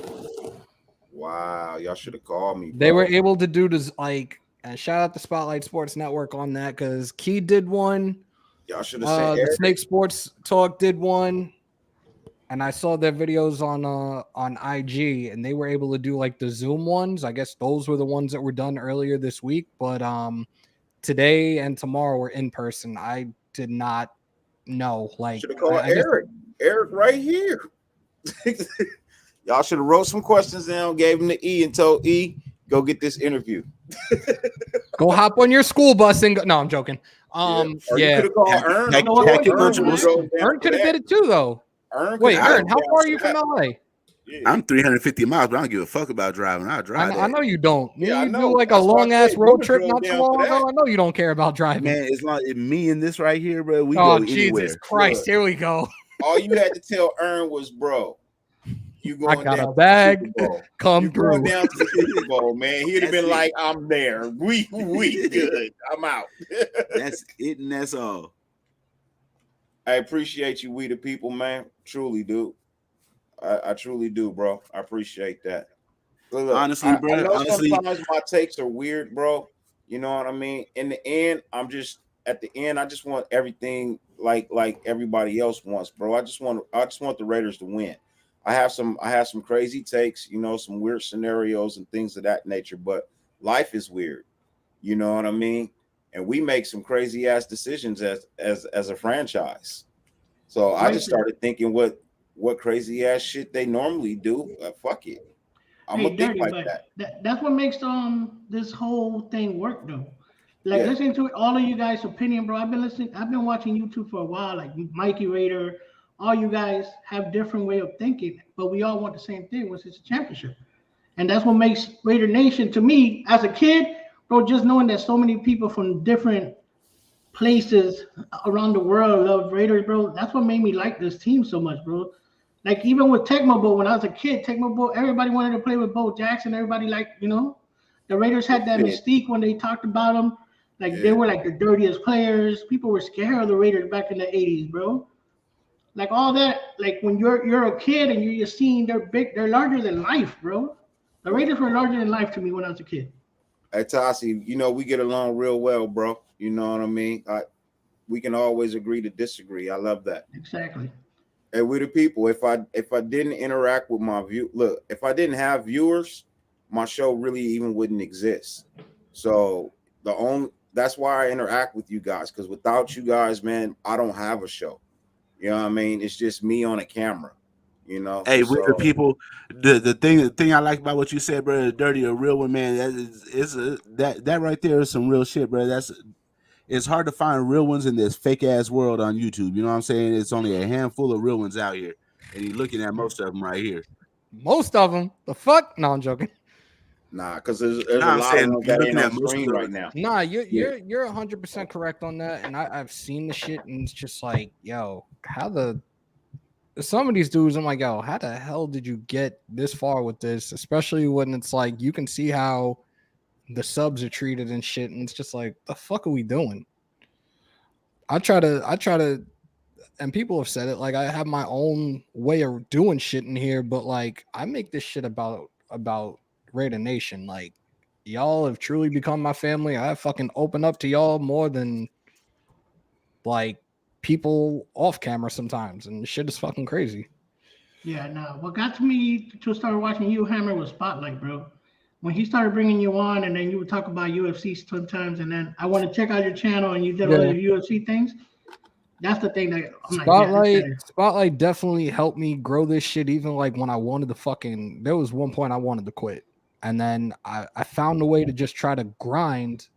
Wow, y'all should have called me. They were able to do this. Like, and shout out to Spotlight Sports Network on that because Key did one. Y'all should have said the Snake Sports Talk did one, and I saw their videos on IG, and they were able to do like the Zoom ones. I guess those were the ones that were done earlier this week, but today and tomorrow were in person. I did not know. Like, should have called Eric. Eric right here. Y'all should have wrote some questions down, gave him the E, and told E, go get this interview. Go hop on your school bus and go. No, I'm joking. Yeah. You could have called Ern. Ern could have did it too, though. Wait, Ern, how far are you from LA? Yeah. I'm 350 miles, but I don't give a fuck about driving. I drive. I know you don't. Yeah, you I know. do like That's a why I long ass said road you trip drove not too down long for ago. that. I know you don't care about driving. Man, as long as me and this right here, bro, we Oh, go anywhere. Jesus Christ. Look. Here we go. All you had to tell Ern was, bro, you going I got down a bag. to the Super Bowl. Come You through. going down to the Super Bowl, man. He'd have That's been it. like, I'm there. We good. I'm out. That's it, and that's all. I appreciate you, we the people, man. Truly do. I truly do, bro. I appreciate that. Look, Honestly, bro, I know honestly- sometimes my takes are weird, bro. You know what I mean? In the end, I just want everything like everybody else wants, bro. I just want the Raiders to win. I have some crazy takes, you know, some weird scenarios and things of that nature, but life is weird. You know what I mean? And we make some crazy ass decisions as a franchise. So I just started thinking what crazy ass shit they normally do. Fuck it. I'm gonna think like that. That's what makes this whole thing work though. Like Yeah. listening to all of you guys' opinion, bro. I've been watching YouTube for a while, like Mikey Raider. All you guys have different way of thinking, but we all want the same thing, which is a championship. And that's what makes Raider Nation, to me, as a kid, bro, just knowing that so many people from different places around the world love Raiders, bro. That's what made me like this team so much, bro. Like even with Tecmo Bowl, when I was a kid, Tecmo Bowl, everybody wanted to play with Bo Jackson. Everybody the Raiders had that mystique when they talked about them. Like they were like the dirtiest players. People were scared of the Raiders back in the 80s, bro. Like all that, like when you're a kid and you're just seeing they're larger than life, bro. The Raiders were larger than life to me when I was a kid. Hey Tassi, you know we get along real well, bro. You know what I mean? We can always agree to disagree. I love that. Exactly. And we the people. If I didn't interact with my if I didn't have viewers, my show really even wouldn't exist. So that's why I interact with you guys, because without you guys, man, I don't have a show. You know what I mean? It's just me on a camera. You know. Hey, with the people, the thing I like about what you said, bro, dirty, a real one, man. That right there is some real shit, bro. It's hard to find real ones in this fake ass world on YouTube. You know what I'm saying? It's only a handful of real ones out here, and you're looking at most of them right here. Most of them? The fuck? No, I'm joking. Nah, because there's a lot of them that ain't on screen right now. Nah, you're 100% correct on that, and I've seen the shit, and it's just like, yo, some of these dudes, I'm like, yo, how the hell did you get this far with this? Especially when it's like you can see how the subs are treated and shit, and it's just like, the fuck are we doing? I try to, and people have said it, like I have my own way of doing shit in here, but like I make this shit about Raider Nation. Like y'all have truly become my family. I fucking open up to y'all more than like people off camera sometimes, and shit is fucking crazy. Yeah, no. What got me to start watching you, Hammer, was Spotlight, bro. When he started bringing you on, and then you would talk about UFC sometimes, and then I want to check out your channel, and you did all your UFC things. That's the thing that I'm Spotlight definitely helped me grow this shit. Even like when I wanted to there was one point I wanted to quit, and then I found a way to just try to grind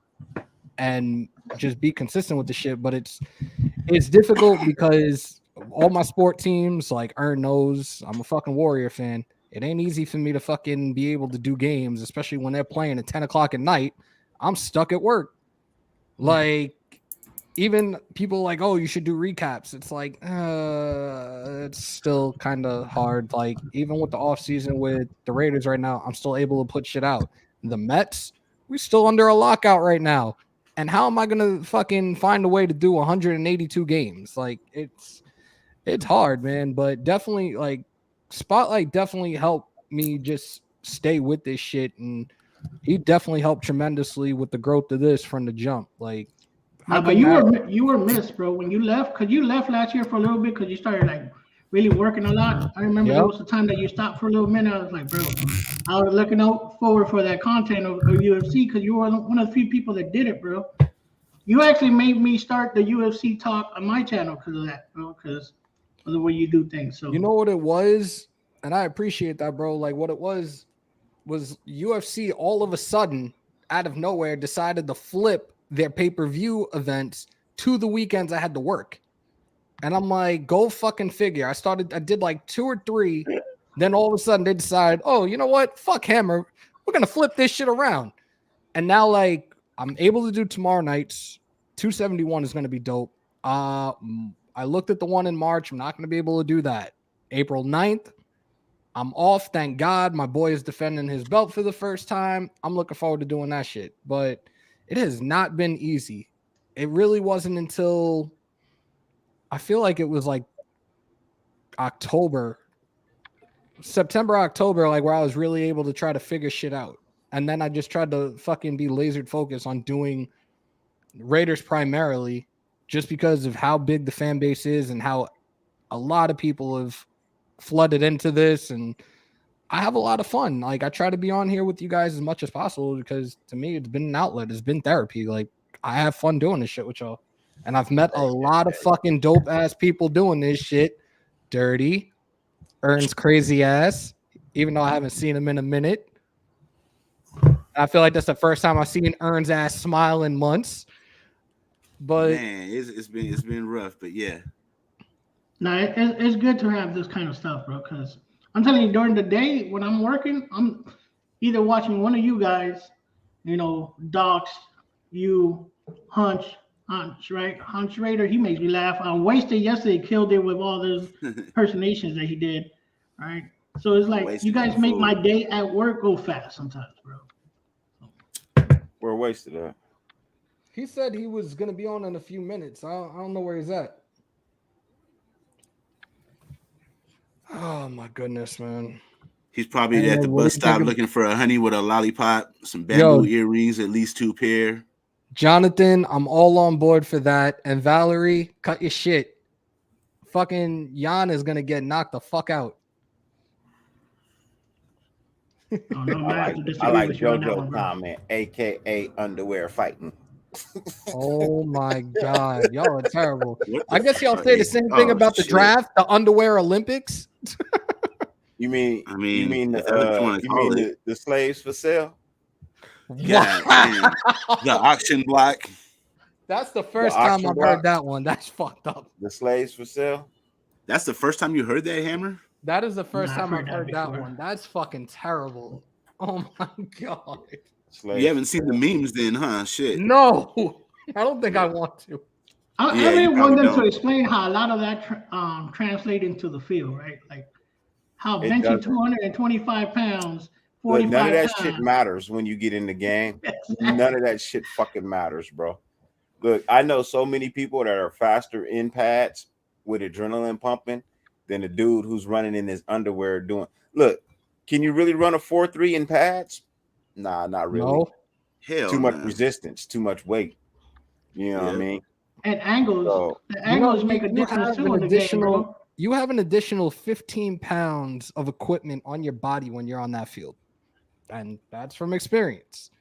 and just be consistent with the shit. But it's difficult because all my sport teams, like Ern knows, I'm a fucking Warrior fan. It ain't easy for me to fucking be able to do games, especially when they're playing at 10 o'clock at night. I'm stuck at work. Like, even people like, oh, you should do recaps. It's like, it's still kind of hard. Like, even with the offseason with the Raiders right now, I'm still able to put shit out. The Mets, we're still under a lockout right now. And how am I going to fucking find a way to do 182 games? Like, it's hard, man. But definitely, like, Spotlight definitely helped me just stay with this shit. And he definitely helped tremendously with the growth of this from the jump. Like, No, but you were missed, bro, when you left. Cause you left last year for a little bit because you started like really working a lot. I remember there was a time that you stopped for a little minute. I was like, bro, I was looking out forward for that content of UFC because you were one of the few people that did it, bro. You actually made me start the UFC talk on my channel because of that, bro. Because of the way you do things. So you know what it was, and I appreciate that, bro. Like what it was UFC all of a sudden out of nowhere decided to flip their pay-per-view events to the weekends I had to work. And I'm like, go fucking figure. I did like 2 or 3. Then all of a sudden they decided, oh, you know what? Fuck Hammer. We're going to flip this shit around. And now like I'm able to do tomorrow nights. 271 is going to be dope. I looked at the one in March. I'm not going to be able to do that. April 9th. I'm off. Thank God. My boy is defending his belt for the first time. I'm looking forward to doing that shit. But it has not been easy. It really wasn't until I feel like it was like September, October, like where I was really able to try to figure shit out. And then I just tried to fucking be lasered focused on doing Raiders primarily just because of how big the fan base is and how a lot of people have flooded into this. And I have a lot of fun. Like I try to be on here with you guys as much as possible because to me, it's been an outlet. It's been therapy. Like I have fun doing this shit with y'all. And I've met a lot of fucking dope ass people doing this shit. Dirty, Ern's crazy ass, even though I haven't seen him in a minute. I feel like that's the first time I've seen Ern's ass smile in months. But man, it's been rough, but yeah. No, it's good to have this kind of stuff, bro, because I'm telling you, during the day when I'm working, I'm either watching one of you guys, you know, Docs, you, Hunch, right? Hunch Raider, he makes me laugh. I wasted yesterday, killed it with all those impersonations that he did, right? So it's like you guys make my day at work go fast sometimes, bro. We're wasted at. He said he was going to be on in a few minutes. I don't know where he's at. Oh, my goodness, man. He's probably at the bus stop looking for a honey with a lollipop, some bamboo earrings, at least 2 pair. Jonathan, I'm all on board for that. And Valerie, cut your shit. Fucking Jan is going to get knocked the fuck out. I like JoJo comment, a.k.a. underwear fighting. Oh my God, y'all are terrible. I guess y'all say the same thing about the draft, the underwear Olympics. You mean the slaves for sale? Yeah, the auction block. That's the first time I've heard that one. That's fucked up. The slaves for sale. That's the first time you heard that, Hammer? That is the first time I've heard that one. That's fucking terrible. Oh my God. You haven't seen the memes then, huh? Shit. No, I don't think I want to. I really want them to explain how a lot of that translate into the field, right? Like how benching 225 pounds, 45 none of that pounds. shit matters when you get in the game. None of that shit fucking matters, bro. Look, I know so many people that are faster in pads with adrenaline pumping than the dude who's running in his underwear doing. Look, can you really run a 4.3 in pads? Nah, not really. No. Hell, too much resistance, too much weight. You know what I mean? And angles. The angles make a difference too in the game, bro. You have an additional 15 pounds of equipment on your body when you're on that field. And that's from experience.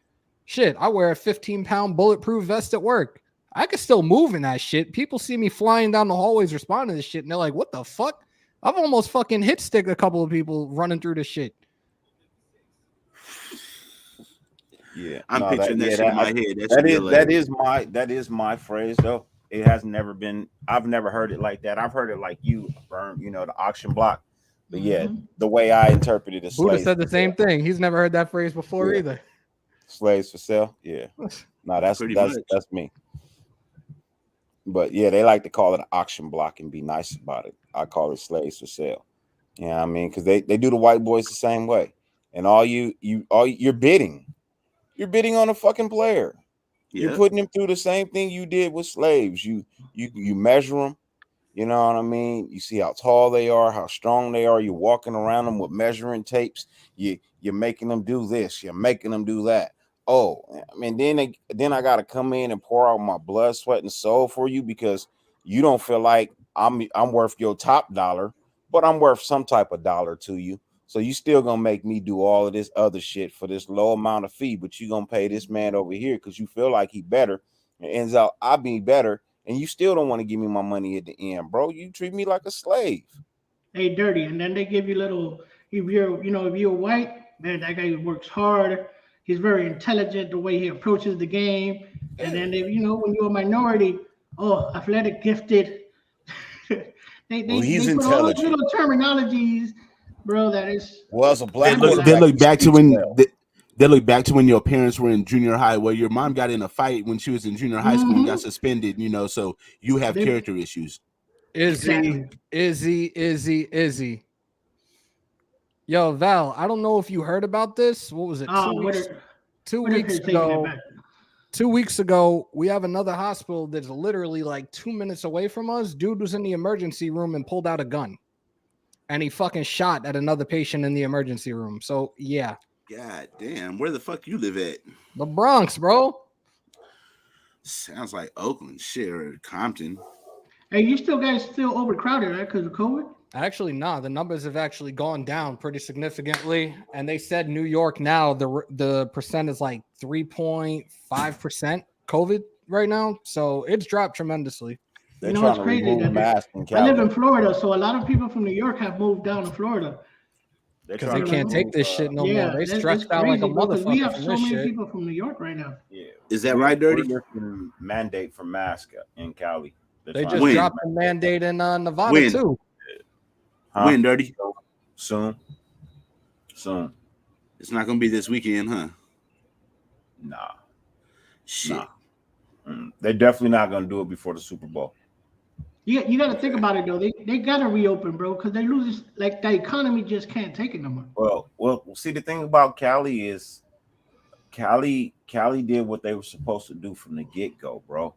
Shit, I wear a 15-pound bulletproof vest at work. I can still move in that shit. People see me flying down the hallways responding to this shit, and they're like, what the fuck? I've almost fucking hit stick a couple of people running through this shit. Yeah, I'm picturing that shit in my head. That is my phrase though. It has never been. I've never heard it like that. I've heard it like you, Berm. You know, the auction block. But yeah, the way I interpreted it, Buddha said the same thing. He's never heard that phrase before either. Slaves for sale. Yeah, no, that's me. But yeah, they like to call it an auction block and be nice about it. I call it slaves for sale. You know what I mean? Because they do the white boys the same way. And you're bidding. You're bidding on a fucking player. You're putting him through the same thing you did with slaves. You measure them. You know what I mean? You see how tall they are, how strong they are. You're walking around them with measuring tapes. You're making them do this. You're making them do that. Oh, I mean, then I got to come in and pour out my blood, sweat, and soul for you because you don't feel like I'm worth your top dollar, but I'm worth some type of dollar to you. So you still gonna make me do all of this other shit for this low amount of fee, but you gonna pay this man over here because you feel like he better. It ends out I be better. And you still don't want to give me my money at the end, bro. You treat me like a slave. Hey, dirty, and then they give you little. If you're white, man, that guy works hard. He's very intelligent the way he approaches the game. And then if when you're a minority, athletic, gifted. they he's put all those intelligent. little terminologies, bro. That is. Well, as a black they look back to when. They look back to when your parents were in junior high, where your mom got in a fight when she was in junior high school and got suspended, so you have character issues. Izzy. Yo, Val, I don't know if you heard about this. What was it? 2 weeks ago. 2 weeks ago, we have another hospital that's literally like 2 minutes away from us. Dude was in the emergency room and pulled out a gun. And he fucking shot at another patient in the emergency room. So, yeah. God damn, where the fuck you live at? The Bronx, bro. Sounds like Oakland, shit, or Compton. Hey, you guys still overcrowded, right? Because of COVID? Actually, nah. The numbers have actually gone down pretty significantly. And they said New York now, the percent is like 3.5% COVID right now. So it's dropped tremendously. They're trying to remove the mask in Cali. I live in Florida, so a lot of people from New York have moved down to Florida. Because they can't take this shit no more. They stretched out like a motherfucker. We have so many people from New York right now. Yeah. Is that right, Dirty? Mandate for mask in Cali. They just dropped the mandate in Nevada too. When, Dirty? Soon. It's not gonna be this weekend, huh? Nah. Shit. Nah. They're definitely not gonna do it before the Super Bowl. You got to think about it though. They got to reopen, bro, because they lose like the economy just can't take it no more. Well. See, the thing about Cali is, Cali did what they were supposed to do from the get-go, bro.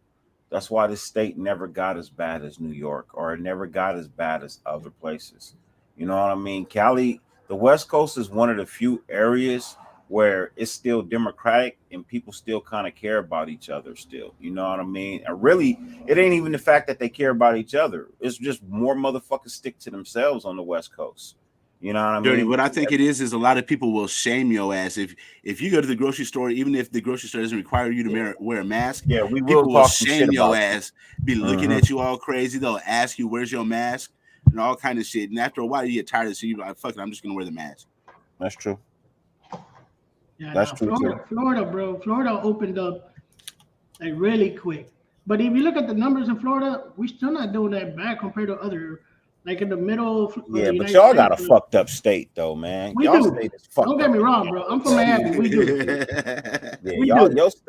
That's why this state never got as bad as New York, or it never got as bad as other places. You know what I mean? Cali, the West Coast is one of the few areas where it's still democratic and people still kind of care about each other still. You know what I mean? And really, it ain't even the fact that they care about each other. It's just more motherfuckers stick to themselves on the West Coast. You know what I mean? Dirty, what I think it is a lot of people will shame your ass if you go to the grocery store, even if the grocery store doesn't require you to wear a mask. Yeah, we will shame your ass, be looking at you all crazy. They'll ask you, "Where's your mask?" and all kind of shit. And after a while, you get tired of it, so you're like, "Fuck it, I'm just gonna wear the mask." That's true. Yeah, that's true. Florida, bro. Florida opened up like really quick. But if you look at the numbers in Florida, we're still not doing that bad compared to other. Like in the middle of but y'all got a fucked up state though, man. We y'all do. State is fucked Don't get me wrong, bro. I'm from Miami. We do.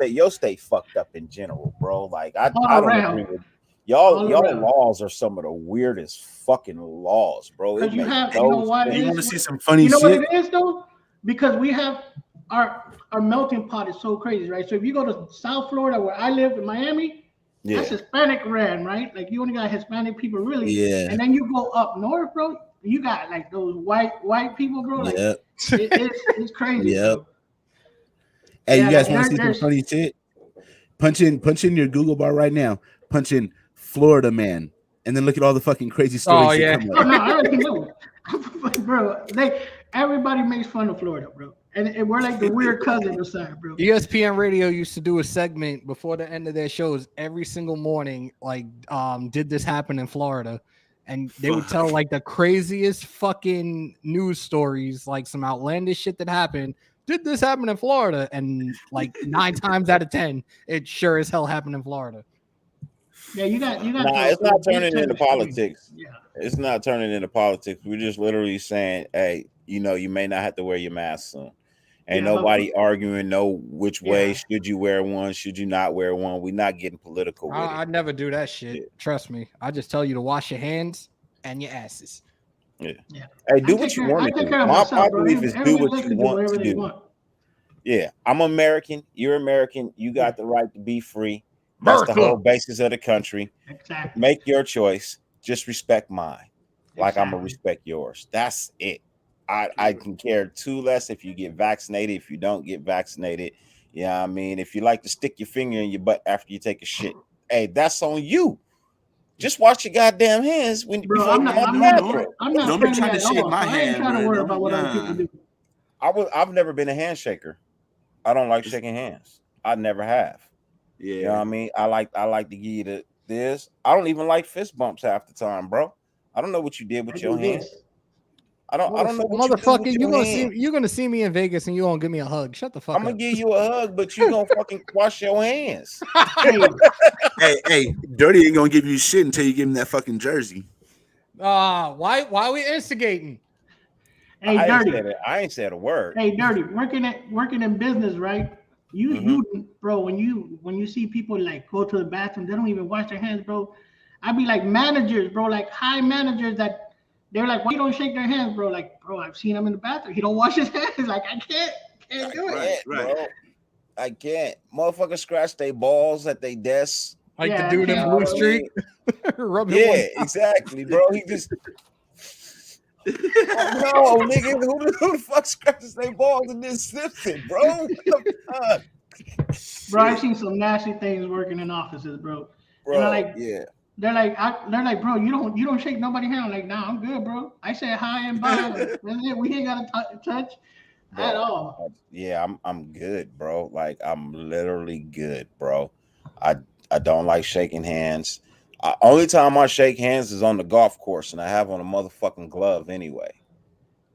Your state fucked up in general, bro. Like I don't agree with y'all. Laws are some of the weirdest fucking laws, bro. Because you know why? You want to see some funny shit? You know what it is though? Because we have our melting pot is so crazy, right? So if you go to South Florida, where I live in Miami. Yeah. That's Hispanic ran, right? Like you only got Hispanic people, really. Yeah. And then you go up north, bro. You got like those white people, bro. Like, it's crazy. Yep. Hey, you guys want to see some funny shit? Punch in your Google bar right now. Punch in Florida man, and then look at all the fucking crazy stories. Oh yeah. No, I already know, bro. Everybody makes fun of Florida, bro. And we're like the weird cousin or something, bro. ESPN Radio used to do a segment before the end of their shows every single morning, like, did this happen in Florida? And they would tell like the craziest fucking news stories, like some outlandish shit that happened. Did this happen in Florida? And like 9 times out of 10, it sure as hell happened in Florida. Yeah, you got. Nah, it's not turning into politics. Yeah, it's not turning into politics. We're just literally saying, hey, you may not have to wear your mask soon. Ain't Yeah, nobody arguing which way Yeah. should you wear one, should you not wear one. We're not getting political with it. I never do that shit. Yeah. Trust me. I just tell you to wash your hands and your asses. Yeah. Yeah. Hey, do I what take you care- want I to take do. care of My myself, bro. belief is do Everybody what else you can do want whatever to they do. want. Yeah, I'm American. You're American. You got the right to be free. That's the America. whole basis of the country. Exactly. Make your choice. Just respect mine, like I'm gonna Exactly. respect yours. That's it. I can care too less if you get vaccinated. If you don't get vaccinated, yeah, I mean, if you like to stick your finger in your butt after you take a shit, hey, that's on you. Just wash your goddamn hands Bro, before you go in the bathroom. I'm not Don't be friendly trying to at shake all. my So I ain't hand, trying to bro. worry Don't about be- what other nah. people do. I've never been a handshaker. I don't like shaking hands. I never have. Yeah. You know what I mean? I like to give you this. I don't even like fist bumps half the time, bro. I don't know what you did with your hand. This. I don't know what Motherfucker, you do with your hand. you're gonna see me in Vegas and you gonna give me a hug. Shut the fuck I'm up. gonna give you a hug, but you gonna fucking wash your hands. Hey, Dirty ain't gonna give you shit until you give him that fucking jersey. Why are we instigating? Hey, Dirty. I ain't said a word. Hey, Dirty. Working in business, right? You, bro. When you see people like go to the bathroom, they don't even wash their hands, bro. I be like managers, bro, like high managers that they're like, why you don't shake their hands, bro? Like, bro, I've seen him in the bathroom. He don't wash his hands. Like, I can't do it. Right. Bro. I can't. Motherfuckers scratch their balls at their desks. Like Yeah, the dude in Blue Street. Yeah, exactly, bro. He just no, nigga. Who the fuck scratches their balls and then sips it, bro? What the fuck? Bro, I've seen some nasty things working in offices, bro. Bro, And they're like, yeah. They're like, bro, you don't shake nobody's hand. I'm like, nah, I'm good, bro. I said hi and bye. Like, that's it. We ain't got to touch Bro, at all. Yeah, I'm good, bro. Like I'm literally good, bro. I don't like shaking hands. Only time I shake hands is on the golf course, and I have on a motherfucking glove anyway.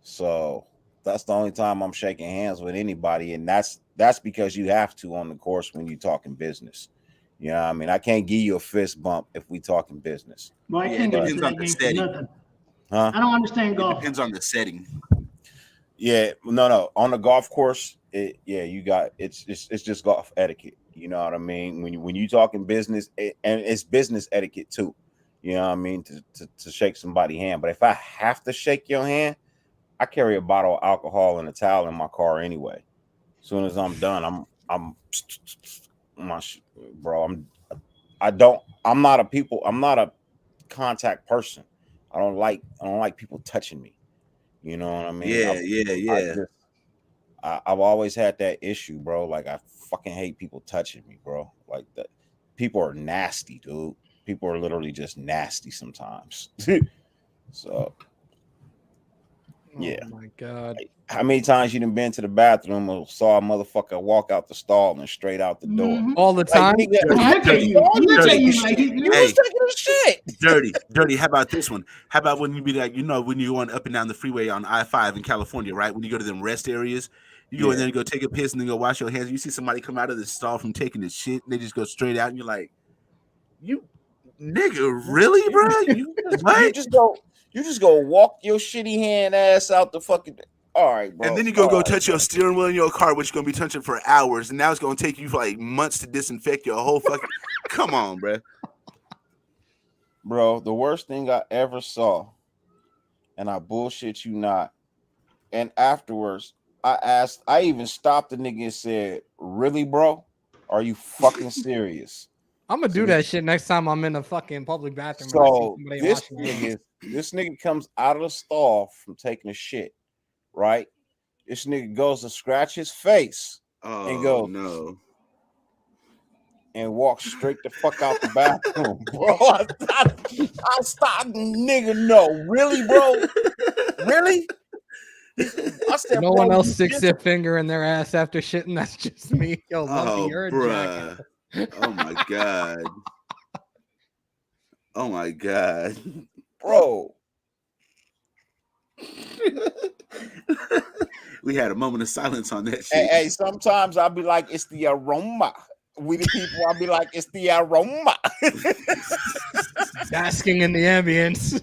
So that's the only time I'm shaking hands with anybody, and that's because you have to on the course when you're talking business. You know what I mean? I can't give you a fist bump if we talking business. Well, I can't get into that game for nothing. Huh? I don't understand golf. It depends on the setting. Yeah, no. On the golf course, it's just golf etiquette. You know what I mean? When you talking business, and it's business etiquette too. You know what I mean? To shake somebody's hand. But if I have to shake your hand, I carry a bottle of alcohol and a towel in my car anyway. As soon as I'm done, I'm not a contact person. I don't like people touching me. You know what I mean? Yeah. I've always had that issue, bro. Like I fucking hate people touching me, bro. Like that. People are nasty, dude. People are literally just nasty sometimes. So yeah. Oh my god. How many times you done been to the bathroom or saw a motherfucker walk out the stall and straight out the door? All the time? Like, nigga, Look at you. Look at you like you was taking a shit. Dirty. How about this one? How about when you be like, when you're going up and down the freeway on I-5 in California, right? When you go to them rest areas, you go in there and go take a piss and then go wash your hands. You see somebody come out of the stall from taking the shit, and they just go straight out, and you're like, you nigga, really, bro? You just go walk your shitty hand ass out the fucking. All right, bro. And then you go touch your steering wheel in your car, which you're gonna be touching for hours, and now it's gonna take you for like months to disinfect your whole fucking. Come on, bro. Bro, the worst thing I ever saw, and I bullshit you not. And afterwards, I even stopped the nigga and said, "Really, bro? Are you fucking serious?" I'm gonna do that shit next time I'm in a fucking public bathroom. So this nigga comes out of the stall from taking a shit, right? This nigga goes to scratch his face and go no, and walk straight the fuck out the bathroom, bro. I stopped, nigga. No, really, bro, really. I said, no one else sticks their finger in their ass after shitting. That's just me. Yo, Lumpy, you're a jackass. Oh my god. Oh my god. Bro. We had a moment of silence on that shit. Hey, sometimes I'll be like, it's the aroma. We the people, I'll be like, it's the aroma. Basking in the ambience.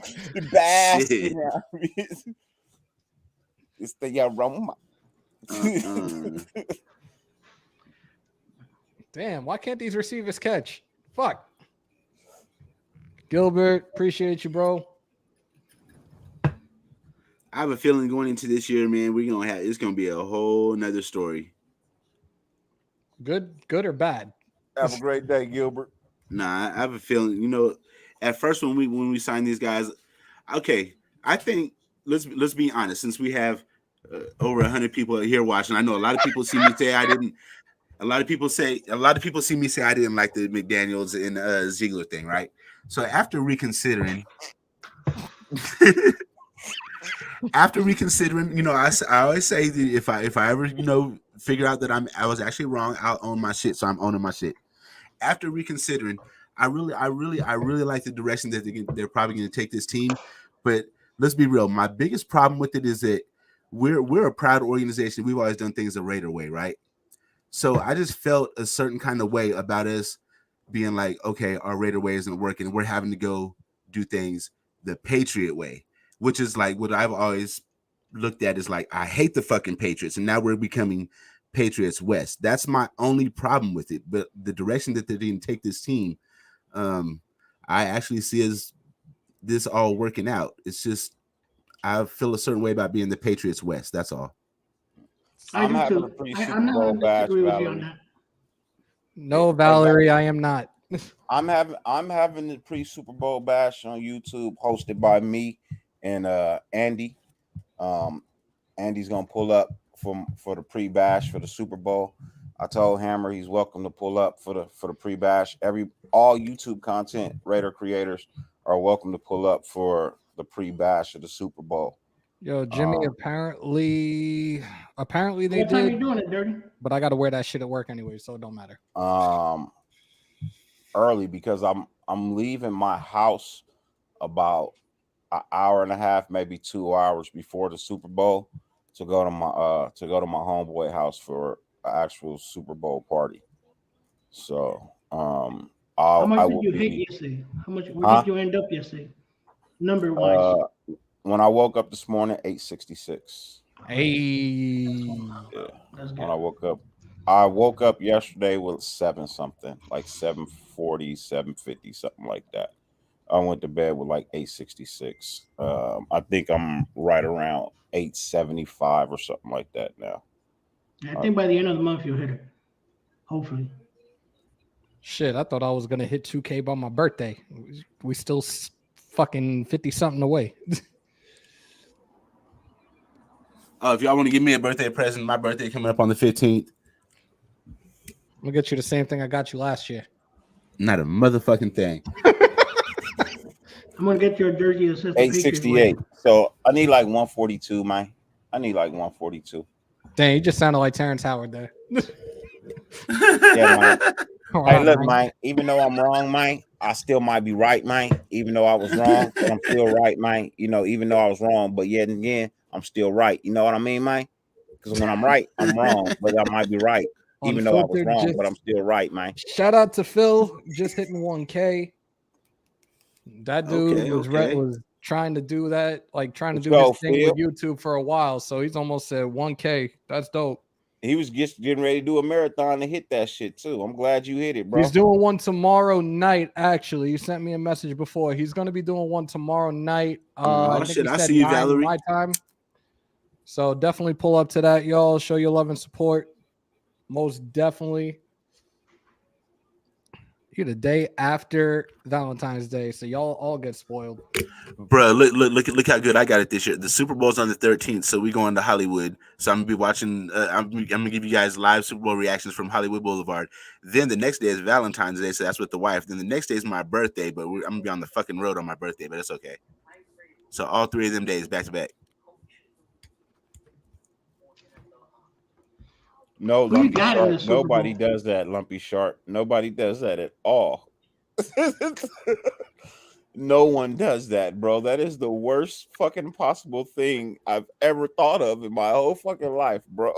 Basking. It's the aroma. Damn, why can't these receivers catch? Fuck. Gilbert, appreciate you, bro. I have a feeling going into this year, man, it's gonna be a whole nother story. Good or bad? Have a great day, Gilbert. Nah, I have a feeling, at first when we sign these guys, okay, I think let's be honest, since we have over 100 people here watching, I know a lot of people see me say I didn't. A lot of people see me say I didn't like the McDaniels and Ziegler thing, right? So after reconsidering, I always say that if I ever figure out that I was actually wrong, I'll own my shit. So I'm owning my shit. After reconsidering, I really like the direction that they're probably going to take this team. But let's be real. My biggest problem with it is that we're a proud organization. We've always done things the Raider way, right? So I just felt a certain kind of way about us being like, okay, our Raider way isn't working. We're having to go do things the Patriot way, which is like what I've always looked at is like, I hate the fucking Patriots. And now we're becoming Patriots West. That's my only problem with it. But the direction that they didn't take this team, I actually see as this all working out. It's just, I feel a certain way about being the Patriots West. That's all. I'm having a pre-Super Bowl bash, Valerie. No, Valerie, I am not. I'm having the pre-Super Bowl bash on YouTube, hosted by me and Andy. Andy's gonna pull up for the pre-bash for the Super Bowl. I told Hammer he's welcome to pull up for the pre-bash. All YouTube content Raider creators are welcome to pull up for the pre-bash of the Super Bowl. Yo, Jimmy, apparently they what time did. You doing it, Dirty? But I got to wear that shit at work anyway, so it don't matter. Early because I'm leaving my house about an hour and a half, maybe 2 hours before the Super Bowl to go to my homeboy house for an actual Super Bowl party. So how much did you hit yesterday? Where did you end up yesterday? Number wise. When I woke up this morning, 866. Hey. Yeah. When I woke up yesterday with 7 something, like 740, 750, something like that. I went to bed with like 866. I think I'm right around 875 or something like that now. I think by the end of the month you'll hit it. Hopefully. Shit, I thought I was gonna hit 2K by my birthday. We still fucking 50 something away. If y'all want to give me a birthday present, my birthday coming up on the 15th. I'm gonna get you the same thing I got you last year. Not a motherfucking thing. I'm gonna get your jersey that says 868. So I need like 142, man. I need like 142. Dang, you just sounded like Terrence Howard there. Yeah, man. Hey, look, man. Even though I'm wrong, man, I still might be right, man. Even though I was wrong, but I'm still right, man. Even though I was wrong, but yet again, I'm still right. You know what I mean, man? Because when I'm right, I'm wrong, but I might be right. Even though I was wrong, but I'm still right, man. Shout out to Phil, just hitting 1K. That dude was trying to do that, like trying to do this thing with YouTube for a while. So he's almost at 1K. That's dope. He was just getting ready to do a marathon to hit that shit too. I'm glad you hit it, bro. He's doing one tomorrow night. Actually, you sent me a message before. He's going to be doing one tomorrow night. I see you, Valerie. My time. So definitely pull up to that, y'all. Show your love and support. Most definitely. You're the day after Valentine's Day, so y'all all get spoiled. Bro, look how good I got it this year. The Super Bowl's on the 13th, so we're going to Hollywood. So I'm gonna be watching. I'm gonna give you guys live Super Bowl reactions from Hollywood Boulevard. Then the next day is Valentine's Day, so that's with the wife. Then the next day is my birthday, but I'm gonna be on the fucking road on my birthday, but it's okay. So all 3 of them days back to back. No, Lumpy Shark. Nobody does that, Lumpy Shark. Nobody does that at all. No one does that, bro. That is the worst fucking possible thing I've ever thought of in my whole fucking life, bro.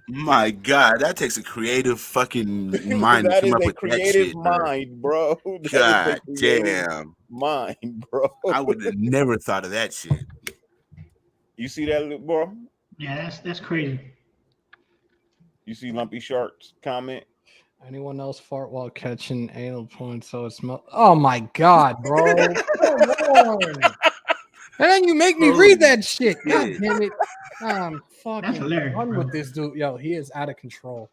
My God, that takes a creative fucking mind that to come is up a with creative that shit, mind, bro. God damn. Mind, bro. I would have never thought of that shit. You see that, bro? Yeah, that's crazy. You see Lumpy Shark's comment? Anyone else fart while catching anal points? So it smells. Oh my god, bro! Come on. And then you make me read that shit. God damn it! I'm fucking done with this dude. Yo, he is out of control.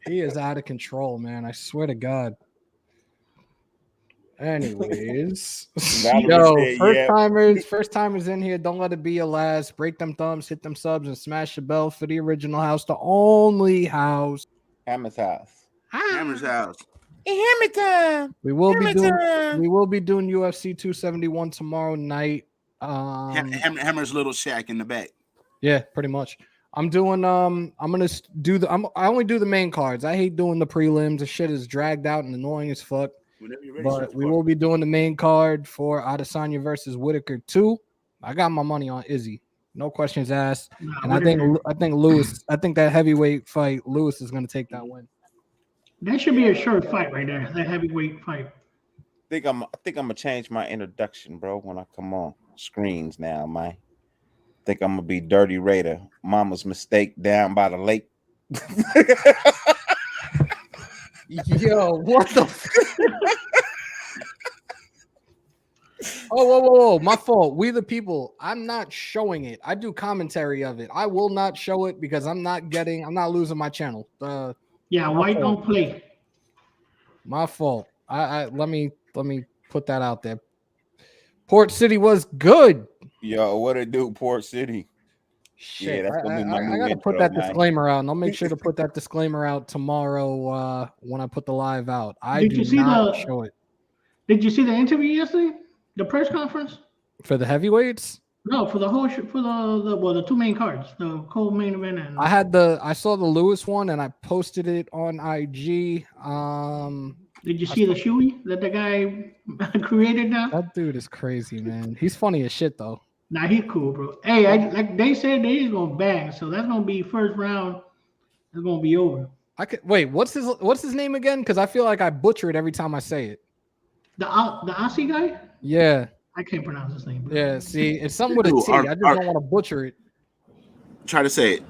He is out of control, man. I swear to God. Anyways, yo, first timers in here. Don't let it be your last. Break them thumbs, hit them subs, and smash the bell for the original house, the only house. Hammers.House. Hammers.House. Hammer time. We will be doing UFC 271 tomorrow night. Hammer's little shack in the back. Yeah, pretty much. I'm doing I'm gonna do I only do the main cards. I hate doing the prelims. The shit is dragged out and annoying as fuck. But we will be doing the main card for Adesanya versus Whitaker 2. I got my money on Izzy. No questions asked. And I think Lewis, I think that heavyweight fight, Lewis is gonna take that win. That should be a short fight right there. That heavyweight fight. I think I'm gonna change my introduction, bro, when I come on screens now, man. Think I'm gonna be Dirty Raider, Mama's mistake down by the lake. Yo, what the whoa, my fault. We the people. I'm not showing it. I do commentary of it. I will not show it because I'm not losing my channel. White don't play. My fault. I let me put that out there. Port City was good. Yo, what it do, Port City? Shit, yeah, that's gonna be my new I gotta put that disclaimer out, and I'll make sure to put that disclaimer out tomorrow when I put the live out. Did you see the interview yesterday? The press conference for the heavyweights? No, for the whole for the two main cards, the co-main event. And I saw the Lewis one, and I posted it on IG. Did you see the shoey that the guy created now? That dude is crazy, man. He's funny as shit, though. Nah, he's cool, bro. Hey, like they said, they's gonna bang, so that's gonna be first round. It's gonna be over. Wait. What's his name again? Because I feel like I butcher it every time I say it. The Aussie guy? Yeah. I can't pronounce his name. Bro. Yeah. See, it's something with a T. I just don't want to butcher it. Try to say it.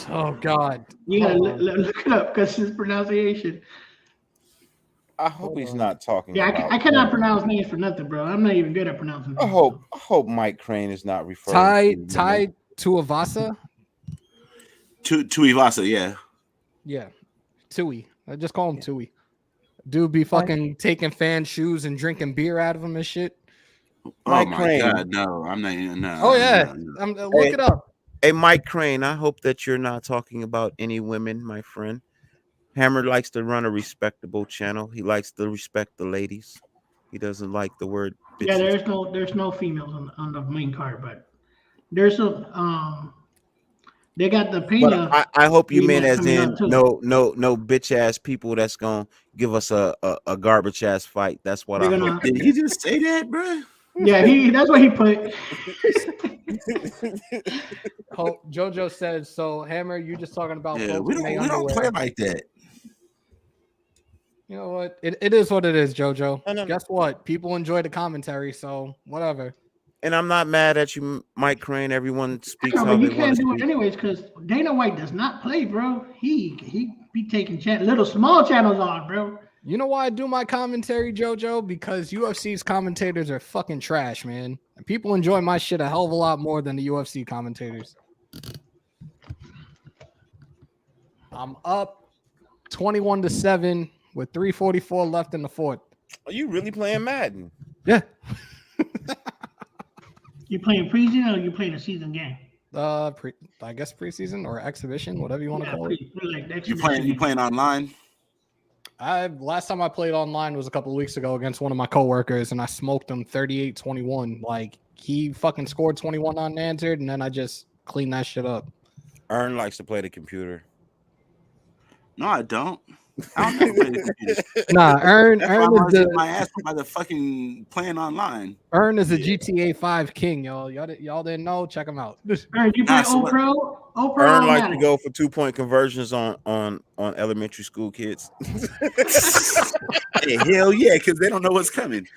Oh God. You gotta look it up because his pronunciation. I hope he's not talking. Yeah, I cannot pronounce names for nothing, bro. I'm not even good at pronouncing names. I hope Mike Crane is not referring to Tuivasa. Tuivasa, yeah. Yeah. Tui. I just call him Tui. Dude be fucking taking fan shoes and drinking beer out of them and shit. Mike Crane. God, no, I'm not even. No. Oh yeah, look it up. Hey, Mike Crane. I hope that you're not talking about any women, my friend. Hammer likes to run a respectable channel. He likes to respect the ladies. He doesn't like the word bitches. Yeah, there's no females on the main card, but there's some. They got the Pena. I hope you meant as in no bitch ass people that's gonna give us a garbage ass fight. That's what I hope. Did he just say that, bro? Yeah, that's what he put. JoJo said so. Hammer, you just talking about? Yeah, we don't play like that. You know what? It is what it is, JoJo. Guess what? People enjoy the commentary, so whatever. And I'm not mad at you, Mike Crane. Everyone speaks how but they you can't do it anyways because Dana White does not play, bro. He be taking little small channels on, bro. You know why I do my commentary, JoJo? Because UFC's commentators are fucking trash, man. And people enjoy my shit a hell of a lot more than the UFC commentators. I'm up 21-7 with 3:44 left in the fourth. Are you really playing Madden? Yeah. You playing preseason or you playing a season game? I guess preseason or exhibition, whatever you want to call it. Like you playing online? Last time I played online was a couple of weeks ago against one of my coworkers, and I smoked him 38-21. Like he fucking scored 21 unanswered, and then I just cleaned that shit up. Ern likes to play the computer. No, I don't. I don't play the computer. Nah, Ern is my ass by the fucking playing online. Ern is a GTA 5 king, y'all. Y'all didn't know? Check him out. Ern, you play O-Pro? Ern likes to go for 2-point conversions on elementary school kids. Hey, hell yeah, because they don't know what's coming.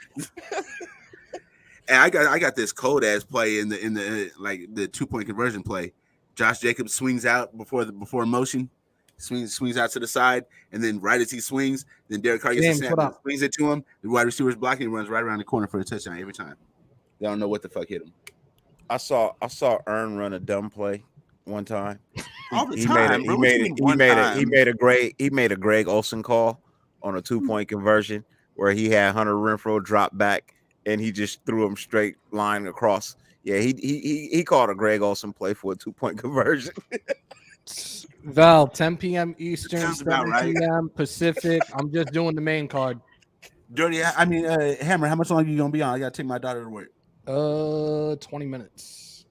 And I got this cold ass play in the like the 2-point conversion play. Josh Jacobs swings out before motion, swings out to the side, and then right as he swings, then Derek Carr gets the snap, swings it to him. The wide receiver's blocking, he runs right around the corner for a touchdown every time. They don't know what the fuck hit him. I saw Ern run a dumb play one time. All the time. He made a Greg Olsen call on a 2-point conversion where he had Hunter Renfrow drop back and he just threw him straight line across. Yeah, he called a Greg Olsen play for a 2-point conversion. Val, 10 p.m. Eastern, 7 right. p.m. Pacific. I'm just doing the main card. Dirty. I mean, Hammer. How much longer you gonna be on? I gotta take my daughter to work. 20 minutes.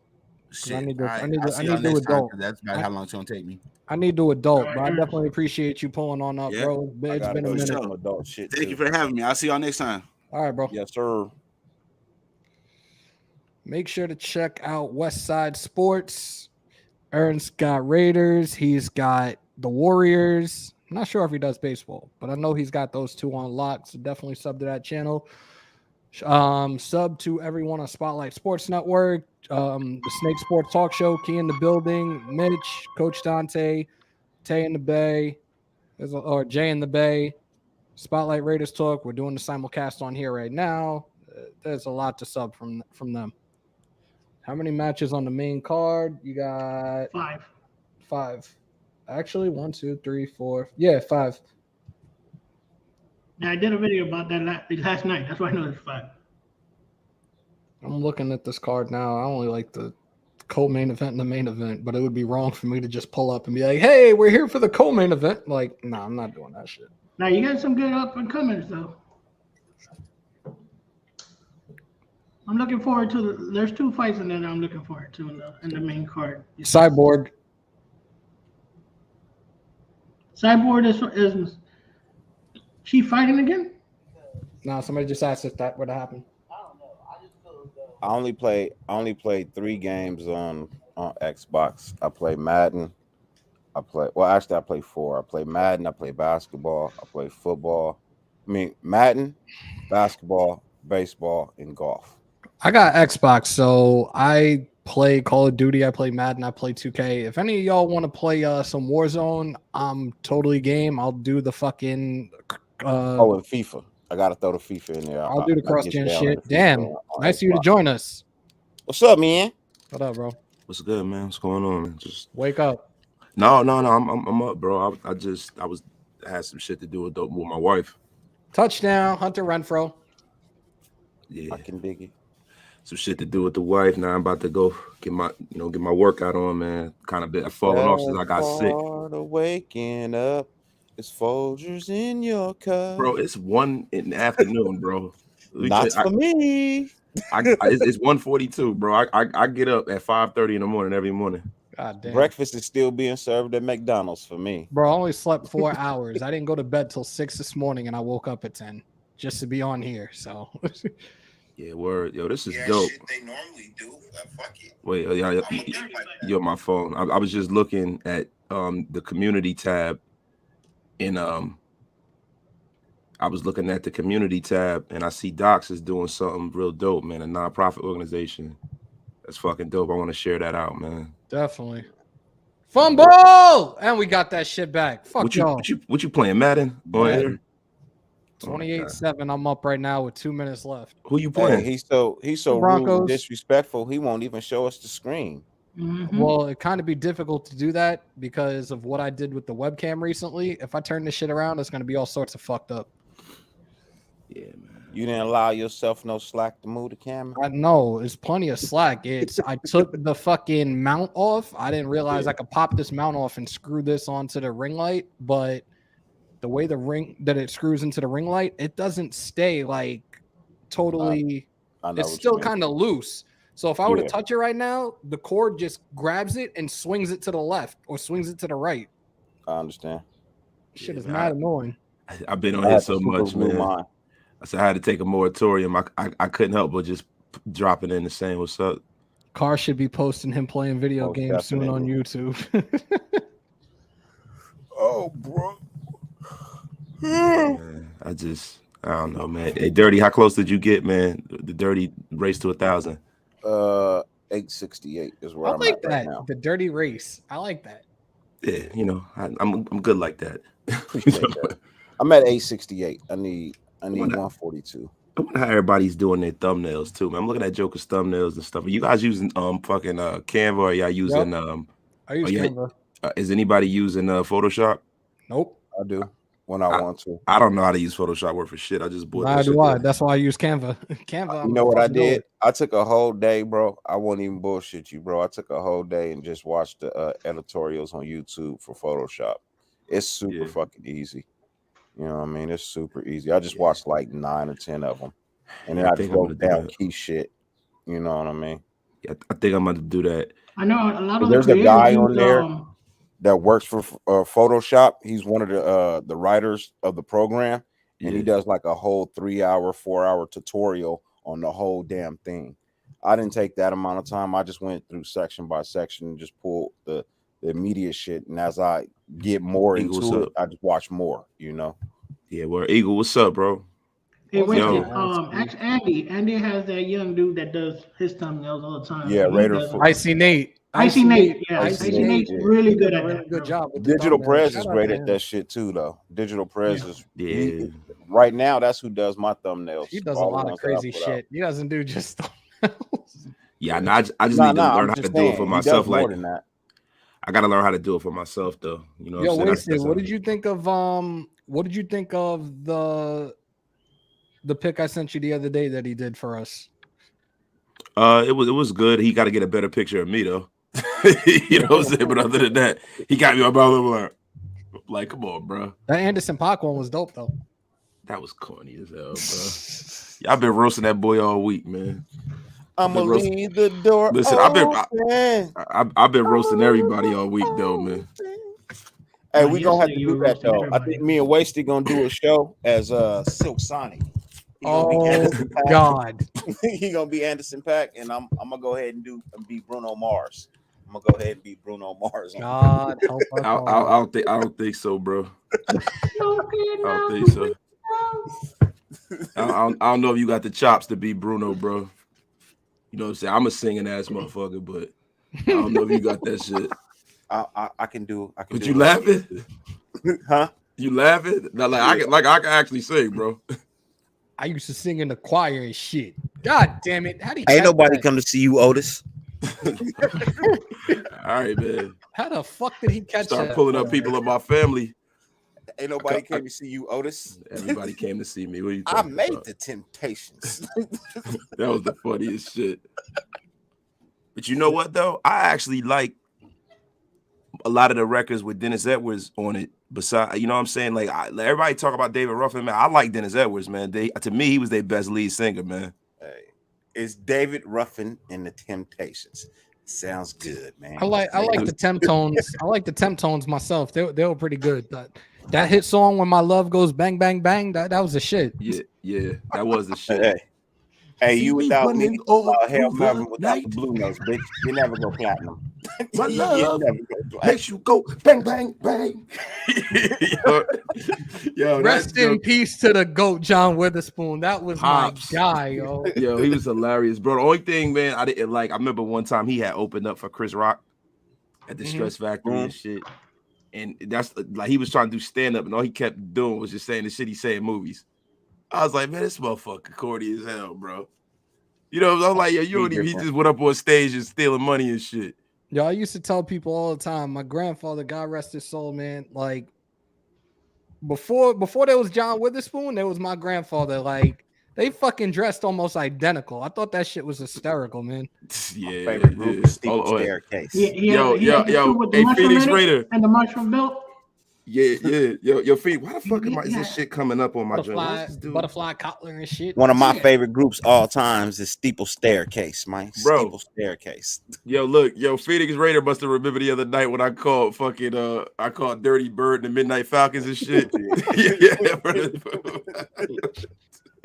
Shit. I need to adult. That's about how long it's gonna take me. I need to adult, but I definitely appreciate you pulling on up, bro. It's been a minute. Adult shit. Thank you for having me. I'll see y'all next time. All right, bro. Yes, sir. Make sure to check out West Side Sports. Ern's got Raiders. He's got the Warriors. I'm not sure if he does baseball, but I know he's got those two on lock. So definitely sub to that channel. Sub to everyone on Spotlight Sports Network, the Snake Sports Talk Show, Key in the building, Mitch, Coach Dante, Tay in the Bay, or Jay in the Bay, Spotlight Raiders Talk. We're doing the simulcast on here right now. There's a lot to sub from them. How many matches on the main card? You got 5. Actually, 1, 2, 3, 4. Yeah, 5. Yeah, I did a video about that last night. That's why I know it's 5. I'm looking at this card now. I only like the co-main event and the main event, but it would be wrong for me to just pull up and be like, hey, we're here for the co-main event. Like, nah, I'm not doing that shit. Now, you got some good up-and-comers, though. I'm looking forward to there's 2 fights in there that I'm looking forward to in the main card. Cyborg is she fighting again? No, somebody just asked if that would happen. I only played 3 games on Xbox. I play Madden. I play 4. I play Madden. I play basketball. I play football. Madden, basketball, baseball, and golf. I got Xbox, so I play Call of Duty. I play Madden. I play 2K. If any of y'all want to play some Warzone, I'm totally game. I'll do the fucking. And FIFA. I gotta throw the FIFA in there. I'll do the cross-gen shit. Damn, nice of you to join us. What's up, man? What up, bro? What's good, man? What's going on, man? Just wake up. No. I'm up, bro. I had some shit to do with my wife. Touchdown, Hunter Renfrow. Yeah, I can dig it. Some shit to do with the wife. Now I'm about to go get my workout on, man. Kind of I've fallen off since I got sick. Waking up, it's Folgers in your cup, bro. It's 1 in the afternoon, bro. Not for me. It's 1:42, bro. I get up at 5:30 in the morning every morning. God damn. Breakfast is still being served at McDonald's for me. Bro, I only slept 4 hours. I didn't go to bed till 6 this morning, and I woke up at 10 just to be on here. So. Yeah, word. Yo, this is dope. Shit they normally do. Fuck it. Wait, you're on my phone. I was just looking at the community tab and I was looking at the community tab and I see Docs is doing something real dope, man. A nonprofit organization. That's fucking dope. I want to share that out, man. Definitely. Fumble! And we got that shit back. Fuck y'all. What you playing, Madden? 28-7. I'm up right now with 2 minutes left. Who you playing? He's so rude and disrespectful. He won't even show us the screen. Mm-hmm. Well, it kind of be difficult to do that because of what I did with the webcam recently. If I turn this shit around, it's going to be all sorts of fucked up. Yeah, man. You didn't allow yourself no slack to move the camera? I know. There's plenty of slack. I took the fucking mount off. I didn't realize I could pop this mount off and screw this onto the ring light, but the way the ring that it screws into the ring light, it doesn't stay like totally. It's still kind of loose. So if I were to touch it right now, the cord just grabs it and swings it to the left or swings it to the right. I understand. Shit is mad annoying. I've been on here so much, man. I said I had to take a moratorium. I couldn't help but just drop it in the same. What's up? Carr should be posting him playing video games soon on YouTube. Oh, bro. Man, I don't know, man. Hey, Dirty, how close did you get, man? The Dirty race to 1,000. 868 is I where I'm like at that. right now. The dirty race. I like that. Yeah, I'm good like that. Appreciate that. I'm at 868. I need 142. I wonder how everybody's doing their thumbnails too, man. I'm looking at Joker's thumbnails and stuff. Are you guys using fucking Canva, or y'all using I use Canva. Is anybody using Photoshop? Nope. I do when I want to. I don't know how to use Photoshop worth for shit. I just bought that Neither shit. do I. That's why I use Canva. Canva. You know what I did? I took a whole day, bro. I won't even bullshit you, bro. I took a whole day and just watched the editorials on YouTube for Photoshop. It's super fucking easy. You know what I mean? It's super easy. I just watched like 9 or 10 of them, and then I just wrote down key shit. You know what I mean? Yeah, I think I'm going to do that. I know a lot of There's the a guy on use, there that works for Photoshop. He's one of the writers of the program, and he does like a whole 3-hour, 4-hour tutorial on the whole damn thing. I didn't take that amount of time. I just went through section by section and just pulled the immediate shit. And as I get more into it, I just watch more, you know? Yeah, well, Eagle, what's up, bro? Hey, Winston, actually, Andy has that young dude that does his thumbnails all the time. Yeah, Raider. Icy Nate. Icy Nate. Yeah, Icy Nate's really good at that. Good job. With Digital Prez is great at that shit too, though. Digital Prez is right now. That's who does my thumbnails. He does a lot of crazy shit. He doesn't do just thumbnails. Yeah, I just need to learn how to do it for myself. Like that. I gotta learn how to do it for myself, though. You know. Yo, Wasted, what did you think of the pick I sent you the other day that he did for us? It was good. He got to get a better picture of me though. You know what I'm saying? But other than that, he got me on my like, come on, bro. That Anderson .Paak one was dope though. That was corny as hell, bro. I've been roasting that boy all week, man. I'm gonna leave the door. Listen, I've been roasting everybody all week though, man. Hey, we gonna have to do that though. I think me and Wasty gonna do a show as Silk Sonic. Oh God, he gonna be Anderson .Paak, and I'm gonna go ahead and be Bruno Mars. I'm gonna go ahead and be Bruno Mars. God help us. I don't think so, bro. I don't think so. I don't know if you got the chops to be Bruno, bro. You know what I'm saying? I'm a singing ass motherfucker, but I don't know if you got that shit. I can do. But you laughing? Huh? You laughing? Now, I can actually sing, bro. I used to sing in the choir and shit. God damn it! How do you? Ain't nobody come to see you, Otis. All right, man. How the fuck did he catch Start that? pulling up people of my family. Ain't nobody came to see you, Otis. Everybody came to see me. What are you I made about? The Temptations. That was the funniest shit. But you know what though? I actually like a lot of the records with Dennis Edwards on it. Besides, you know what I'm saying? Like everybody talk about David Ruffin, man. I like Dennis Edwards, man. To me, he was their best lead singer, man. Hey, it's David Ruffin and the Temptations. Sounds good, man. I like the temp tones. I like the temp tones myself. They were pretty good. That hit song when my love goes bang bang bang. That was the shit. Yeah, that was the shit. Hey, you without me, hell, Melvin without the blue notes, bitch. You never go platinum. My love makes you go bang bang bang. yo, rest in peace to the GOAT, John Witherspoon. That was Pops. My guy, yo. Yo, he was hilarious, bro. The only thing, man, I didn't like. I remember one time he had opened up for Chris Rock at the Stress Factory and shit, and that's like he was trying to do stand up, and all he kept doing was just saying the shit he said in movies. I was like, man, this motherfucker corny as hell, bro. You know, I was like, yo, he just went up on stage and stealing money and shit. Yo, I used to tell people all the time, my grandfather, God rest his soul, man, like before there was John Witherspoon, there was my grandfather. Like they fucking dressed almost identical. I thought that shit was hysterical, man. Yeah. Staircase. Yo, hey, Phoenix Raider. And the mushroom belt. Yeah. Yo, Feet, why the fuck is this shit coming up on my butterfly Kotler and shit? One of my favorite groups all times is Steeple Staircase, man. Bro. Steeple Staircase. Yo, look, Phoenix Raider must have remembered the other night when I called Dirty Bird and the Midnight Falcons and shit.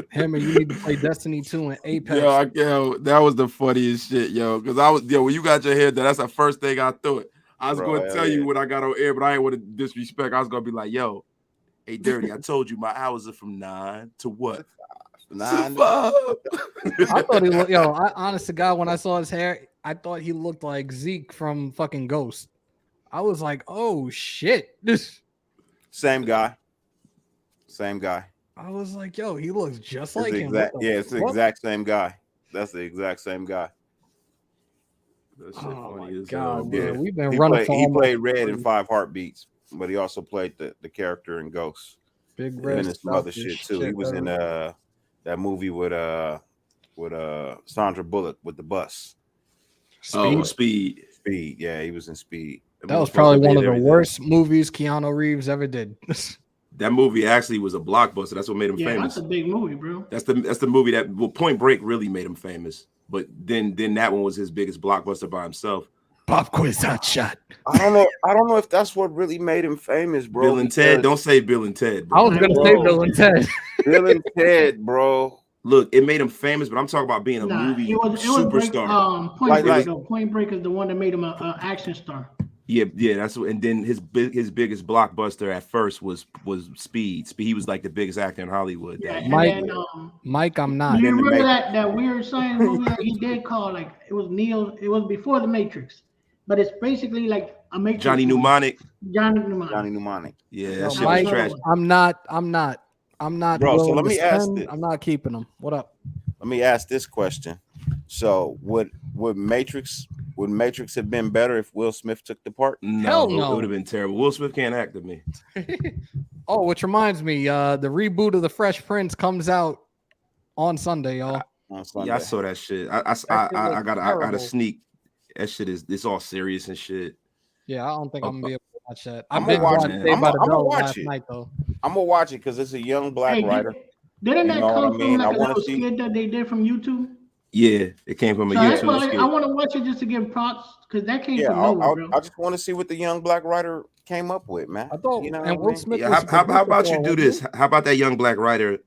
Hammer, you need to play Destiny 2 and Apex. Yo, that was the funniest shit, yo. Because when you got your hair done, that's the first thing I thought. I was going to tell you when I got on air, but I ain't want to disrespect. I was going to be like, yo, hey, Dirty, I told you my hours are from 9 to what? 9 to 5. I thought he was, honest to God, when I saw his hair, I thought he looked like Zeke from fucking Ghost. I was like, oh shit. Same guy. Same guy. I was like, yo, he looks just It's like the him. exact, What the yeah, it's the fuck? exact same guy. That's the exact same guy. That shit Oh funny my as God, hell, man. bro. We've been He running played, for Red in 5 Heartbeats, but he also played the character in Ghost. Big He's Red been in some other selfish shit too. He was in that movie with Sandra Bullock with the bus. Oh, Speed. Speed. Yeah, he was in Speed. That was probably one of the worst movies Keanu Reeves ever did. That movie actually was a blockbuster. That's what made him Yeah, famous. that's a big movie, bro. That's the movie that Point Break really made him famous. But then that one was his biggest blockbuster by himself. Pop quiz hot shot. I don't know if that's what really made him famous, bro. Bill and Ted. Don't say Bill and Ted, bro. I was gonna say Bill and Ted. Bill and Ted, bro. Look, it made him famous, but I'm talking about being a movie superstar. Point Break. Point Break is the one that made him an action star. Yeah, that's what. And then his biggest blockbuster at first was Speed. He was like the biggest actor in Hollywood. Yeah, Mike, I'm not. You remember that weird science movie that he did called it was before the Matrix, but it's basically like a Matrix. Johnny Mnemonic. Yeah, that shit Mike, was trash. I'm not. Bro, so let me ask this. I'm not keeping them. What up? Let me ask this question. So would Matrix have been better if Will Smith took the part? Hell no. It would have been terrible. Will Smith can't act to me. Oh, which reminds me, the reboot of The Fresh Prince comes out on Sunday, y'all. Yeah, I saw that shit. I gotta sneak. That shit it's all serious and shit. Yeah, I don't think I'm gonna be able to watch that. I'm gonna watch it. I'm gonna watch it. Night, though. I'm gonna watch it because it's a young black writer. Didn't that come from like a little see skit that they did from YouTube? Yeah, it came from a YouTube skit. I want to watch it just to give props because that came from nowhere, bro. I just want to see what the young black writer came up with, man. I thought, and Will Smith. Yeah, how about you do this? How about that young black writer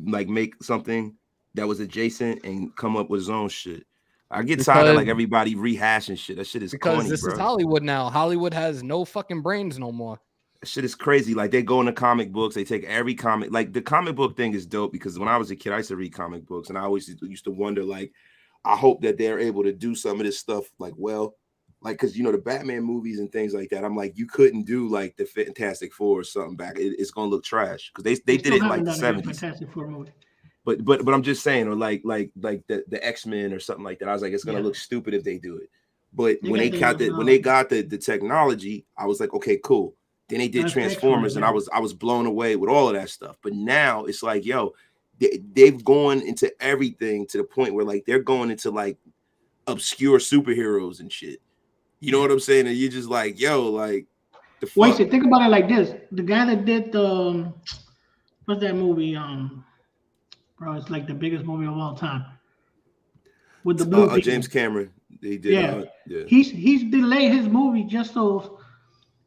like make something that was adjacent and come up with his own shit? I get tired of like everybody rehashing shit. That shit is corny, this bro. is Hollywood now. Hollywood has no fucking brains no more. That shit is crazy. Like they go into comic books, they take every comic. Like the comic book thing is dope because when I was a kid, I used to read comic books, and I always used to wonder, like, I hope that they're able to do some of this stuff, like, well, like, because the Batman movies and things like that. I'm like, you couldn't do like the Fantastic Four or something back. It's gonna look trash because they did it in like the 70s. Fantastic Four movie. But I'm just saying, or like the X-Men or something like that. I was like, it's gonna look stupid if they do it. But when they got the technology, I was like, okay, cool. Then they did Transformers, and I was blown away with all of that stuff. But now it's like, yo, they've gone into everything to the point where like they're going into like obscure superheroes and shit. You know what I'm saying? And you're just like, yo, like the fuck? Wait, so think about it like this: the guy that did the what's that movie? Bro, it's like the biggest movie of all time with the blue James Cameron. They did. Yeah. He's delayed his movie just so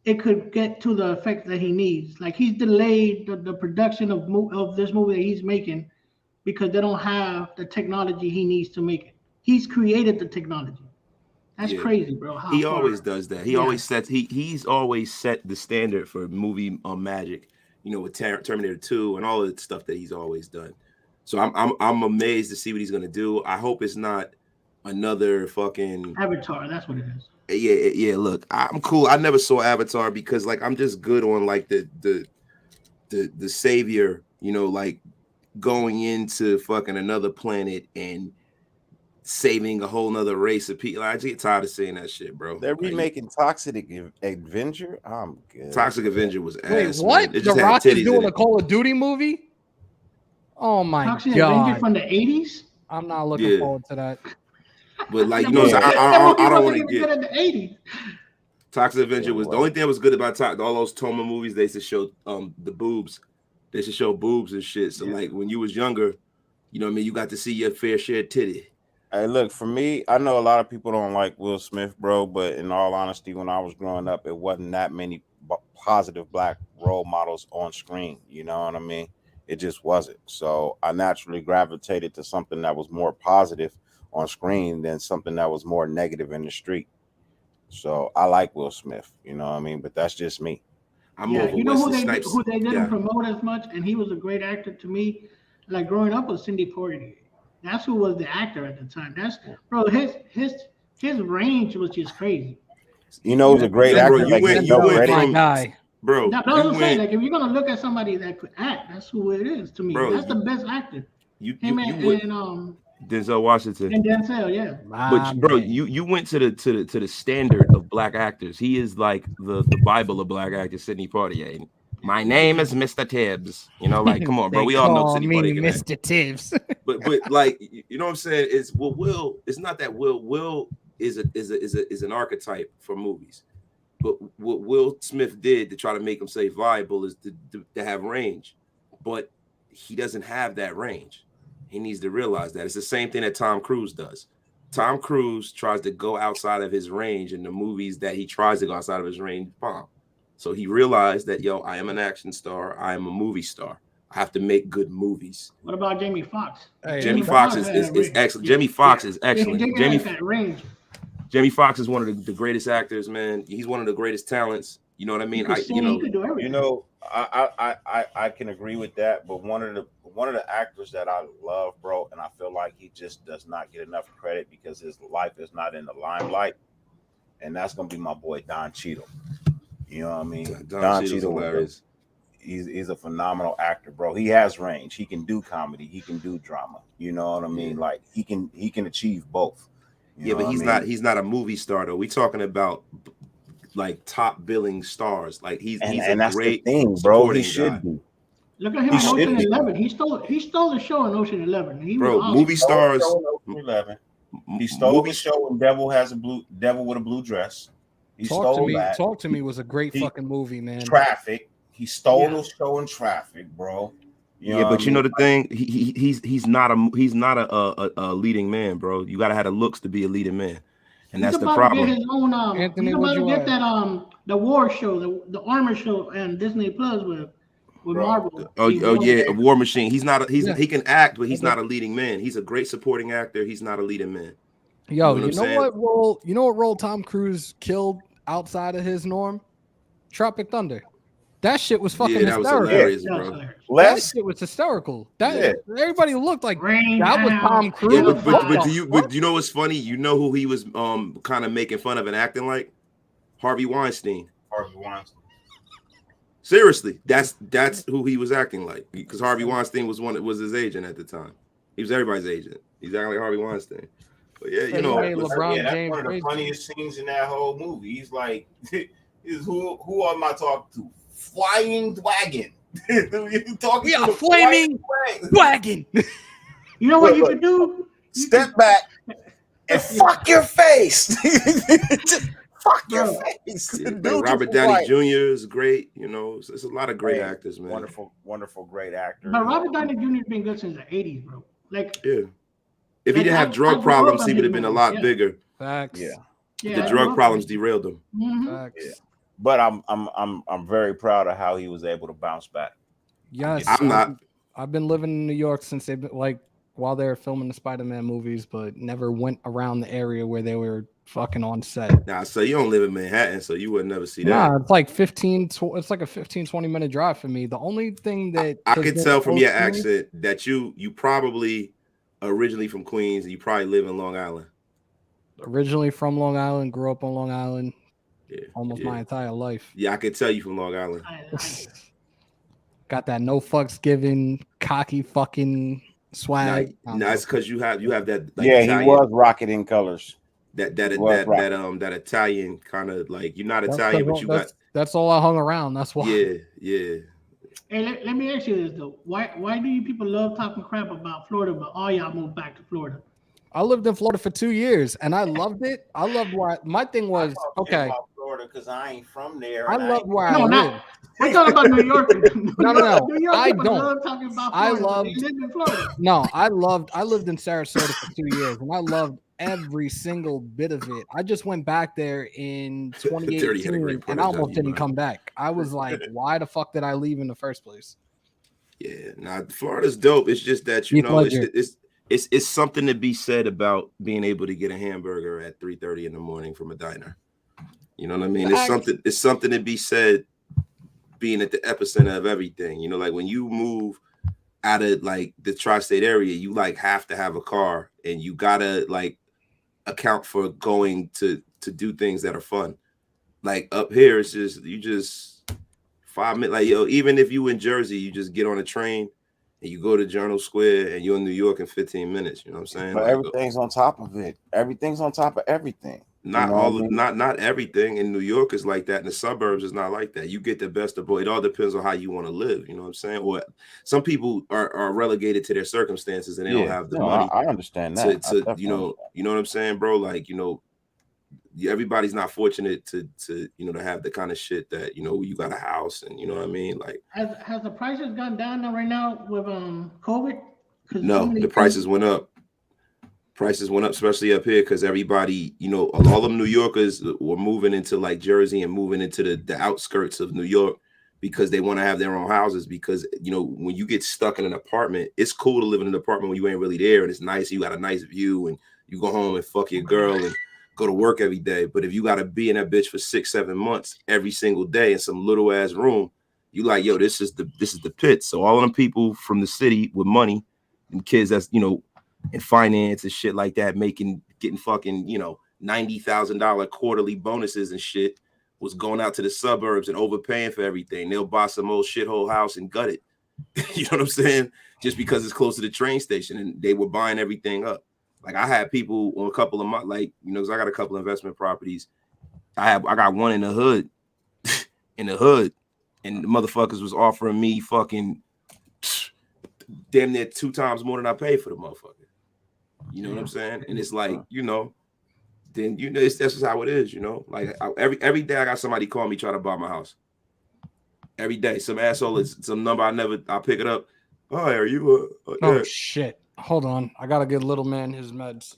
it could get to the effect that he needs. Like he's delayed the production of this movie that he's making because they don't have the technology he needs to make it. He's created the technology. That's crazy, bro. He always does that. He always sets. He's always set the standard for movie magic. With Terminator 2 and all of the stuff that he's always done. So I'm amazed to see what he's gonna do. I hope it's not another fucking Avatar. That's what it is. Yeah. Look, I'm cool. I never saw Avatar because like I'm just good on like the savior. Like going into fucking another planet and saving a whole nother race of people. I just get tired of saying that shit, bro. They're remaking Toxic Avenger. I'm good. Toxic Avenger was ass. Wait, what? The Rock is doing a Call of Duty movie? Oh my Toxic god! Avenger from the 80s. I'm not looking forward to that. But like I don't want to get in the 80s. Toxic Avenger was the only thing that was good about all those Toma movies. They used to show the boobs. They should show boobs and shit. So like when you was younger, you got to see your fair share of titty. Hey, look, for me, I know a lot of people don't like Will Smith, bro, but in all honesty, when I was growing up, it wasn't that many positive black role models on screen. You know what I mean? It just wasn't. So I naturally gravitated to something that was more positive on screen than something that was more negative in the street. So I like Will Smith, you know what I mean? But that's just me. You know who they didn't promote as much, and he was a great actor to me. Like growing up was Cindy Poitier. That's who was the actor at the time. That's bro. His his range was just crazy. You know, he's a great actor. Bro, you went my guy. Bro, that's what I'm saying. Like, if you're gonna look at somebody that could act, that's who it is to me. Bro, that's the best actor. You and Denzel Washington and Denzel, yeah. But bro, you went to the standard of black actors. He is like the Bible of black actors. Sidney Poitier. My name is Mr. Tibbs. You know, like, come on, bro. We all know Sidney Poitier. Mr. Tibbs. but like, you know what I'm saying? It's Will. It's not that Will is an archetype for movies. But what Will Smith did to try to make himself viable is to have range. But he doesn't have that range. He needs to realize that. It's the same thing that Tom Cruise does. Tom Cruise tries to go outside of his range in the movies that he tries to go outside of his range. Bomb. So he realized that, I am an action star. I am a movie star. I have to make good movies. What about Jamie Foxx? Jamie Foxx is excellent. Jamie Foxx is excellent. Jamie Foxx is one of the greatest actors, man. He's one of the greatest talents. You know what I mean? I can agree with that. But one of the actors that I love, bro, and I feel like he just does not get enough credit because his life is not in the limelight, and that's gonna be my boy Don Cheadle. You know what I mean? Don Cheadle, he's a phenomenal actor, bro. He has range. He can do comedy. He can do drama. You know what I mean? Like he can achieve both. But he's not a movie star though. We talking about like top billing stars. Like he's a that's great the thing, bro. He should be. Look at him in Ocean 11. He stole the show in Ocean 11. Movie stars. He stole the show in Devil with a Blue Dress. Talk to Me was a great fucking movie, man. Traffic. He stole the show in Traffic, bro. But you know the thing, he's not a leading man, bro. You gotta have the looks to be a leading man, and that's the problem. He's about to get that the war show, the armor show, and Disney Plus with Marvel. War Machine. He can act, but he's not a leading man. He's a great supporting actor. He's not a leading man. You know what role Tom Cruise killed outside of his norm? Tropic Thunder. That shit was fucking hysterical. That was hilarious, bro. That shit was hysterical. Everybody looked like that was Tom Cruise. But you know what's funny? You know who he was kind of making fun of and acting like? Harvey Weinstein. Seriously, that's who he was acting like, because Harvey Weinstein was his agent at the time. He was everybody's agent. He's acting like Harvey Weinstein. But that's one of the funniest scenes in that whole movie. He's like, who am I talking to? Flying wagon. We are flaming wagon. You know what you could do? Step back and fuck your face. Fuck your face. Robert Downey Jr. is great. You know, it's a lot of great actors, man. Wonderful, great actor. But Robert Downey Jr. has been good since the 80s, bro. Like, if he didn't have drug problems, he would have been a lot bigger. Facts. The drug problems derailed him. Facts. Yeah. But I'm very proud of how he was able to bounce back. Yes, I'm not. I've been living in New York since they've been while they were filming the Spider-Man movies, but never went around the area where they were fucking on set. Nah, so you don't live in Manhattan, so you would never see that. Nah, it's like 20 minute drive for me. The only thing that I could tell from your accent that you probably originally from Queens and you probably live in Long Island. Originally from Long Island, grew up on Long Island. Almost my entire life. Yeah, I could tell you from Long Island. Got that no fucks given, cocky fucking swag. Nah, it's because you have that. Like, Italian, he was rocketing colors. That Italian kind of like, you're not Italian, but you got. That's all I hung around. That's why. Yeah. Hey, let me ask you this though. Why do you people love talking crap about Florida, but all y'all moved back to Florida? I lived in Florida for 2 years and I loved it. I loved where my thing was Florida because I ain't from there. I love where I live. We're talking about New York. No. New York I don't. Love talking about Florida. I loved. They live in Florida. No, I lived in Sarasota for 2 years and I loved every single bit of it. I just went back there in 2018 and I almost didn't come back. I was like, why the fuck did I leave in the first place? Yeah, Florida's dope. It's just that it's something to be said about being able to get a hamburger at 3:30 in the morning from a diner. You know what I mean? It's something to be said being at the epicenter of everything. You know, like when you move out of like the tri-state area, you like have to have a car and you gotta like account for going to do things that are fun. Like up here, it's just you just 5 minutes. Like yo, even if you in Jersey, you just get on a train and you go to Journal Square and you're in New York in 15 minutes. You know what I'm saying? But Like everything's on top of it. Everything's on top of everything. not all, not everything in New York is like that. In the suburbs, is not like that. You get the best of both. It all depends on how you want to live. You know what I'm saying? Or some people are relegated to their circumstances and they don't have the money. I understand that. To you know what I'm saying, bro. Like everybody's not fortunate to to have the kind of shit that you got a house and you know what I mean. Like has the prices gone down now right now with COVID? No, the prices went up. Prices went up, especially up here, because everybody, all of New Yorkers were moving into like Jersey and moving into the outskirts of New York because they want to have their own houses. Because when you get stuck in an apartment, it's cool to live in an apartment when you ain't really there and it's nice. You got a nice view and you go home and fuck your girl and go to work every day. But if you got to be in that bitch for 6-7 months every single day in some little ass room, you like, yo, this is the pit. So all of them people from the city with money and kids that's in finance and shit like that, getting fucking $90,000 quarterly bonuses and shit, was going out to the suburbs and overpaying for everything. They'll buy some old shithole house and gut it. You know what I'm saying? Just because it's close to the train station, and they were buying everything up. Like I had people on a couple of my, because I got a couple of investment properties. I got one in the hood, and the motherfuckers was offering me fucking damn near 2 times more than I paid for the motherfucker. You know what I'm saying? And it's like, then that's just how it is, Like every day I got somebody call me trying to buy my house. Every day, some asshole is some number I pick it up. Hi, are you? Oh shit! Hold on, I gotta get little man his meds.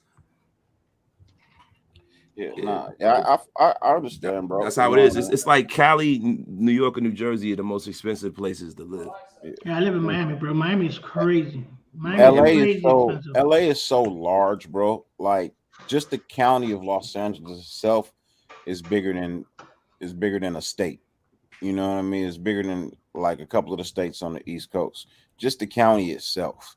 I understand, bro. That's how it is. It's like Cali, New York, and New Jersey are the most expensive places to live. Yeah, I live in Miami, bro. Miami's crazy. LA is so large, bro. Like just the county of Los Angeles itself is bigger than a state. You know what I mean? It's bigger than like a couple of the states on the East Coast. Just the county itself.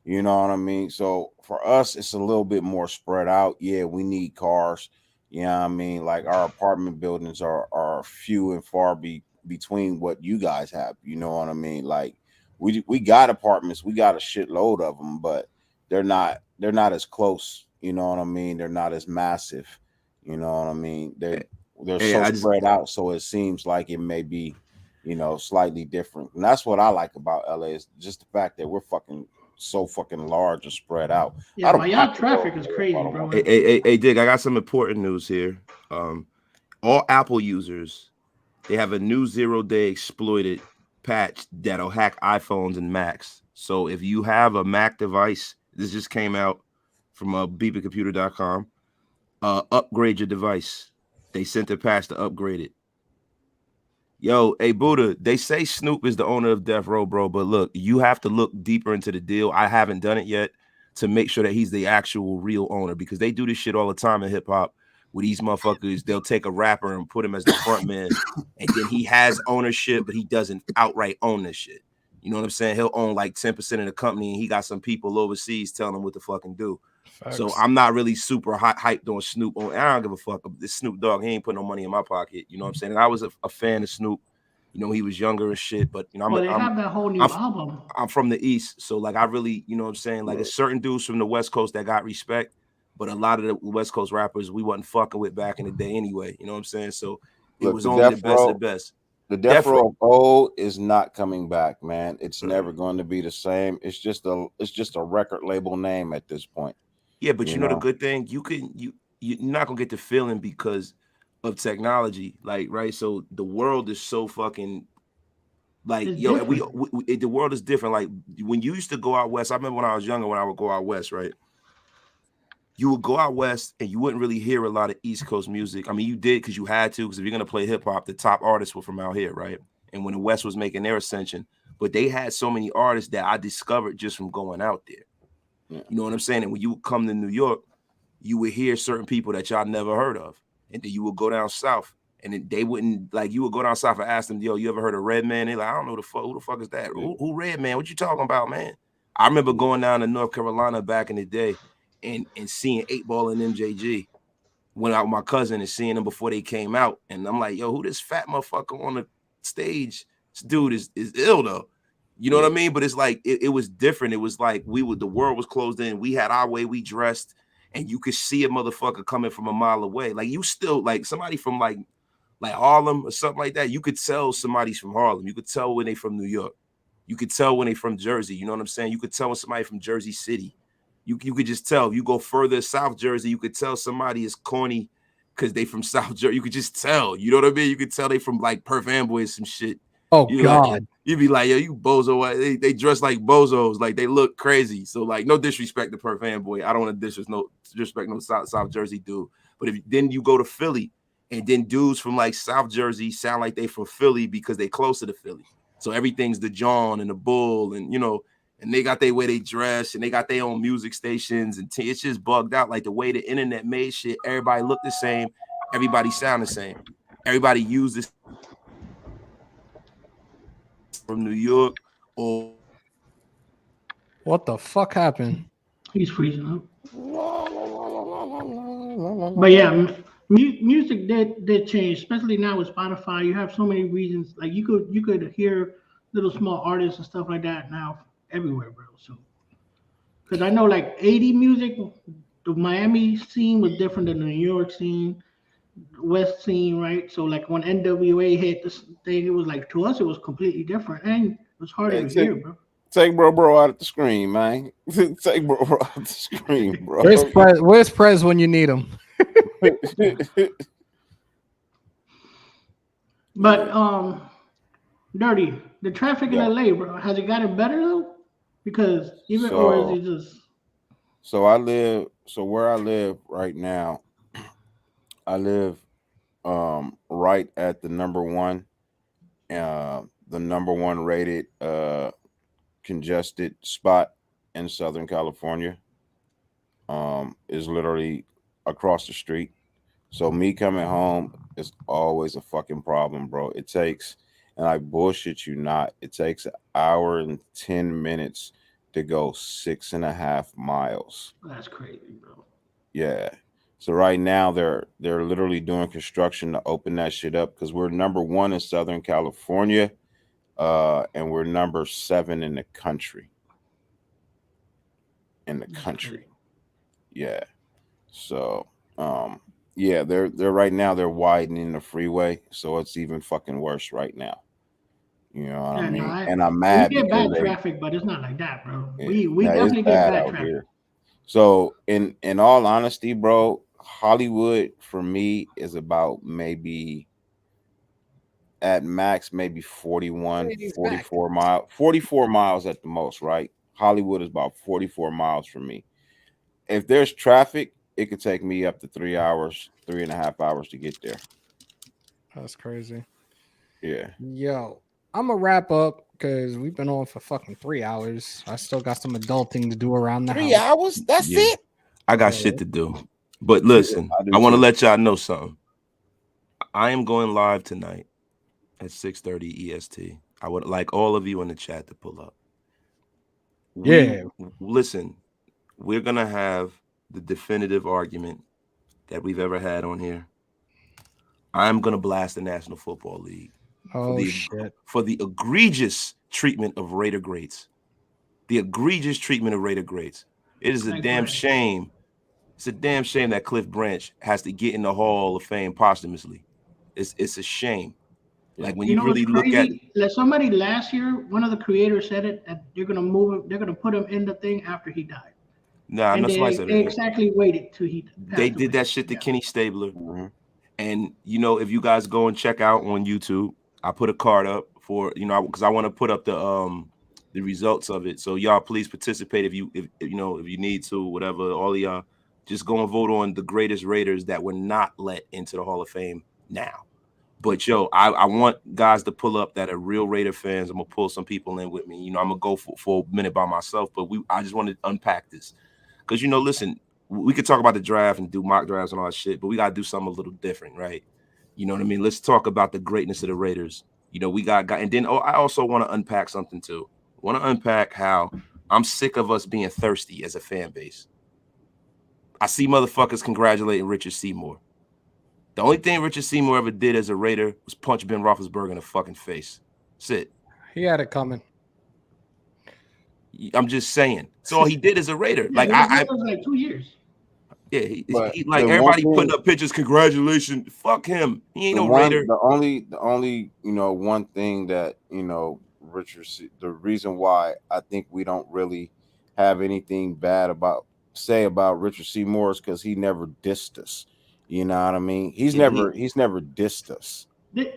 You know what I mean? So for us, it's a little bit more spread out. Yeah, we need cars. You know what I mean? Like our apartment buildings are few and far between what you guys have. You know what I mean? Like we got apartments, we got a shitload of them, but they're not as close. You know what I mean? They're not as massive. You know what I mean? They're spread out, so it seems like it may be, slightly different. And that's what I like about LA is just the fact that we're so fucking large and spread out. Yeah, y'all traffic is crazy, bro. Hey, Dig, I got some important news here. All Apple users, they have a new 0-day exploited patch that'll hack iPhones and Macs. So if you have a Mac device, this just came out from beepercomputer.com. Upgrade your device. They sent a patch to upgrade it. Yo, hey Buddha, they say Snoop is the owner of Death Row, bro. But look, you have to look deeper into the deal. I haven't done it yet to make sure that he's the actual real owner, because they do this shit all the time in hip hop. With these motherfuckers, they'll take a rapper and put him as the front man, and then he has ownership, but he doesn't outright own this shit. You know what I'm saying? He'll own like 10% of the company, and he got some people overseas telling him what to fucking do. Facts. So I'm not really super hyped on Snoop. I don't give a fuck. This Snoop Dogg, he ain't putting no money in my pocket. You know what I'm saying? And I was a fan of Snoop. He was younger and shit. But they have that whole new album. I'm from the East, so like I really, you know what I'm saying? Like it's certain dudes from the West Coast that got respect, but a lot of the West Coast rappers we wasn't fucking with back in the day anyway. You know what I'm saying? So it was only the best of the best. The Death Row of old is not coming back, man. It's never going to be the same. It's just a record label name at this point. Yeah, but you know the good thing, you're not gonna get the feeling because of technology, like right. So the world is so fucking like the world is different. Like when you used to go out west, I remember when I was younger, when I would go out west, right? You would go out west and you wouldn't really hear a lot of East Coast music. I mean, you did because you had to, because if you're gonna play hip hop, the top artists were from out here, right? And when the West was making their ascension, but they had so many artists that I discovered just from going out there. You know what I'm saying? And when you would come to New York, you would hear certain people that y'all never heard of. And then you would go down south and then they wouldn't, like, you would go down south and ask them, yo, you ever heard of Redman? They're like, I don't know who the fuck is that? Who Redman? What you talking about, man? I remember going down to North Carolina back in the day and seeing 8 Ball and MJG. Went out with my cousin and seeing them before they came out, and I'm like, yo, who this fat motherfucker on the stage? This dude is ill though. You know what I mean? But it's like it was different. It was like the world was closed in. We had our way, we dressed, and you could see a motherfucker coming from a mile away. Like you still like somebody from like Harlem or something like that. You could tell somebody's from Harlem. You could tell when they from New York. You could tell when they from Jersey. You know what I'm saying? You could tell when somebody from Jersey City. You could just tell. If you go further South Jersey, you could tell somebody is corny because they from South Jersey. You could just tell. You know what I mean? You could tell they from like Perth Amboy or some shit. Oh God! Like, you'd be like, yo, you bozo. They dress like bozos. Like they look crazy. So like, no disrespect to Perth Amboy. I don't want to disrespect no South Jersey dude. But then you go to Philly, and then dudes from like South Jersey sound like they from Philly because they closer to Philly. So everything's the John and the Bull, and and they got their way they dress, and they got their own music stations, and it's just bugged out. Like the way the internet made shit, everybody looked the same, everybody sound the same, everybody used this from New York. Or what the fuck happened? He's freezing up. But yeah, music did change, especially now with Spotify. You have so many reasons. Like you could hear little small artists and stuff like that now everywhere, bro. So, because I know like 80 music, the Miami scene was different than the New York scene, West scene, right? So like when NWA hit this thing, it was like to us it was completely different, and it was harder to hear, bro. Take bro out of the screen, man. Take bro out of the screen, bro. Where's Prez when you need him? But Dirty, the traffic in LA, bro, has it gotten better though? Because or is it just so where I live right now, I live right at the number one rated congested spot in Southern California. Is literally across the street. So me coming home is always a fucking problem, bro. It takes, and I bullshit you not, it takes 1 hour and 10 minutes to go 6.5 miles. That's crazy, bro. Yeah. So right now they're literally doing construction to open that shit up because we're number 1 in Southern California, and we're number 7 in the country. Yeah. So yeah, they're right now they're widening the freeway, so it's even fucking worse right now. You know what I mean? And I'm mad we get bad traffic, but it's not like that, bro. We yeah, definitely get bad traffic here. So in all honesty, bro, Hollywood for me is about maybe at max maybe 44 miles at the most, right? Hollywood is about 44 miles from me. If there's traffic, it could take me up to 3 hours, 3.5 hours to get there. That's crazy. Yeah. Yo, I'm gonna wrap up because we've been on for fucking 3 hours. I still got some adulting to do around the 3 house. hours? That's it? I got shit to do. But listen, I want to let y'all know something. I am going live tonight at 6:30 EST. I would like all of you in the chat to pull up. Listen, we're gonna have the definitive argument that we've ever had on here. I'm gonna blast the National Football League for the egregious treatment of Raider greats. The egregious treatment of Raider greats. It is a damn shame. It's a damn shame that Cliff Branch has to get in the Hall of Fame posthumously. It's a shame. Like when you really look at like somebody last year, one of the creators said it that they're gonna move him, they're gonna put him in the thing after he died. Nah, and they exactly waited till he passed They did that shit to Kenny Stabler. And if you guys go and check out on YouTube, I put a card up for because I want to put up the results of it. So y'all please participate if you need to, whatever. All of y'all just go and vote on the greatest Raiders that were not let into the Hall of Fame now. But I want guys to pull up that are real Raider fans. I'm gonna pull some people in with me. I'm gonna go for a minute by myself, but I just want to unpack this because listen, we could talk about the draft and do mock drafts and all that shit, but we gotta do something a little different, right? You know what I mean? Let's talk about the greatness of the Raiders. We got and then I also want to unpack something too. I want to unpack how I'm sick of us being thirsty as a fan base. I see motherfuckers congratulating Richard Seymour. The only thing Richard Seymour ever did as a Raider was punch Ben Roethlisberger in the fucking face. That's it. He had it coming. I'm just saying. So all he did as a Raider. Yeah, Like it was like 2 years. Yeah, he the like everybody one putting thing- up pictures. Congratulations. Fuck him. He ain't no Raider. The only one thing that Richard, the reason why I think we don't really have anything bad about Richard Seymour is because he never dissed us. You know what I mean? He's never dissed us.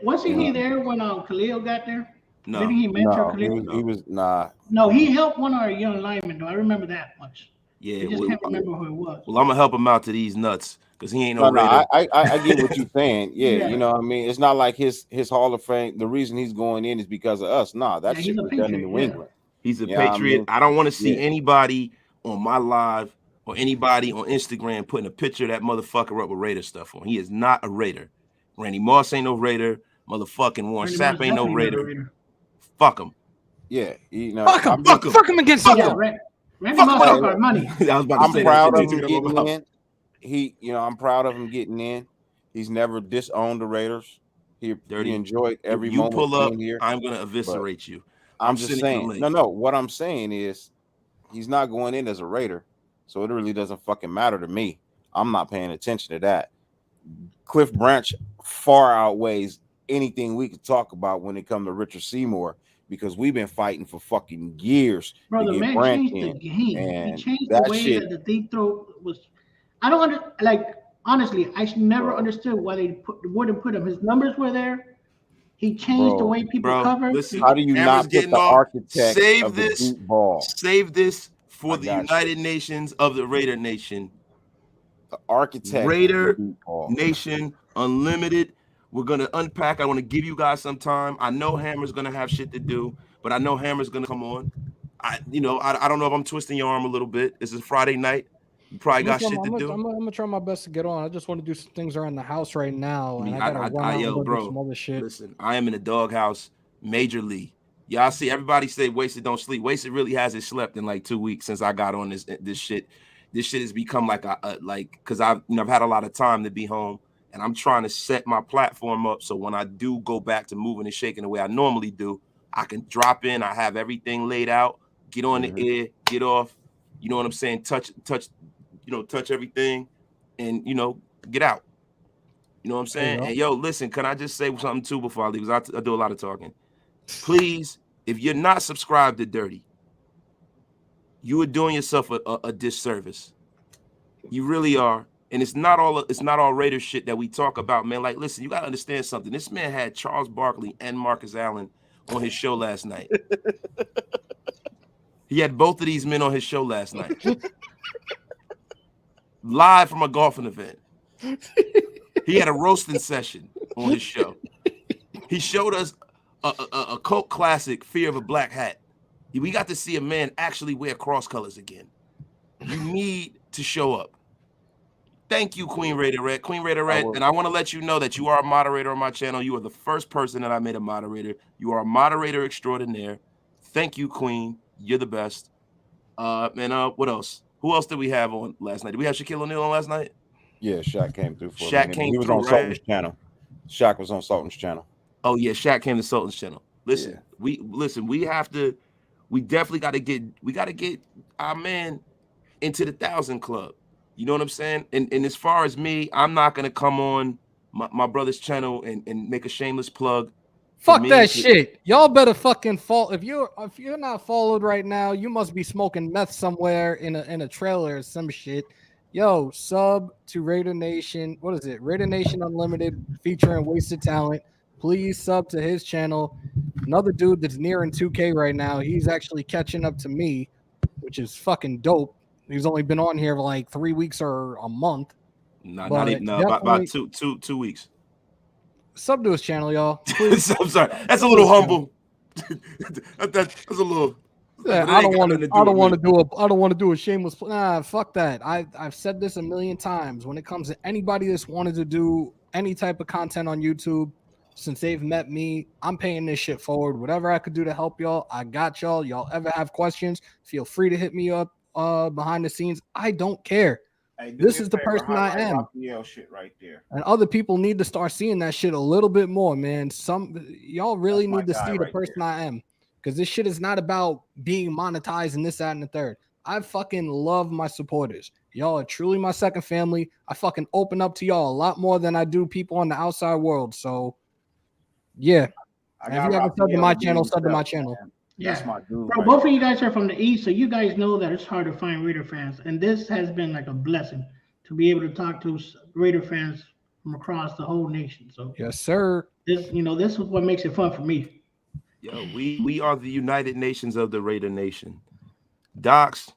Wasn't he there when Khalil got there? No. Didn't he mentor Khalil? He was nah. No, he helped one of our young linemen though. I remember that much. Yeah, I just can't remember who it was. Well, I'm gonna help him out to these nuts because he ain't no Raider. I get what you're saying. Yeah, Yeah. you know what I mean? It's not like his Hall of Fame. The reason he's going in is because of us. Nah, that shit was done in New England. He's a You know what I Patriot. mean? I don't want to see anybody on my live or anybody on Instagram putting a picture of that motherfucker up with Raider stuff on. He is not a Raider. Randy Moss ain't no Raider. Motherfucking Warren Sapp ain't no Raider. Fuck him. Yeah, Fuck him against Randy Moss took our money. I was about to I'm say proud that. of him getting in. I'm proud of him getting in. He's never disowned the Raiders. He enjoyed every moment. You pull up, here. I'm gonna eviscerate you. I'm just saying. No. What I'm saying is, he's not going in as a Raider, so it really doesn't fucking matter to me. I'm not paying attention to that. Cliff Branch far outweighs anything we could talk about when it comes to Richard Seymour, because we've been fighting for fucking years. Bro, the man changed the game. He changed the way that the deep throw was. I don't honestly, I never understood why they wouldn't put him. His numbers were there. He changed the way people cover. Listen, how do you not put the architect of the deep ball? Save this for the United Nations of the Raider Nation. The architect Raider Nation Unlimited. We're gonna unpack. I want to give you guys some time. I know Hammer's gonna have shit to do, but I know Hammer's gonna come on. I don't know if I'm twisting your arm a little bit. This is Friday night. You probably got shit to do. I'm gonna try my best to get on. I just want to do some things around the house right now, and I gotta run out and do some other shit. Listen, I am in the doghouse, majorly. Y'all see everybody say Wasted don't sleep. Wasted really hasn't slept in like 2 weeks since I got on this shit. This shit has become like because I've had a lot of time to be home. And I'm trying to set my platform up so when I do go back to moving and shaking the way I normally do, I can drop in. I have everything laid out. Get on the air, get off. You know what I'm saying? Touch everything, and get out. You know what I'm saying? And listen, can I just say something too before I leave? Because I do a lot of talking. Please, if you're not subscribed to Dirty, you are doing yourself a disservice. You really are. And it's not all Raider shit that we talk about, man. Like, listen, you gotta understand something. This man had Charles Barkley and Marcus Allen on his show last night. He had both of these men on his show last night. Live from a golfing event. He had a roasting session on his show. He showed us a cult classic, Fear of a Black Hat. We got to see a man actually wear cross colors again. You need to show up. Thank you, Queen Raider Red. Queen Raider Red, and I want to let you know that you are a moderator on my channel. You are the first person that I made a moderator. You are a moderator extraordinaire. Thank you, Queen. You're the best. What else? Who else did we have on last night? Did we have Shaquille O'Neal on last night? Yeah, Shaq came through for Shaq came He was through, on Sultan's channel. Shaq was on Sultan's channel. Oh yeah, Shaq came to Sultan's channel. Listen, we definitely got to get our man into the 1,000 club. You know what I'm saying? And as far as me, I'm not gonna come on my brother's channel and make a shameless plug. Fuck that shit. Y'all better fucking fall. If you're not followed right now, you must be smoking meth somewhere in a trailer or some shit. Yo, sub to Raider Nation. What is it? Raider Nation Unlimited featuring Wasted Talent. Please sub to his channel. Another dude that's nearing 2K right now. He's actually catching up to me, which is fucking dope. He's only been on here for like 3 weeks or a month. About 2 weeks. Sub to his channel, y'all. Please. I'm sorry. That's a little humble. That's a little. Yeah, I don't want to do a shameless. Fuck that. I've said this a million times. When it comes to anybody that's wanted to do any type of content on YouTube, since they've met me, I'm paying this shit forward. Whatever I could do to help y'all, I got y'all. Y'all ever have questions, feel free to hit me up behind the scenes. I don't care. Hey, this is the person I am. Shit right there. And other people need to start seeing that shit a little bit more, man. Y'all really need to see the person I am, because this shit is not about being monetized and this, that, and the third. I fucking love my supporters. Y'all are truly my second family. I fucking open up to y'all a lot more than I do people on the outside world. So, yeah. If you haven't subbed to my channel, sub to my channel. Yeah, That's my dude. Bro, both of you guys are from the East, so you guys know that it's hard to find Raider fans, and this has been like a blessing to be able to talk to Raider fans from across the whole nation. So yes, sir. This is what makes it fun for me. Yo, we are the United Nations of the Raider Nation. Docs,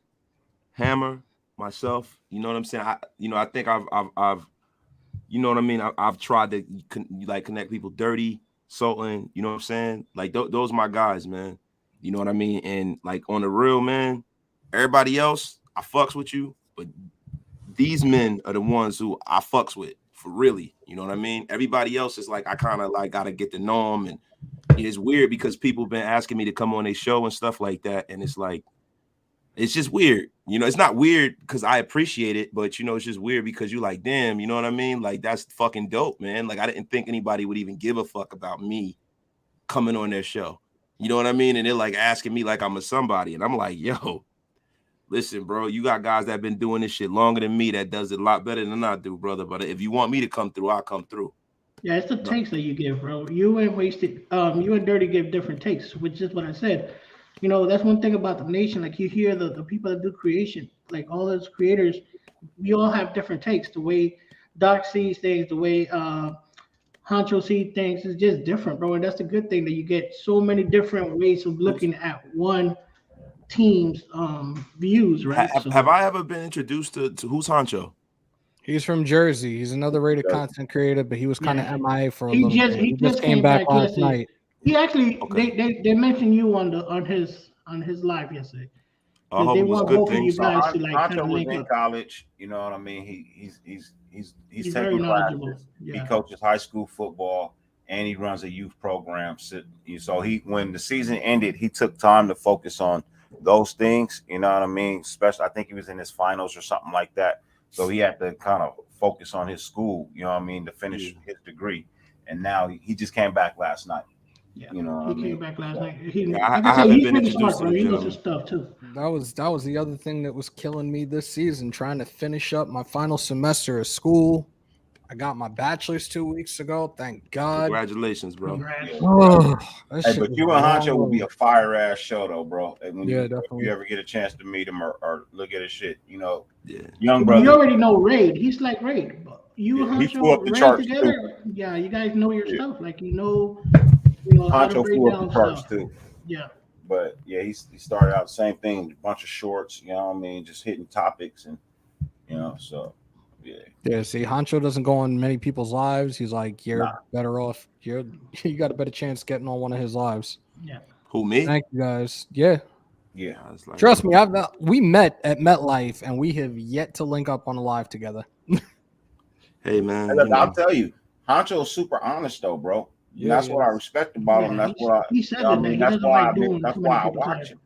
Hammer, myself. You know what I'm saying? I think I've you know what I mean? I've tried to connect people. Dirty, Sultan. You know what I'm saying? Like those are my guys, man. You know what I mean? And like on the real, man, everybody else, I fucks with you, but these men are the ones who I fucks with for really. You know what I mean? Everybody else is like I kind of like gotta get to know them, and it's weird because people have been asking me to come on their show and stuff like that, and it's like it's just weird. You know, it's not weird because I appreciate it, but you know, it's just weird because you're like, damn, you know what I mean? Like that's fucking dope, man. Like I didn't think anybody would even give a fuck about me coming on their show. You know what I mean? And they're like asking me like I'm a somebody. And I'm like, yo, listen, bro, you got guys that have been doing this shit longer than me that does it a lot better than I do, brother. But if you want me to come through, I'll come through. Yeah, it's the takes that you give, bro. You and Wasted, you and Dirty give different takes, which is what I said. You know, that's one thing about the nation. Like you hear the people that do creation, like all those creators, we all have different takes. The way Doc sees things, the way Honcho sees things is just different, bro. And that's the good thing that you get so many different ways of looking at one team's views, right? Have I ever been introduced to who's Honcho? He's from Jersey. He's another Raider content creator, but he was kind of MIA for a little bit. He just came back last night. He actually they mentioned you on his live yesterday. I hope it was good things. Honcho was in college. You know what I mean? He's taking classes. Yeah. He coaches high school football and he runs a youth program. So when the season ended, he took time to focus on those things. You know what I mean? Especially, I think he was in his finals or something like that. So he had to kind of focus on his school. You know what I mean? To finish his degree. And now he just came back last night. Yeah, you know, he came back last night. I haven't been introduced to he knows his stuff too. That was the other thing that was killing me this season. Trying to finish up my final semester of school. I got my bachelor's 2 weeks ago. Thank God. Congratulations, bro. Hey, but you and Honcho will be a fire ass show though, bro. And definitely. If you ever get a chance to meet him or look at his shit, you know, young brother. You already know Raid. He's like Raid. You and Honcho Raid together. Too. Yeah, you guys know your stuff. Like you know Honcho flew up the charts too. Yeah. But yeah, he started out the same thing, a bunch of shorts, you know what I mean, just hitting topics and you know, so yeah. See, Honcho doesn't go on many people's lives. He's like, you're better off. You got a better chance getting on one of his lives. Yeah. Who, me? Thank you guys. Yeah. Like, trust me, we met at MetLife and we have yet to link up on a live together. Hey man, look, I'll tell you, Honcho's super honest though, bro. Yeah, that's what I respect about him. That's what that's why I watch him.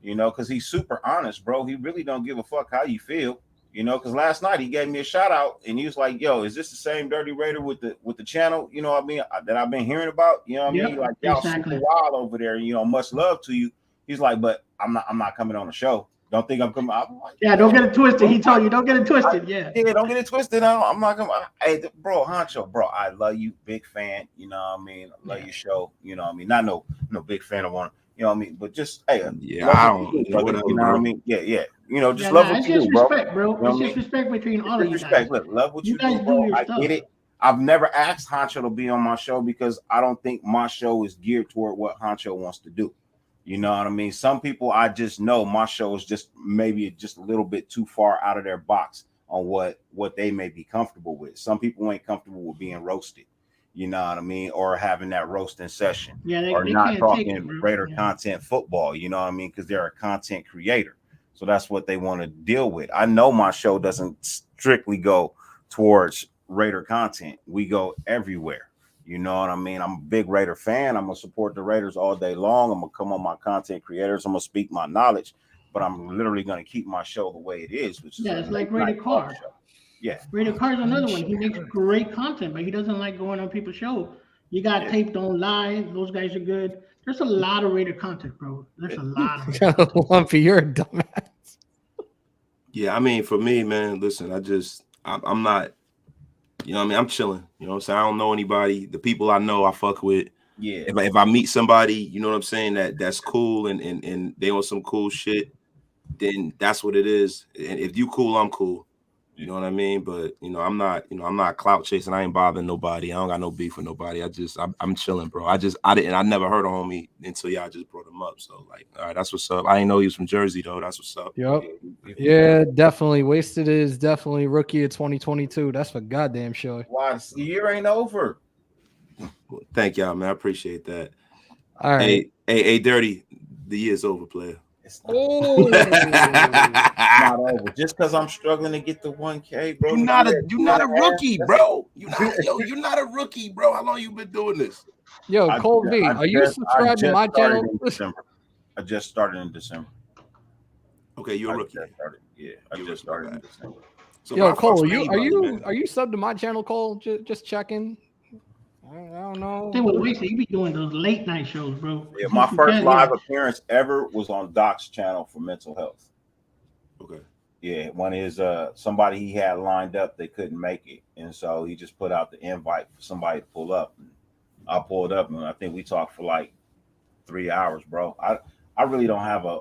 You know, because he's super honest, bro. He really don't give a fuck how you feel. You know, because last night he gave me a shout out and he was like, "Yo, is this the same Dirty Raider with the channel? You know what I mean? That I've been hearing about. You know what I mean? Like y'all super wild over there. You know, much love to you." He's like, "But I'm not coming on the show. Don't think I'm coming out." Like, yeah, don't get it twisted. He told you, don't get it twisted. Yeah, don't get it twisted. I'm not gonna. Hey, bro, Honcho, bro, I love you, big fan. You know what I mean? I love your show. You know what I mean? Not no big fan of one. You know what I mean? But just I don't. You know what I mean? Yeah. You know, just love what you do, bro. Respect, bro. It's just respect between all of you guys. Look, love what you do, bro. I get it. I've never asked Honcho to be on my show because I don't think my show is geared toward what Honcho wants to do. You know what I mean? Some people I just know my show is just maybe just a little bit too far out of their box on what they may be comfortable with. Some people ain't comfortable with being roasted. You know what I mean? Or having that roasting session. Yeah, or not talking Raider content football. You know what I mean? Because they're a content creator. So that's what they want to deal with. I know my show doesn't strictly go towards Raider content. We go everywhere. You know what I mean? I'm a big Raider fan. I'm going to support the Raiders all day long. I'm going to come on my content creators. I'm going to speak my knowledge. but I'm literally going to keep my show the way it is, which is it's like Rated Carr. Yeah, Rated Carr is another one. He makes great content, but he doesn't like going on people's show. You got Tape Don't Lie. Those guys are good. There's a lot of rated content, bro. There's a lot of rated content. Lumpy, you're a dumbass. Yeah, I mean, for me, man, listen, I'm not, you know what I mean? I'm chilling. You know what I'm saying? I don't know anybody. The people I know, I fuck with. Yeah. If I meet somebody, you know what I'm saying, that's cool and they on some cool shit, then that's what it is. And if you cool, I'm cool. You know what I mean? But I'm not clout chasing. I ain't bothering nobody. I don't got no beef with nobody. I'm chilling, bro. I never heard a homie until y'all just brought him up. So like, all right, that's what's up. I didn't know he was from Jersey though. That's what's up. Yep. Yeah, definitely. Wasted is definitely rookie of 2022. That's for goddamn sure. Why the year ain't over? Well, thank y'all, man. I appreciate that. All right. Hey, Dirty, the year's over, player. It's not over. Just because I'm struggling to get the 1K, bro. You're not a rookie, bro. You're not a rookie, bro. How long you been doing this? Yo, Cole V, are you subscribed to my channel? I just started in December. Okay, you're a rookie. I just started in December. So yo, Cole, are you subbed to my channel, Cole? Just checking. I don't know. You be doing those late night shows, bro. Yeah, my first live appearance ever was on Doc's channel for mental health. Okay. Yeah, one is somebody he had lined up, they couldn't make it, and so he just put out the invite for somebody to pull up. I pulled up, and I think we talked for like 3 hours, bro. I really don't have a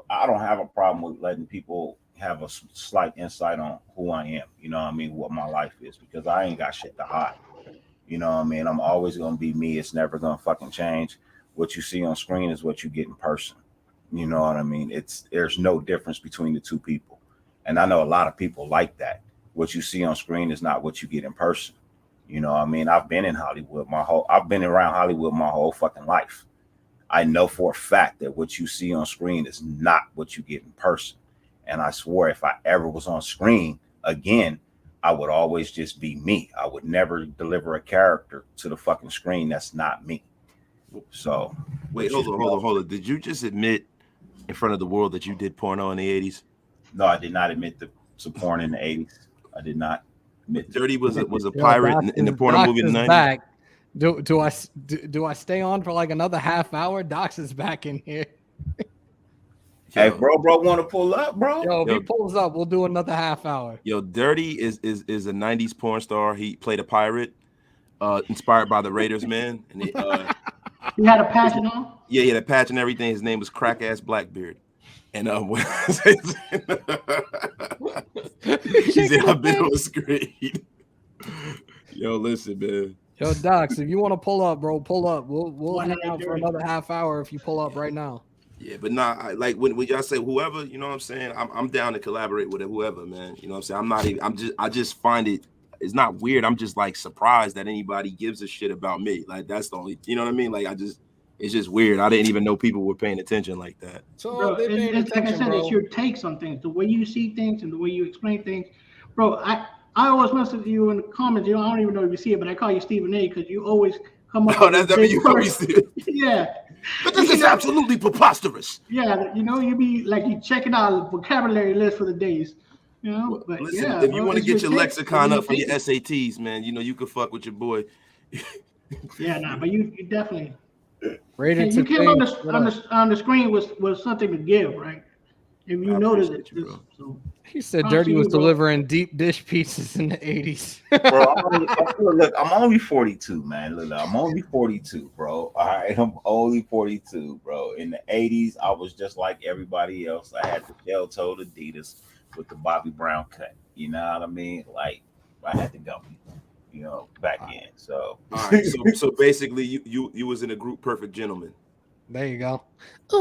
problem with letting people have a slight insight on who I am. You know what I mean? What my life is, because I ain't got shit to hide. You know what I mean? I'm always going to be me. It's never going to fucking change. What you see on screen is what you get in person. You know what I mean? There's no difference between the two people. And I know a lot of people like that. What you see on screen is not what you get in person. You know what I mean? I've been in Hollywood I've been around Hollywood my whole fucking life. I know for a fact that what you see on screen is not what you get in person. And I swore if I ever was on screen again, I would always just be me. I would never deliver a character to the fucking screen that's not me. So wait, hold on. Did you just admit in front of the world that you did porno in the 80s? No, I did not admit to porn in the 80s. I did not admit. Dirty was a pirate in the porno movie in the 90s. Back. Do I stay on for like another half hour? Docs is back in here. Hey, bro, want to pull up, bro? Yo, if he pulls up, we'll do another half hour. Yo, Dirty is a 90s porn star. He played a pirate, inspired by the Raiders, man. And he had a patch on? Yeah, he had a patch and everything. His name was Crack Ass Blackbeard. And he said, I've been on screen. Yo, listen, man. Yo, Docs, if you want to pull up, bro, pull up. We'll hang out for another half hour if you pull up right now. Yeah, but nah, like when y'all say whoever, you know what I'm saying? I'm down to collaborate with whoever, man. You know what I'm saying? I just find it's not weird. I'm just like surprised that anybody gives a shit about me. Like that's the only, you know what I mean? Like it's just weird. I didn't even know people were paying attention like that. So bro, it's like I said, it's your takes on things, the way you see things and the way you explain things. Bro, I always message you in the comments. I don't even know if you see it, but I call you Stephen A because you always come up. Oh, that's what you always see. Yeah. But this is absolutely preposterous. Yeah, you be like you checking out a vocabulary list for the days. You know, but listen, if you want to get your lexicon up for your SATs, man, you can fuck with your boy. Yeah, but you definitely. You came on the screen was something to give, right? If you notice it, so. He said Dirty was delivering deep dish pizzas in the 80s. Bro, I'm only 42, man. Look, I'm only 42, bro. All right, I'm only 42, bro. In the 80s, I was just like everybody else. I had the shell-toed Adidas with the Bobby Brown cut. You know what I mean? Like, I had the gummy, back in. So, all right. So basically, you was in a group Perfect Gentleman. There you go. I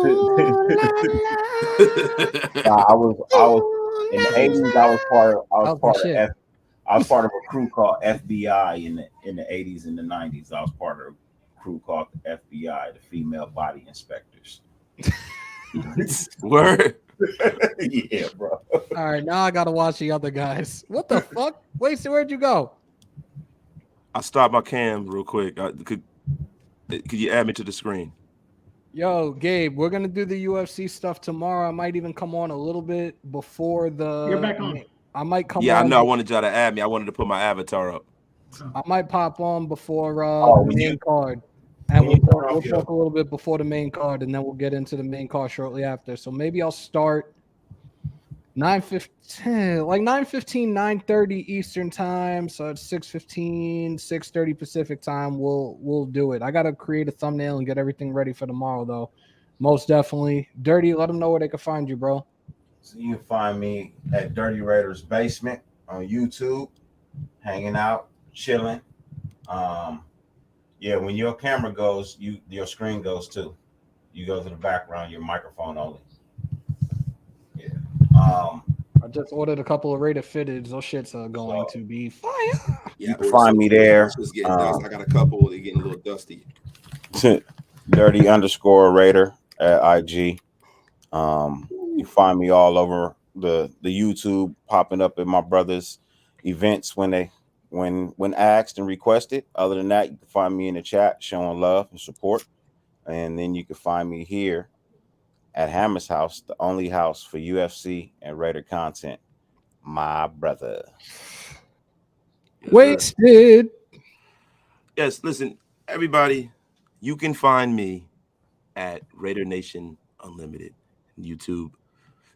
was in the 80s. I was part of a crew called FBI in the 80s and the 90s. I was part of a crew called the FBI, the Female Body Inspectors. Word. Yeah, bro. All right, now I gotta watch the other guys. What the fuck? Wait, so where'd you go? I stopped my cam real quick. Could you add me to the screen? Yo, Gabe, we're gonna do the UFC stuff tomorrow. I might even come on a little bit before the. You're back on. I might come. Yeah, on I know. I wanted y'all to add me. I wanted to put my avatar up. I might pop on before when the main you- card, and when you turn we'll off your- talk a little bit before the main card, and then we'll get into the main card shortly after. So maybe I'll start 9:15, like 9:15, 9:30 Eastern time. So it's 6:15, 6:30 Pacific time. We'll do it. I gotta create a thumbnail and get everything ready for tomorrow, though. Most definitely. Dirty, let them know where they can find you, bro. So you can find me at Dirty Raiders Basement on YouTube, hanging out, chilling. Yeah, when your camera goes, your screen goes too. You go to the background, your microphone only. Yeah. I just ordered a couple of Raider fitteds. Those shits are going to be fire. Yeah, you can find me there. It's getting dusty. I got a couple. They're getting a little dusty. Dirty_Raider at IG. You find me all over the YouTube, popping up at my brother's events when asked and requested. Other than that, you can find me in the chat showing love and support. And then you can find me here at Hammers.House, the only house for UFC and Raider content. My brother. Yes, Wasted. Yes, listen, everybody, you can find me at Raider Nation Unlimited YouTube.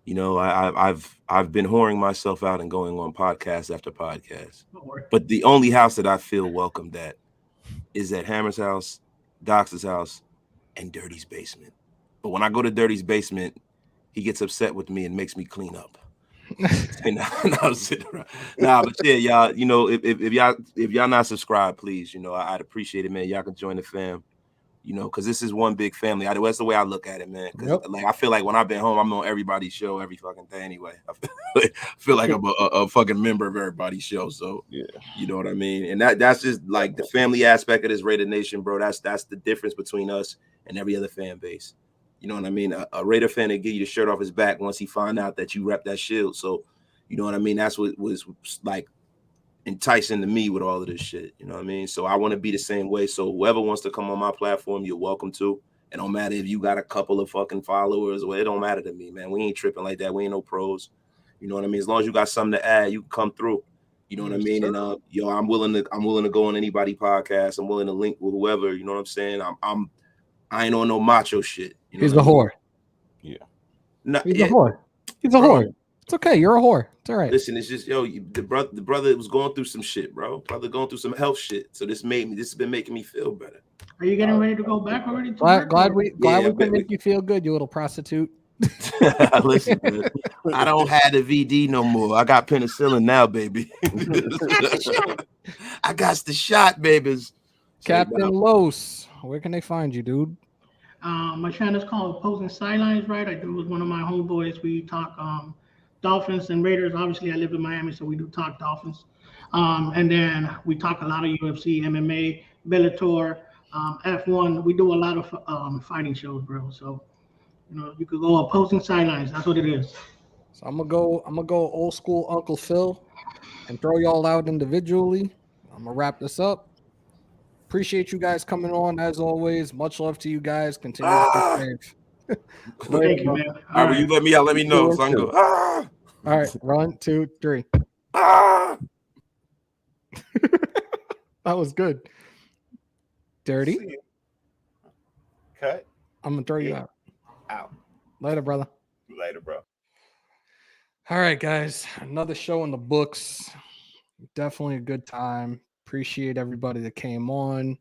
You know, I've been whoring myself out and going on podcast after podcast. But the only house that I feel welcomed at is at Hammers.House, Dox's house, and Dirty's basement. But when I go to Dirty's basement, he gets upset with me and makes me clean up. Nah, but yeah, y'all, you know, if y'all not subscribed, please, you know, I'd appreciate it, man. Y'all can join the fam. You know, because this is one big family. That's the way I look at it, man. Because like I feel like when I've been home, I'm on everybody's show every fucking day anyway. I feel like I'm a fucking member of everybody's show. So yeah, you know what I mean. And that's just like the family aspect of this Raider Nation, bro. That's the difference between us and every other fan base. You know what I mean? A Raider fan that give you the shirt off his back once he find out that you rep that shield. So you know what I mean. That's what was like enticing to me with all of this shit, you know what I mean? So I want to be the same way. So whoever wants to come on my platform, you're welcome to. It don't matter if you got a couple of fucking followers, or it don't matter to me, man. We ain't tripping like that. We ain't no pros. You know what I mean? As long as you got something to add, you can come through. You know what I mean? And yo, I'm willing to go on anybody podcast. I'm willing to link with whoever. You know what I'm saying? I ain't on no macho shit. You know He's a whore. Yeah. He's a whore. He's a whore. It's okay. You're a whore. It's all right. Listen, it's just the brother was going through some shit, bro. Brother going through some health shit. So this has been making me feel better. Are you getting ready to go back already? Glad we can make you feel good, you little prostitute. Listen, man, I don't have the VD no more. I got penicillin now, baby. I got the shot, babies. Captain Los, where can they find you, dude? My channel is called Opposing Sidelines, right? I do with one of my homeboys. We talk Dolphins and Raiders. Obviously, I live in Miami, so we do talk Dolphins. And then we talk a lot of UFC, MMA, Bellator, F1. We do a lot of fighting shows, bro. So, you know, you could go Opposing Sidelines. That's what it is. So I'm gonna go old school Uncle Phil and throw y'all out individually. I'm gonna wrap this up. Appreciate you guys coming on as always. Much love to you guys. Continue to stay safe. Thank you, man. All right, will you let me out? Let me know. So I can go. All right, 1, 2, 3. Ah! That was good. Dirty. Cut. I'm gonna throw you out. Later, brother. Later, bro. All right, guys. Another show in the books. Definitely a good time. Appreciate everybody that came on.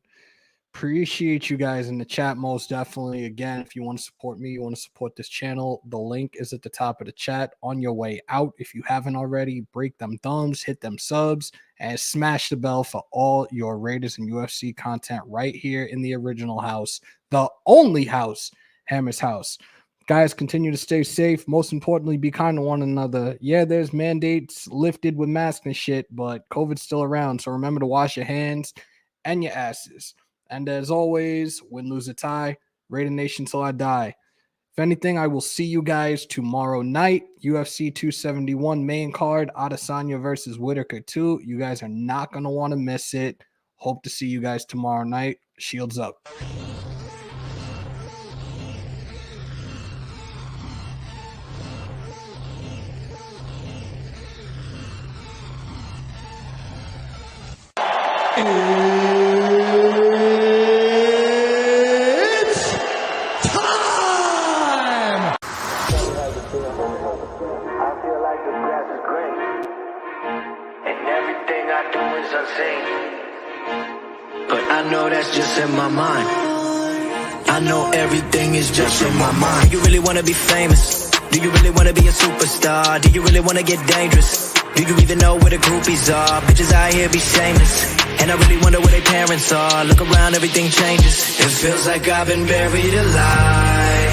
Appreciate you guys in the chat, most definitely. Again, if you want to support me, you want to support this channel, the link is at the top of the chat. On your way out, if you haven't already, break them thumbs, hit them subs, and smash the bell for all your Raiders and UFC content right here in the original house, the only house, Hammers.House. Guys, continue to stay safe. Most importantly, be kind to one another. Yeah, there's mandates lifted with masks and shit, but COVID's still around. So remember to wash your hands and your asses. And as always, win, lose, or tie, Raider Nation till I die. If anything, I will see you guys tomorrow night. UFC 271 main card, Adesanya versus Whitaker 2. You guys are not going to want to miss it. Hope to see you guys tomorrow night. Shields up. It's time! I feel like the grass is green, and everything I do is unseen. But I know that's just in my mind. I know everything is just in my mind. Do you really wanna be famous? Do you really wanna be a superstar? Do you really wanna get dangerous? Do you even know where the groupies are? Bitches out here be shameless, and I really wonder where their parents are. Look around, everything changes. It feels like I've been buried alive.